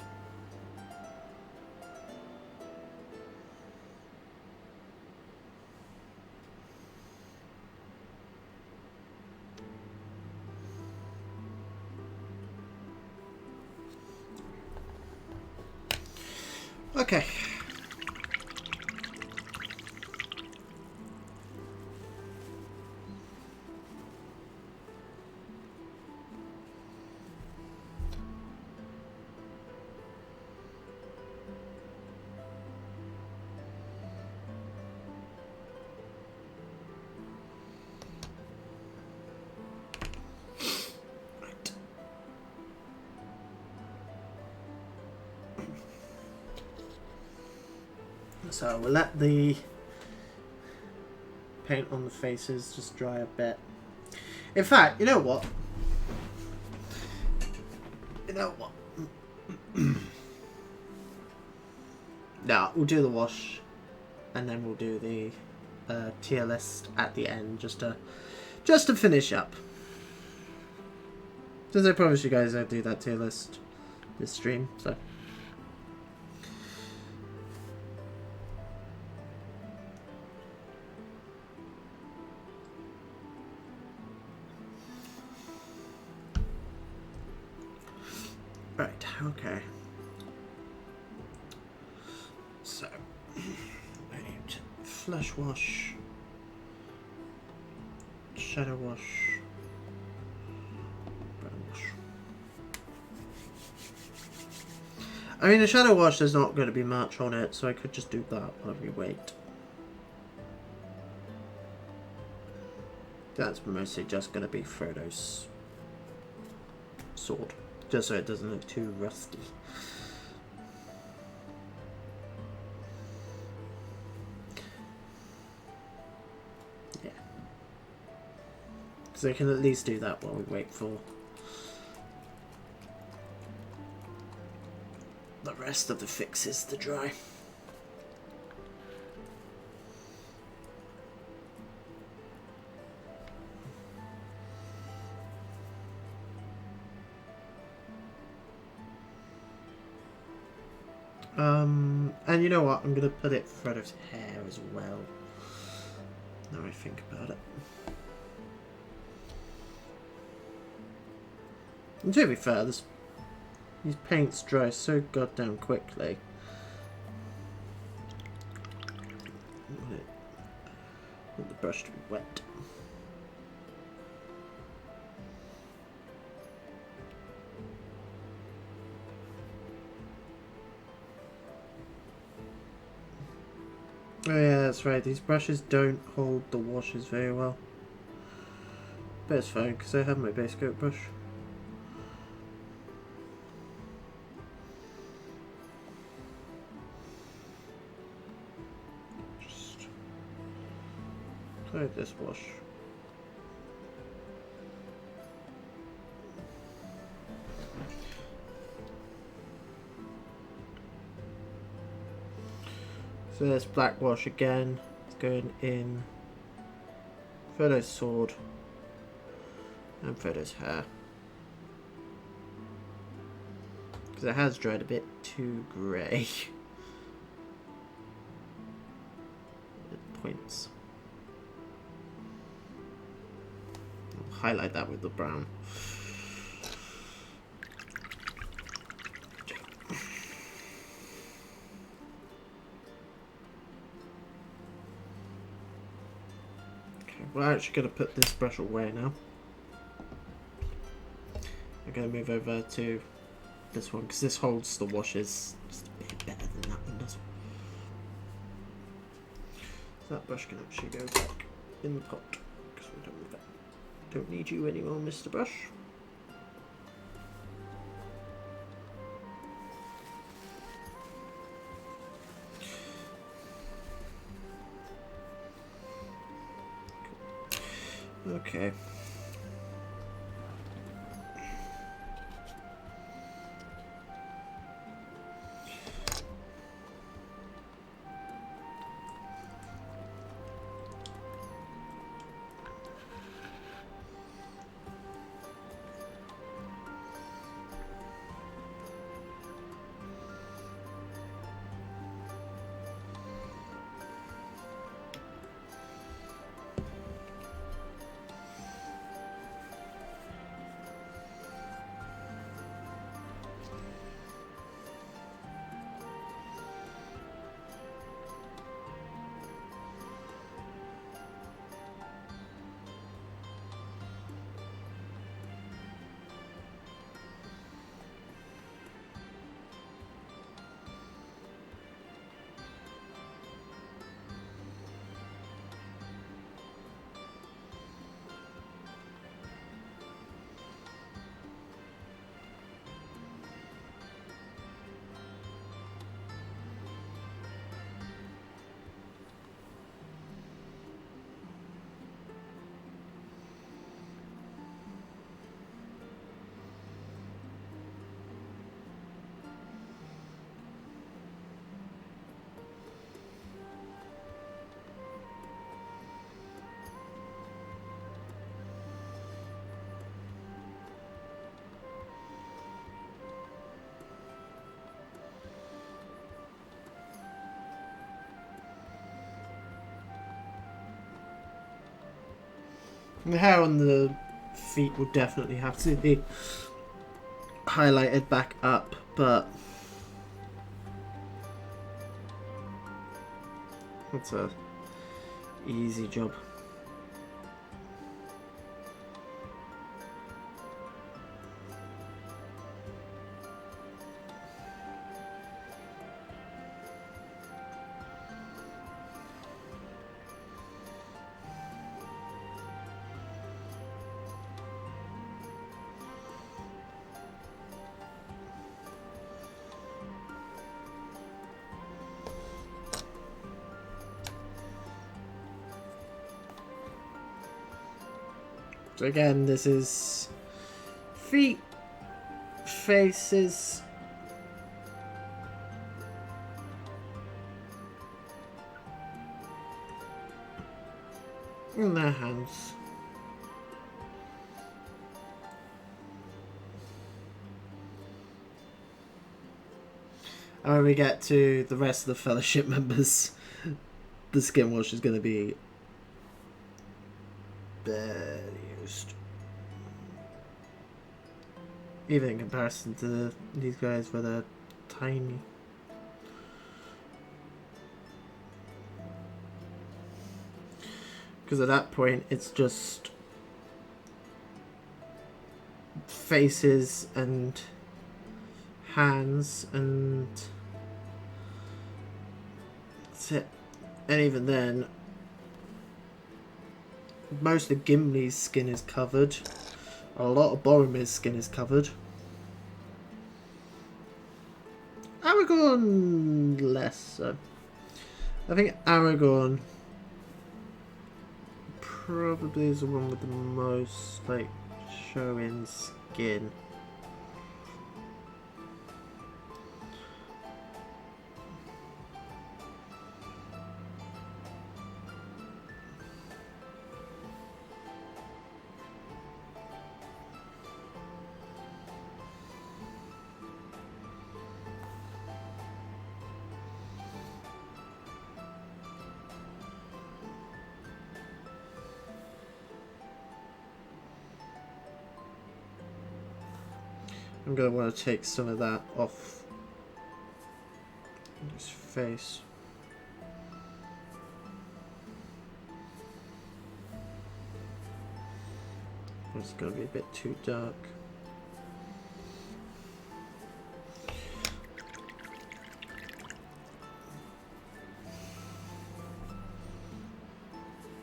Okay. So we'll let the paint on the faces just dry a bit. In fact, you know what? No, we'll do the wash and then we'll do the tier list at the end just to finish up. Since I promised you guys I'd do that tier list this stream, so. So, I need flesh wash, shadow wash, brown wash. I mean, the shadow wash, there's not going to be much on it, so I could just do that while we wait. That's mostly just going to be Frodo's sword, just so it doesn't look too rusty. Yeah. Because I can at least do that while we wait for the rest of the fixes to dry. And you know what? I'm going to put it Frodo's hair as well. Now I think about it. And to be fair, these paints dry so goddamn quickly. I want the brush to be wet. Oh yeah, that's right. These brushes don't hold the washes very well. But it's fine, because I have my base coat brush. Just apply this wash. So there's black wash again. It's going in Frodo's sword and Frodo's hair. Because it has dried a bit too grey. At points. I'll highlight that with the brown. We're actually going to put this brush away now. I'm going to move over to this one because this holds the washes just a bit better than that one does. So that brush can actually go back in the pot because we're done with that. Don't need you anymore, Mr. Brush. Okay. The hair on the feet will definitely have to be highlighted back up, but That's a easy job. So again, this is feet, faces, and their hands. And when we get to the rest of the Fellowship members, the skin wash is going to be barely used. Even in comparison to these guys where they're tiny. Because at that point it's just faces and hands and that's it. And even then, most of Gimli's skin is covered. A lot of Boromir's skin is covered. Aragorn less so. I think Aragorn probably is the one with the most like showing skin. I'm going to want to take some of that off his face. It's going to be a bit too dark.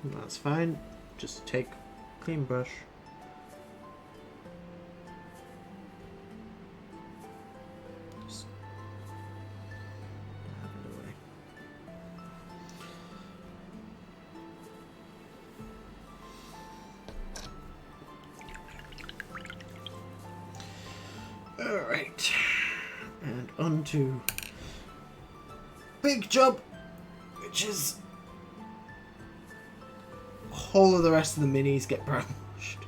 That's fine. Just take a clean brush. Alright, and on to big job, which is whole of the rest of the minis get brown washed.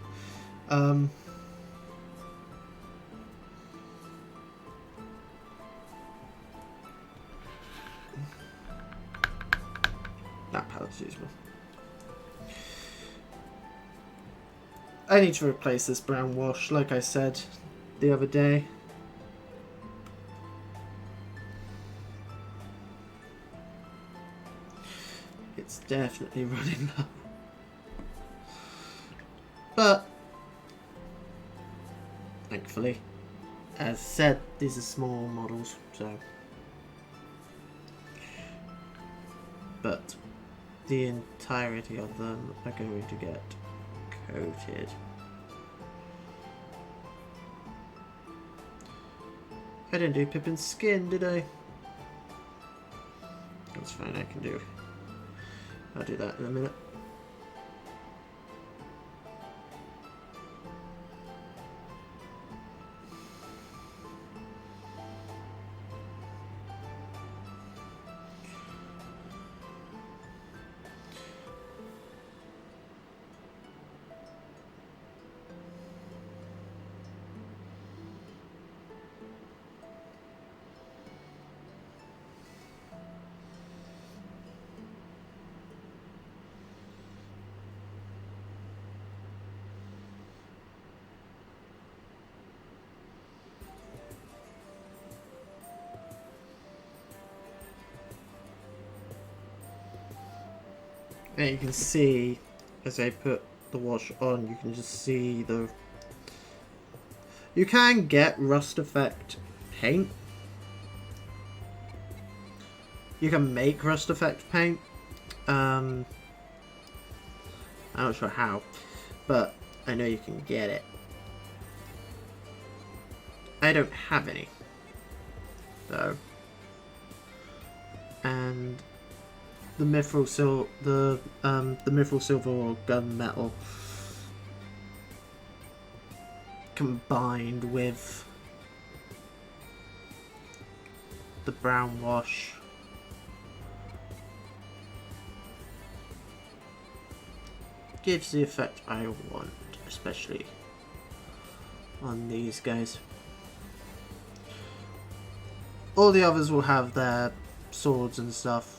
That palette's usable. I need to replace this brown wash, like I said the other day. It's definitely running low. But thankfully, as said, these are small models, so but the entirety of them are going to get coated. I didn't do Pippin's skin, did I? That's fine, I can do. I'll do that in a minute. And you can see, as I put the wash on, you can just see the... You can get rust effect paint. You can make rust effect paint. I'm not sure how, but I know you can get it. I don't have any, though. And the mithril silver or gunmetal combined with the brown wash gives the effect I want, especially on these guys. All the others will have their swords and stuff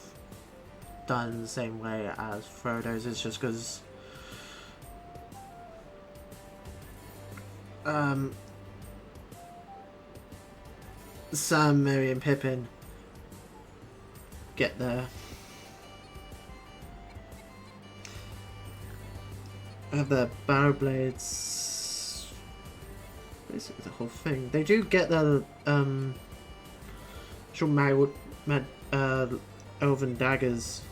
done in the same way as Frodo's. It's just because Sam, Merry and Pippin get their have their barrow blades, basically the whole thing. They do get their elven daggers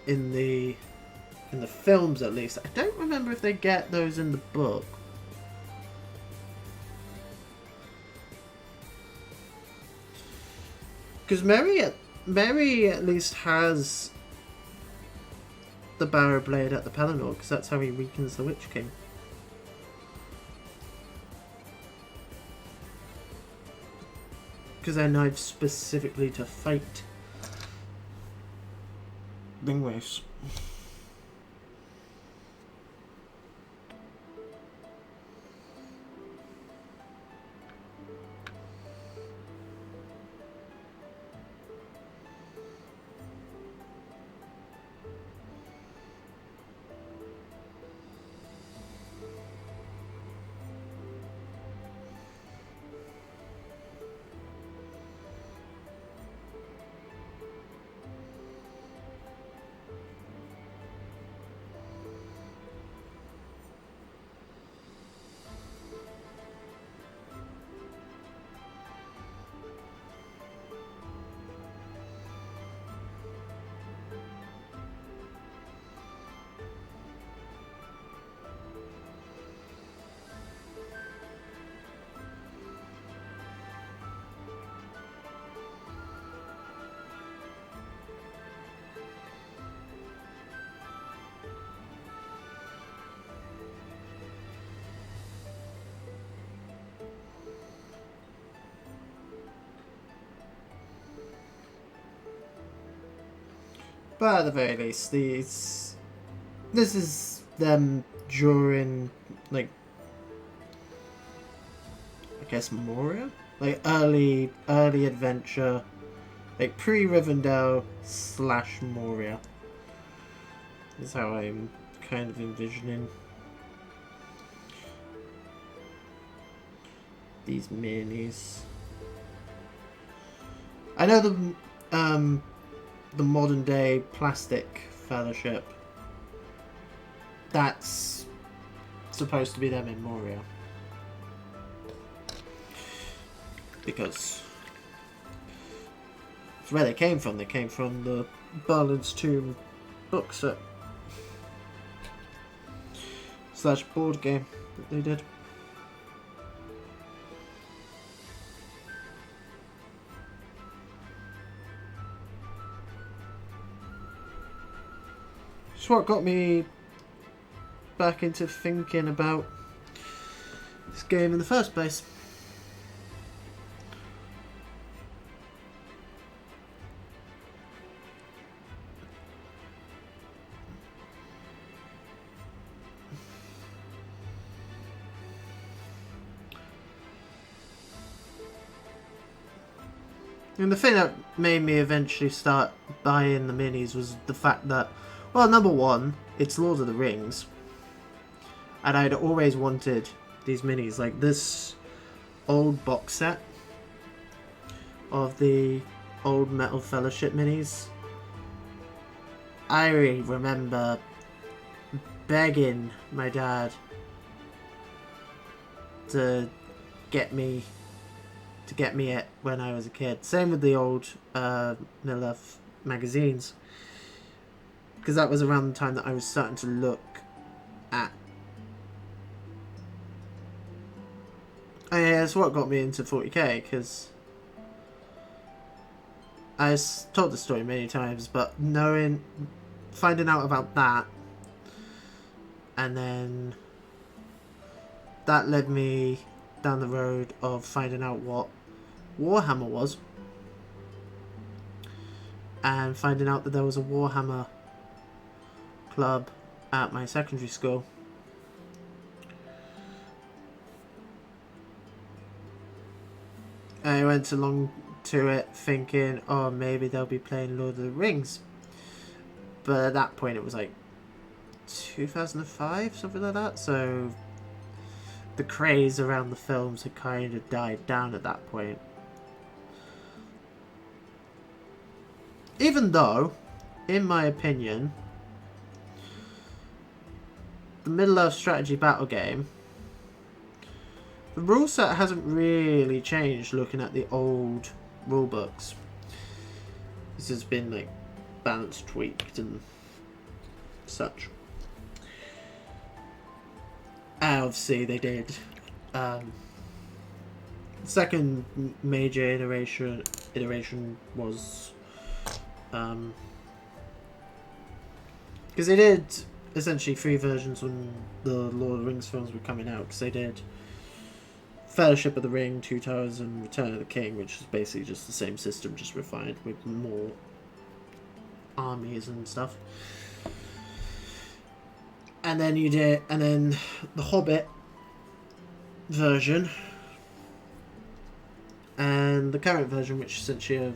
in the films, at least. I don't remember if they get those in the book. Because Merry at least has the barrow blade at the Pelennor, because that's how he weakens the Witch King. Because they're knives specifically to fight Ringbearers. But at the very least, this is them during, like, I guess Moria? Like, early adventure, like, pre-Rivendell / Moria. Is how I'm kind of envisioning these minis. I know the modern day plastic fellowship, that's supposed to be them in Moria, because it's where they came from. They came from the Barlin's Tomb book set / board game that they did. It's what got me back into thinking about this game in the first place. And the thing that made me eventually start buying the minis was the fact that, well, number one, it's Lord of the Rings. And I'd always wanted these minis, like this old box set of the old Metal Fellowship minis. I remember begging my dad to get me it when I was a kid. Same with the old Middle Earth magazines, because that was around the time that I was starting to look at. Oh yeah, that's what got me into 40k, because I told the story many times, but finding out about that, and then that led me down the road of finding out what Warhammer was, and finding out that there was a Warhammer club at my secondary school. I went along to it thinking, oh, maybe they'll be playing Lord of the Rings. But at that point it was like 2005, something like that. So the craze around the films had kind of died down at that point. Even though, in my opinion, the Middle-earth strategy battle game, the rule set hasn't really changed looking at the old rule books. This has been like balance tweaked and such. And obviously they did. Second major iteration was because they did essentially 3 versions when the Lord of the Rings films were coming out. Because they did Fellowship of the Ring, Two Towers, and Return of the King, which is basically just the same system, just refined with more armies and stuff. And then the Hobbit version, and the current version, which is essentially a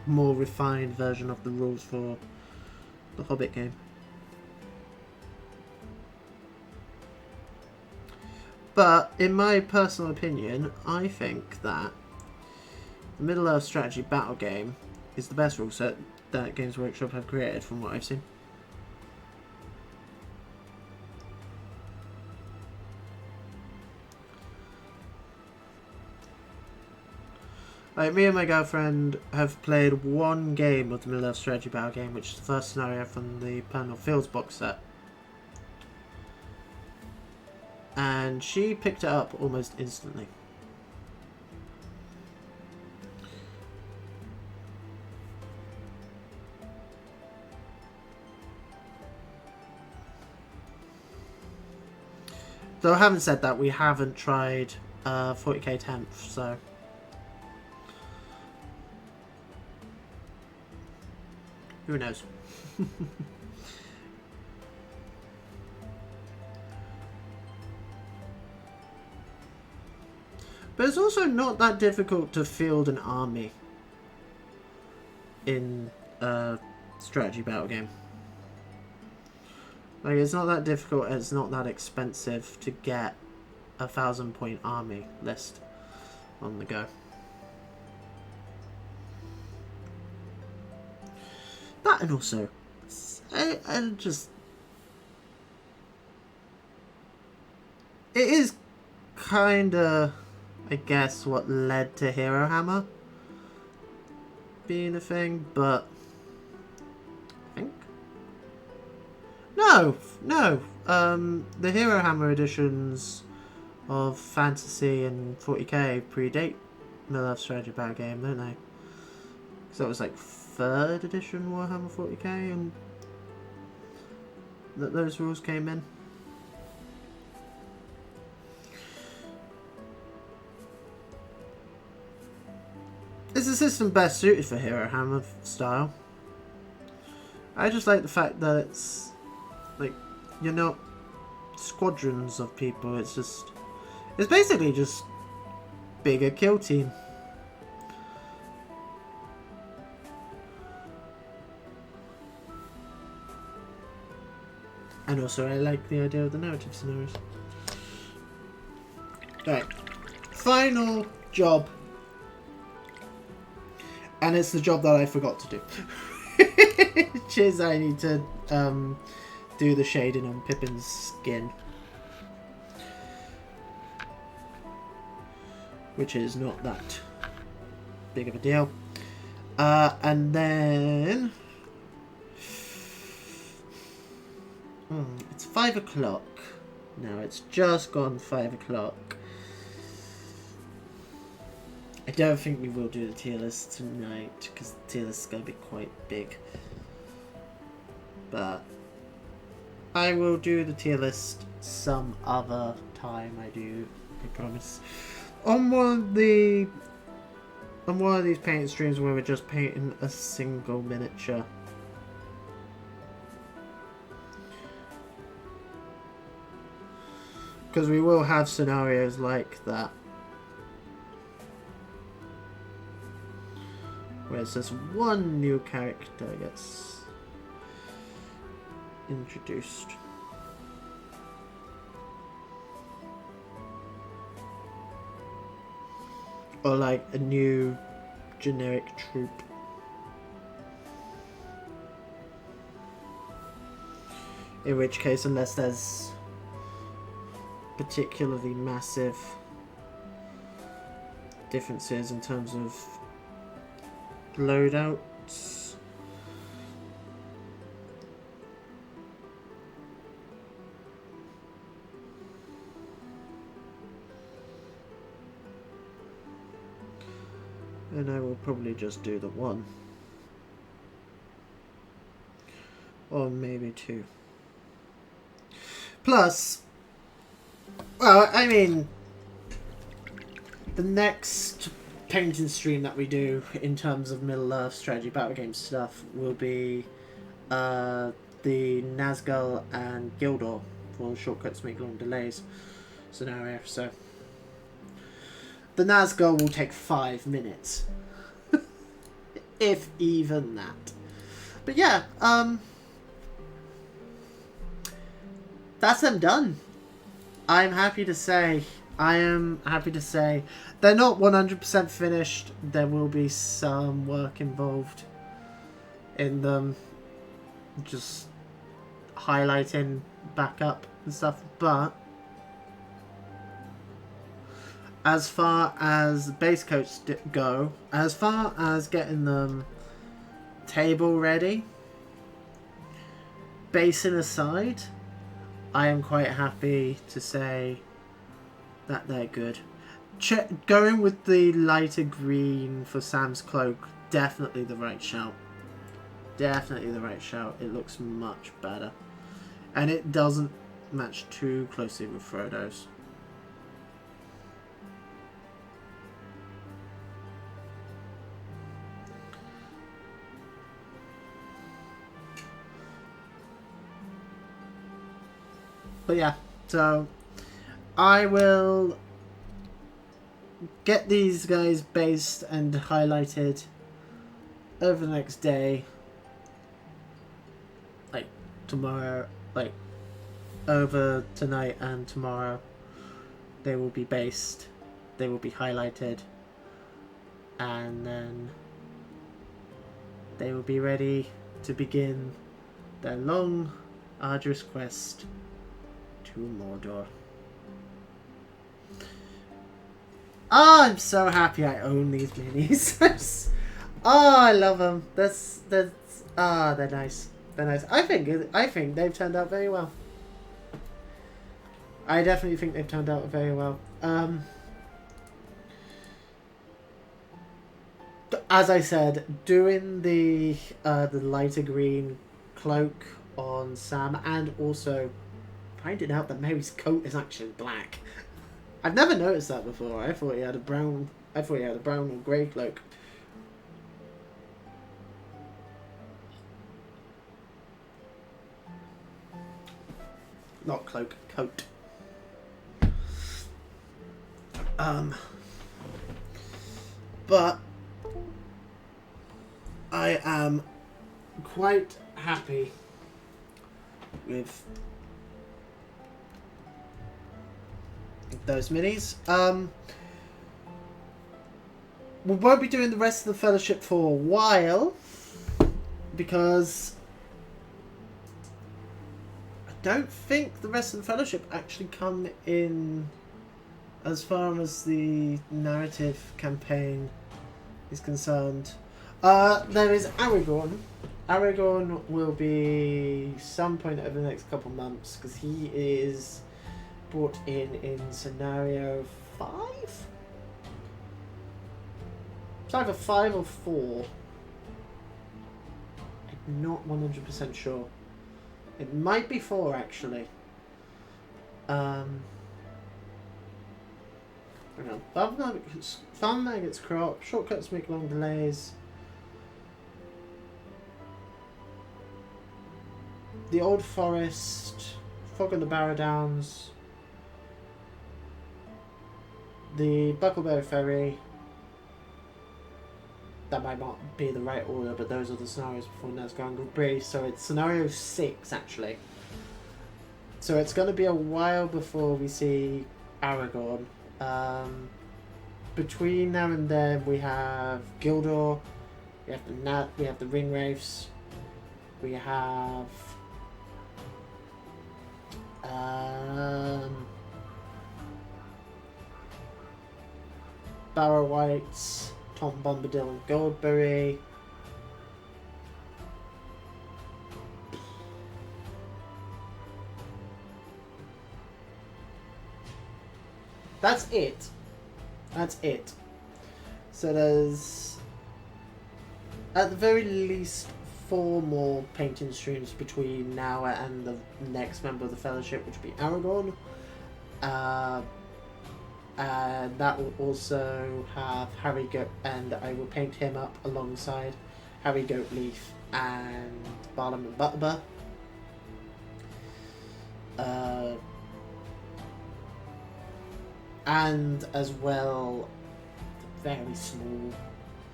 more refined version of the rules for the Hobbit game. But in my personal opinion, I think that the Middle-earth strategy battle game is the best rule set that Games Workshop have created from what I've seen. Like, me and my girlfriend have played one game of the Middle-earth strategy battle game, which is the first scenario from the Pernod Fields box set. And she picked it up almost instantly. Though having said that, we haven't tried 40k 10th, so who knows? But it's also not that difficult to field an army in a strategy battle game. Like, it's not that difficult, it's not that expensive to get a 1,000-point army list on the go. That, and also, and just, it is kinda, I guess, what led to Hero Hammer being a thing, but I think no. The Hero Hammer editions of Fantasy and 40k predate Middle-earth strategy battle game, don't they? Because that was like 3rd edition Warhammer 40k, and that those rules came in. Is the system best suited for Hero Hammer style? I just like the fact that it's like, you're not squadrons of people, it's basically just bigger kill team. And also I like the idea of the narrative scenarios. Right, final job. And it's the job that I forgot to do. Which is I need to do the shading on Pippin's skin. Which is not that big of a deal. And then... it's 5 o'clock. Now it's just gone 5 o'clock. I don't think we will do the tier list tonight, because the tier list is going to be quite big. But I will do the tier list some other time, I promise. On one of these painting streams where we're just painting a single miniature. Because we will have scenarios like that. Where it says one new character gets introduced. Or like a new generic troop. In which case, unless there's particularly massive differences in terms of loadouts. And I will probably just do the one. Or maybe two. Plus, well, I mean, the next painting stream that we do in terms of Middle-earth strategy battle game stuff will be the Nazgul and Gildor for shortcuts make long delays scenario. So the Nazgul will take 5 minutes, if even that. But yeah, that's them done. I am happy to say they're not 100% finished. There will be some work involved in them, just highlighting backup and stuff. But as far as base coats go, as far as getting them table ready, basing aside, I am quite happy to say that they're good. Going with the lighter green for Sam's cloak, definitely the right shout. Definitely the right shout. It looks much better. And it doesn't match too closely with Frodo's. But yeah, so I will get these guys based and highlighted over the next day, like tomorrow, like over tonight and tomorrow. They will be based, they will be highlighted, and then they will be ready to begin their long, arduous quest to Mordor. Oh, I'm so happy I own these minis. Oh, I love them. They're nice. They're nice. I think they've turned out very well. I definitely think they've turned out very well. As I said, doing the lighter green cloak on Sam, and also finding out that Mary's coat is actually black. I've never noticed that before. I thought he had a brown or grey cloak. Not cloak, coat. But I am quite happy with those minis. we won't be doing the rest of the Fellowship for a while, because I don't think the rest of the Fellowship actually come in as far as the narrative campaign is concerned. There is Aragorn. Aragorn will be some point over the next couple months, because he is brought in scenario 5? It's either 5 or 4. I'm not 100% sure. It might be 4 actually. Hang on. Farm maggots crop, shortcuts make long delays. The Old Forest, Fog on the Barrow Downs, the Buckleberry Ferry. That might not be the right order, but those are the scenarios before Nazgûl Bree, so it's scenario 6 actually. So it's going to be a while before we see Aragorn. Between now and then we have Gildor, we have the Ringwraiths, we have Barrow Whites, Tom Bombadil and Goldberry. That's it. That's it. So there's at the very least 4 more painting streams between now and the next member of the Fellowship, which will be Aragorn. And that will also have Harry Goat, and I will paint him up alongside Harry Goatleaf and Barlam and Butterbur. And as well, a very small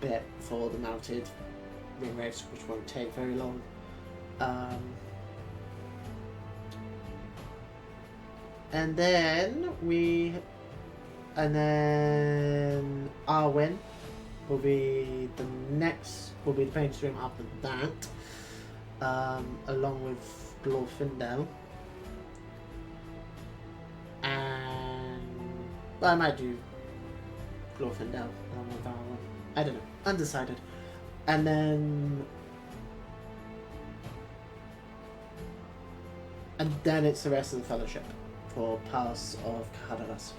bit for the mounted Ringwraiths, which won't take very long. And then Arwen will be the paint stream after that, along with Glorfindel. And I might do Glorfindel along with Arwen. I don't know, undecided. And then it's the rest of the Fellowship for Pass of Cadaras.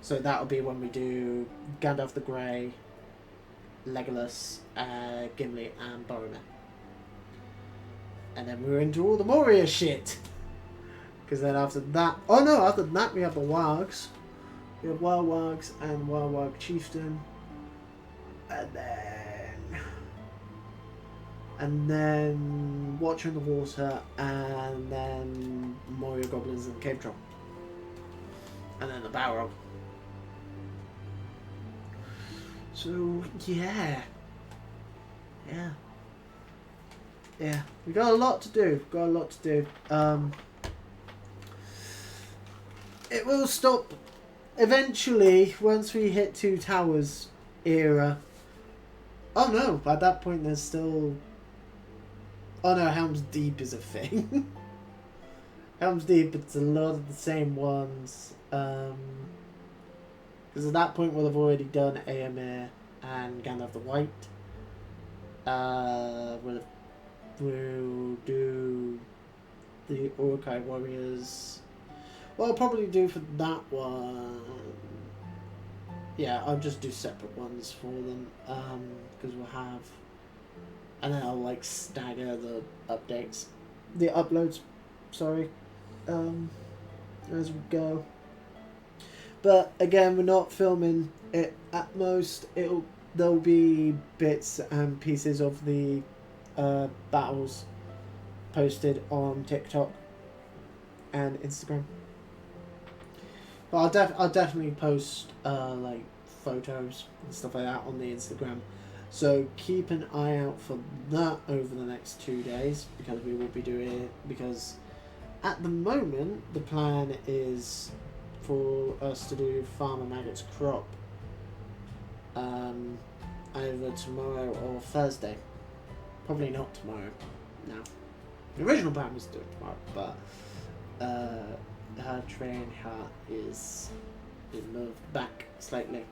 So that'll be when we do Gandalf the Grey, Legolas, Gimli, and Boromir. And then we're into all the Moria shit. Because then after that... Oh no, after that we have the Wargs. We have Wild Wargs and Wild Warg Chieftain. And then Watcher in the Water, and then Moria Goblins and Cave Troll. And then the Balrog. So, yeah. We got a lot to do. It will stop eventually once we hit Two Towers era. Oh no, by that point there's still... Oh no, Helm's Deep is a thing. Helm's Deep, it's a lot of the same ones. Because at that point we'll have already done Éomer and Gandalf the White. We'll do the Uruk-hai Warriors. What I'll probably do for that one... Yeah, I'll just do separate ones for them. Because we'll have... And then I'll like stagger the updates. The uploads, sorry. As we go. But again, we're not filming it. At most, there'll be bits and pieces of the battles posted on TikTok and Instagram. But I'll definitely post like photos and stuff like that on the Instagram. So keep an eye out for that over the next 2 days, because we will be doing it. Because at the moment, the plan is for us to do Farmer Maggot's Crop either tomorrow or Thursday. Probably not tomorrow. No. The original plan was to do it tomorrow, but her train is been moved back slightly.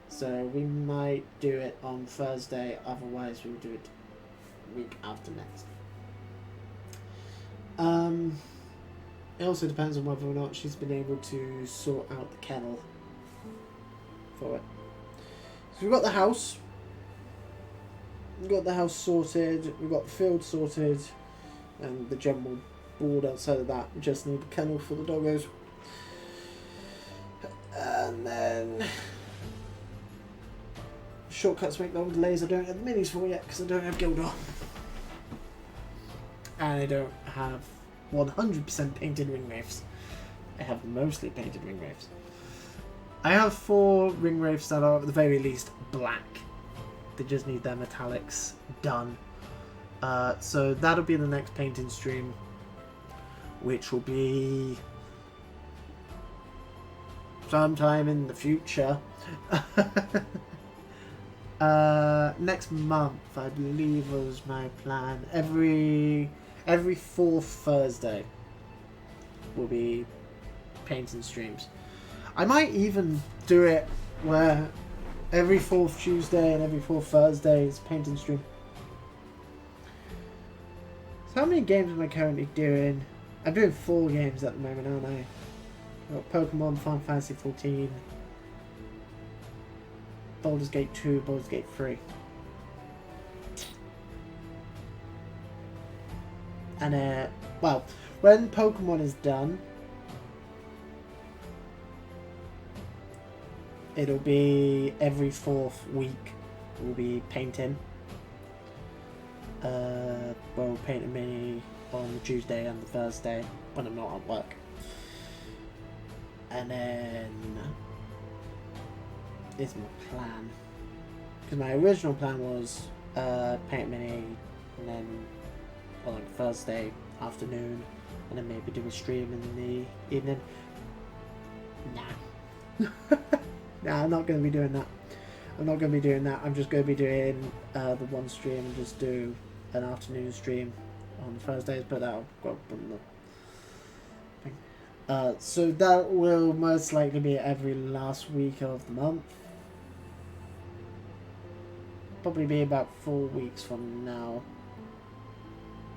So we might do it on Thursday, otherwise we'll do it week after next. It also depends on whether or not she's been able to sort out the kennel for it. So we've got the house. We've got the house sorted, we've got the field sorted, and the general board outside of that. We just need the kennel for the doggos. And then shortcuts make long delays. I don't have the minis for yet because I don't have Gildor. And I don't have 100% painted ring wraiths. I have mostly painted ring wraiths. I have 4 ring wraiths that are at the very least black. They just need their metallics done. So that'll be the next painting stream, which will be sometime in the future. Next month, I believe, was my plan. Every 4th Thursday will be painting streams. I might even do it where every 4th Tuesday and every 4th Thursday is painting stream. So how many games am I currently doing? I'm doing 4 games at the moment, aren't I? I've got Pokemon, Final Fantasy 14, Baldur's Gate 2, Baldur's Gate 3. And well, when Pokemon is done, it'll be every 4th week we'll be painting. We'll paint a mini on the Tuesday and the Thursday when I'm not at work. And then is my plan. Because my original plan was paint a mini and then on like Thursday afternoon and then maybe do a stream in the evening. Nah. Nah, I'm not going to be doing that. I'm not going to be doing that. I'm just going to be doing the one stream and just do an afternoon stream on Thursdays, but that'll go up on the thing. So that will most likely be every last week of the month. Probably be about 4 weeks from now.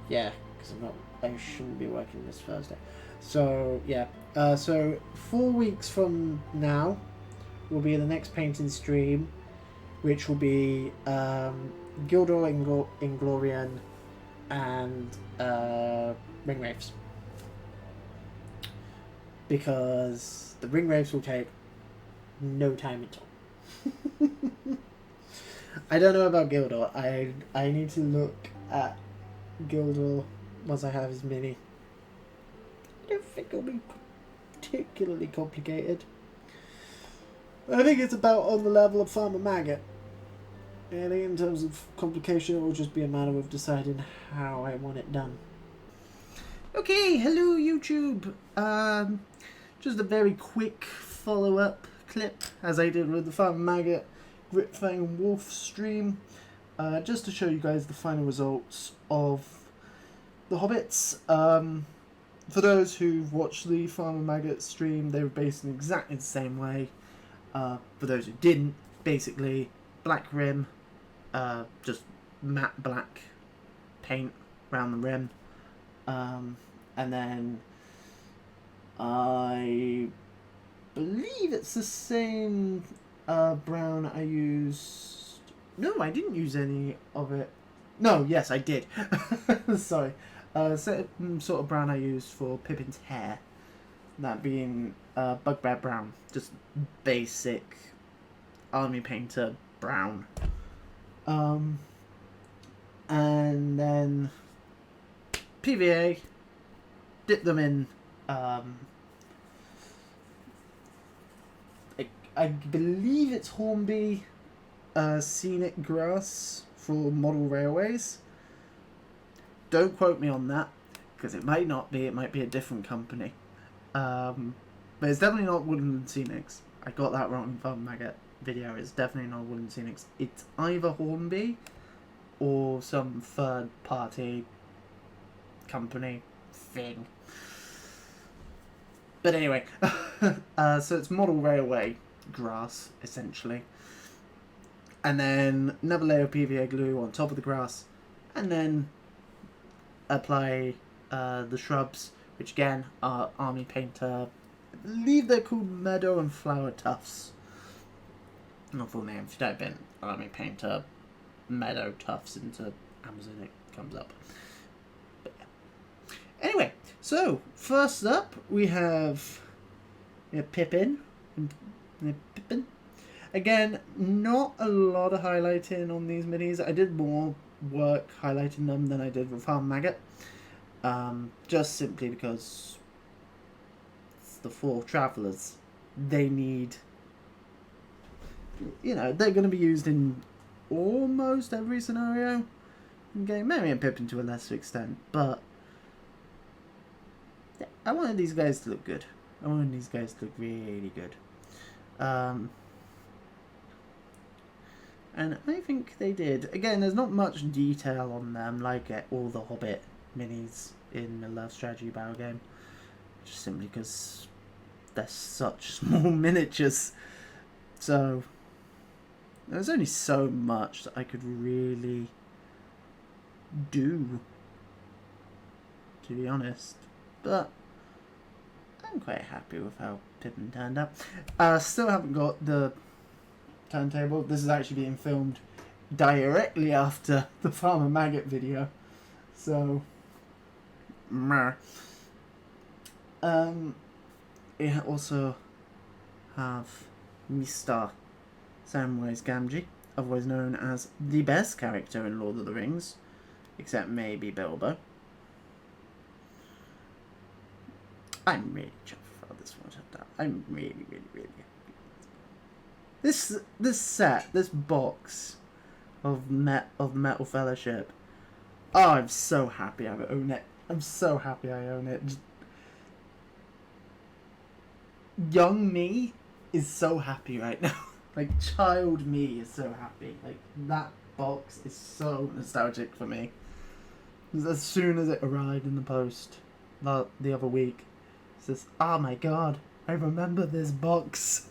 Yeah, because I shouldn't be working this Thursday. So yeah, so 4 weeks from now will be the next painting stream, which will be Gildor, Inglorian, and Ring Wraiths. Because the Ring Wraiths will take no time at all. I don't know about Gildor. I need to look at Gildor once I have his mini. I don't think it'll be particularly complicated. I think it's about on the level of Farmer Maggot. I think in terms of complication, it will just be a matter of deciding how I want it done. Okay, hello YouTube. Just a very quick follow-up clip, as I did with the Farmer Maggot Gritfang Wolf stream, just to show you guys the final results of the Hobbits. For those who've watched the Farmer Maggot stream, they were based in exactly the same way. For those who didn't, basically black rim, just matte black paint around the rim, and then I believe it's the same brown I used. No, I didn't use any of it. No, yes, I did. Sorry. Same sort of brown I used for Pippin's hair. That being Bugbear brown. Just basic army painter brown. And then PVA. Dip them in I believe it's Hornby Scenic Grass for Model Railways. Don't quote me on that, because it might not be. It might be a different company. But it's definitely not Woodland Scenics. I got that wrong in Farmer Maggot video. It's definitely not Wooden Phoenix. It's either Hornby or some third party company thing. But anyway, so it's model railway grass, essentially. And then another layer of PVA glue on top of the grass. And then apply the shrubs, which again are Army Painter. I believe they're called Meadow and Flower Tufts. Not full name. If you type in Army Painter Meadow Tufts into Amazon, it comes up. But yeah. Anyway, so first up we have Pippin. Pippin. Again, not a lot of highlighting on these minis. I did more work highlighting them than I did with Farm Maggot. Just simply because it's the 4 travellers. They need... You know, they're going to be used in almost every scenario in game. Maybe in Pippin to a lesser extent, but yeah, I wanted these guys to look good. I wanted these guys to look really good. And I think they did. Again, there's not much detail on them like all the Hobbit minis in the Love Strategy Battle game. Just simply because they're such small miniatures. So there's only so much that I could really do, to be honest. But I'm quite happy with how Pippin turned out. Still haven't got the turntable. This is actually being filmed directly after the Farmer Maggot video. So, meh. We also have Mr. Samwise Gamgee, otherwise known as the best character in Lord of the Rings, except maybe Bilbo. I'm really chuffed for how this one turned out. I'm really happy. This set, this box of Metal Fellowship. Oh, I'm so happy I own it. I'm so happy I own it. Just... Young me is so happy right now. Like, child me is so happy. Like, that box is so nostalgic for me. As soon as it arrived in the post the other week, it says, oh my god, I remember this box.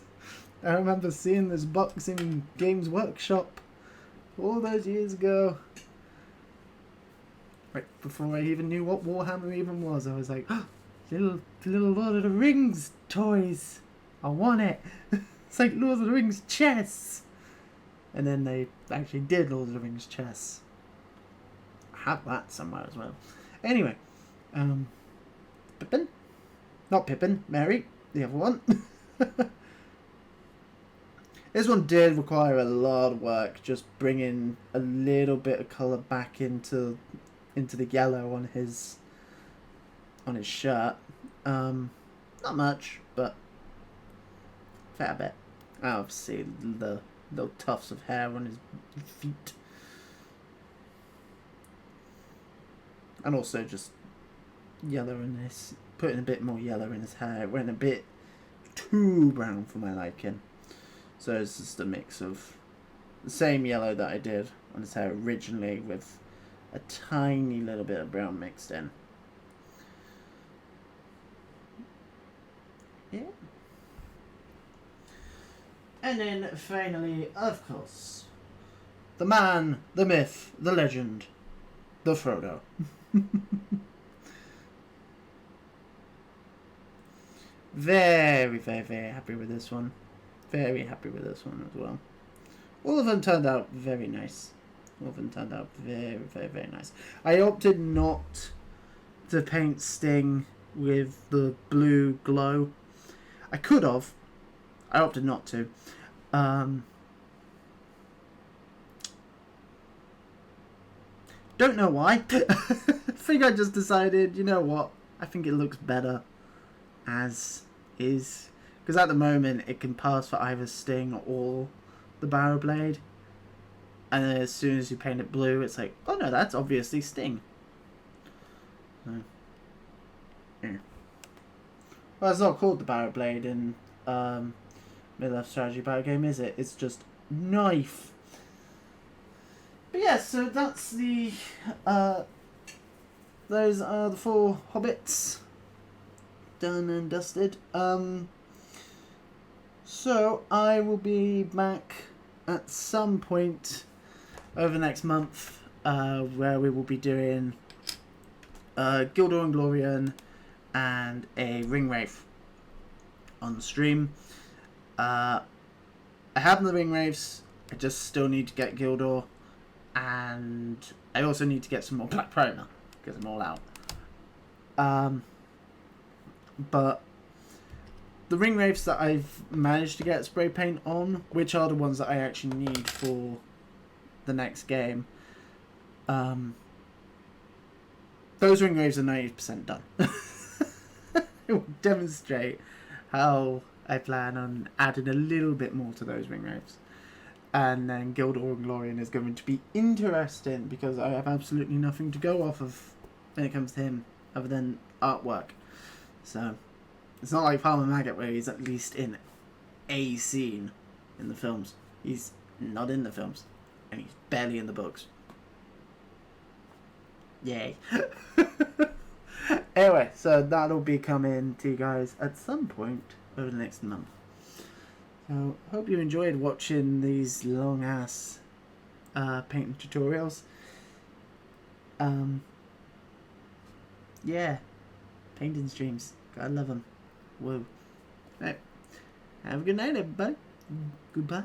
I remember seeing this box in Games Workshop all those years ago. Right before I even knew what Warhammer even was, I was like, oh, little Lord of the Rings toys. I want it. It's like Lord of the Rings chess. And then they actually did Lord of the Rings chess. I have that somewhere as well. Anyway, Pippin? Not Pippin, Mary, the other one. This one did require a lot of work, just bringing a little bit of colour back into the yellow on his shirt. Not much, but fair bit. Obviously, the little tufts of hair on his feet, and also just yellow in this, putting a bit more yellow in his hair. It went a bit too brown for my liking. So it's just a mix of the same yellow that I did on his hair originally with a tiny little bit of brown mixed in. Yeah. And then finally, of course, the man, the myth, the legend, the Frodo. Very happy with this one. Very happy with this one as well. All of them turned out very nice. All of them turned out very nice. I opted not to paint Sting with the blue glow. I could have. I opted not to. Don't know why. I think I just decided, you know what? I think it looks better as is. Because at the moment, it can pass for either Sting or the Barrow Blade. And then as soon as you paint it blue, it's like, oh no, that's obviously Sting. Yeah. Well, it's not called the Barrow Blade in Middle-earth strategy battle game, is it? It's just knife. But yeah, so that's the those are the 4 hobbits done and dusted. So I will be back at some point over the next month, where we will be doing Gildor and Glorian and a Ringwraith on the stream. I have the Ringwraiths, I just still need to get Gildor, and I also need to get some more Black Primer, because I'm all out. But the Ringwraiths that I've managed to get spray paint on, which are the ones that I actually need for the next game, those Ringwraiths are 90% done. It will demonstrate how I plan on adding a little bit more to those Ringwraiths. And then Gildor and Glorian is going to be interesting because I have absolutely nothing to go off of when it comes to him other than artwork. So it's not like Farmer Maggot where he's at least in a scene in the films. He's not in the films. And he's barely in the books. Yay. Anyway, so that'll be coming to you guys at some point over the next month. So, hope you enjoyed watching these long ass painting tutorials. Yeah, painting streams. Gotta love them. Whoa. Right. Have a good night, everybody. Goodbye.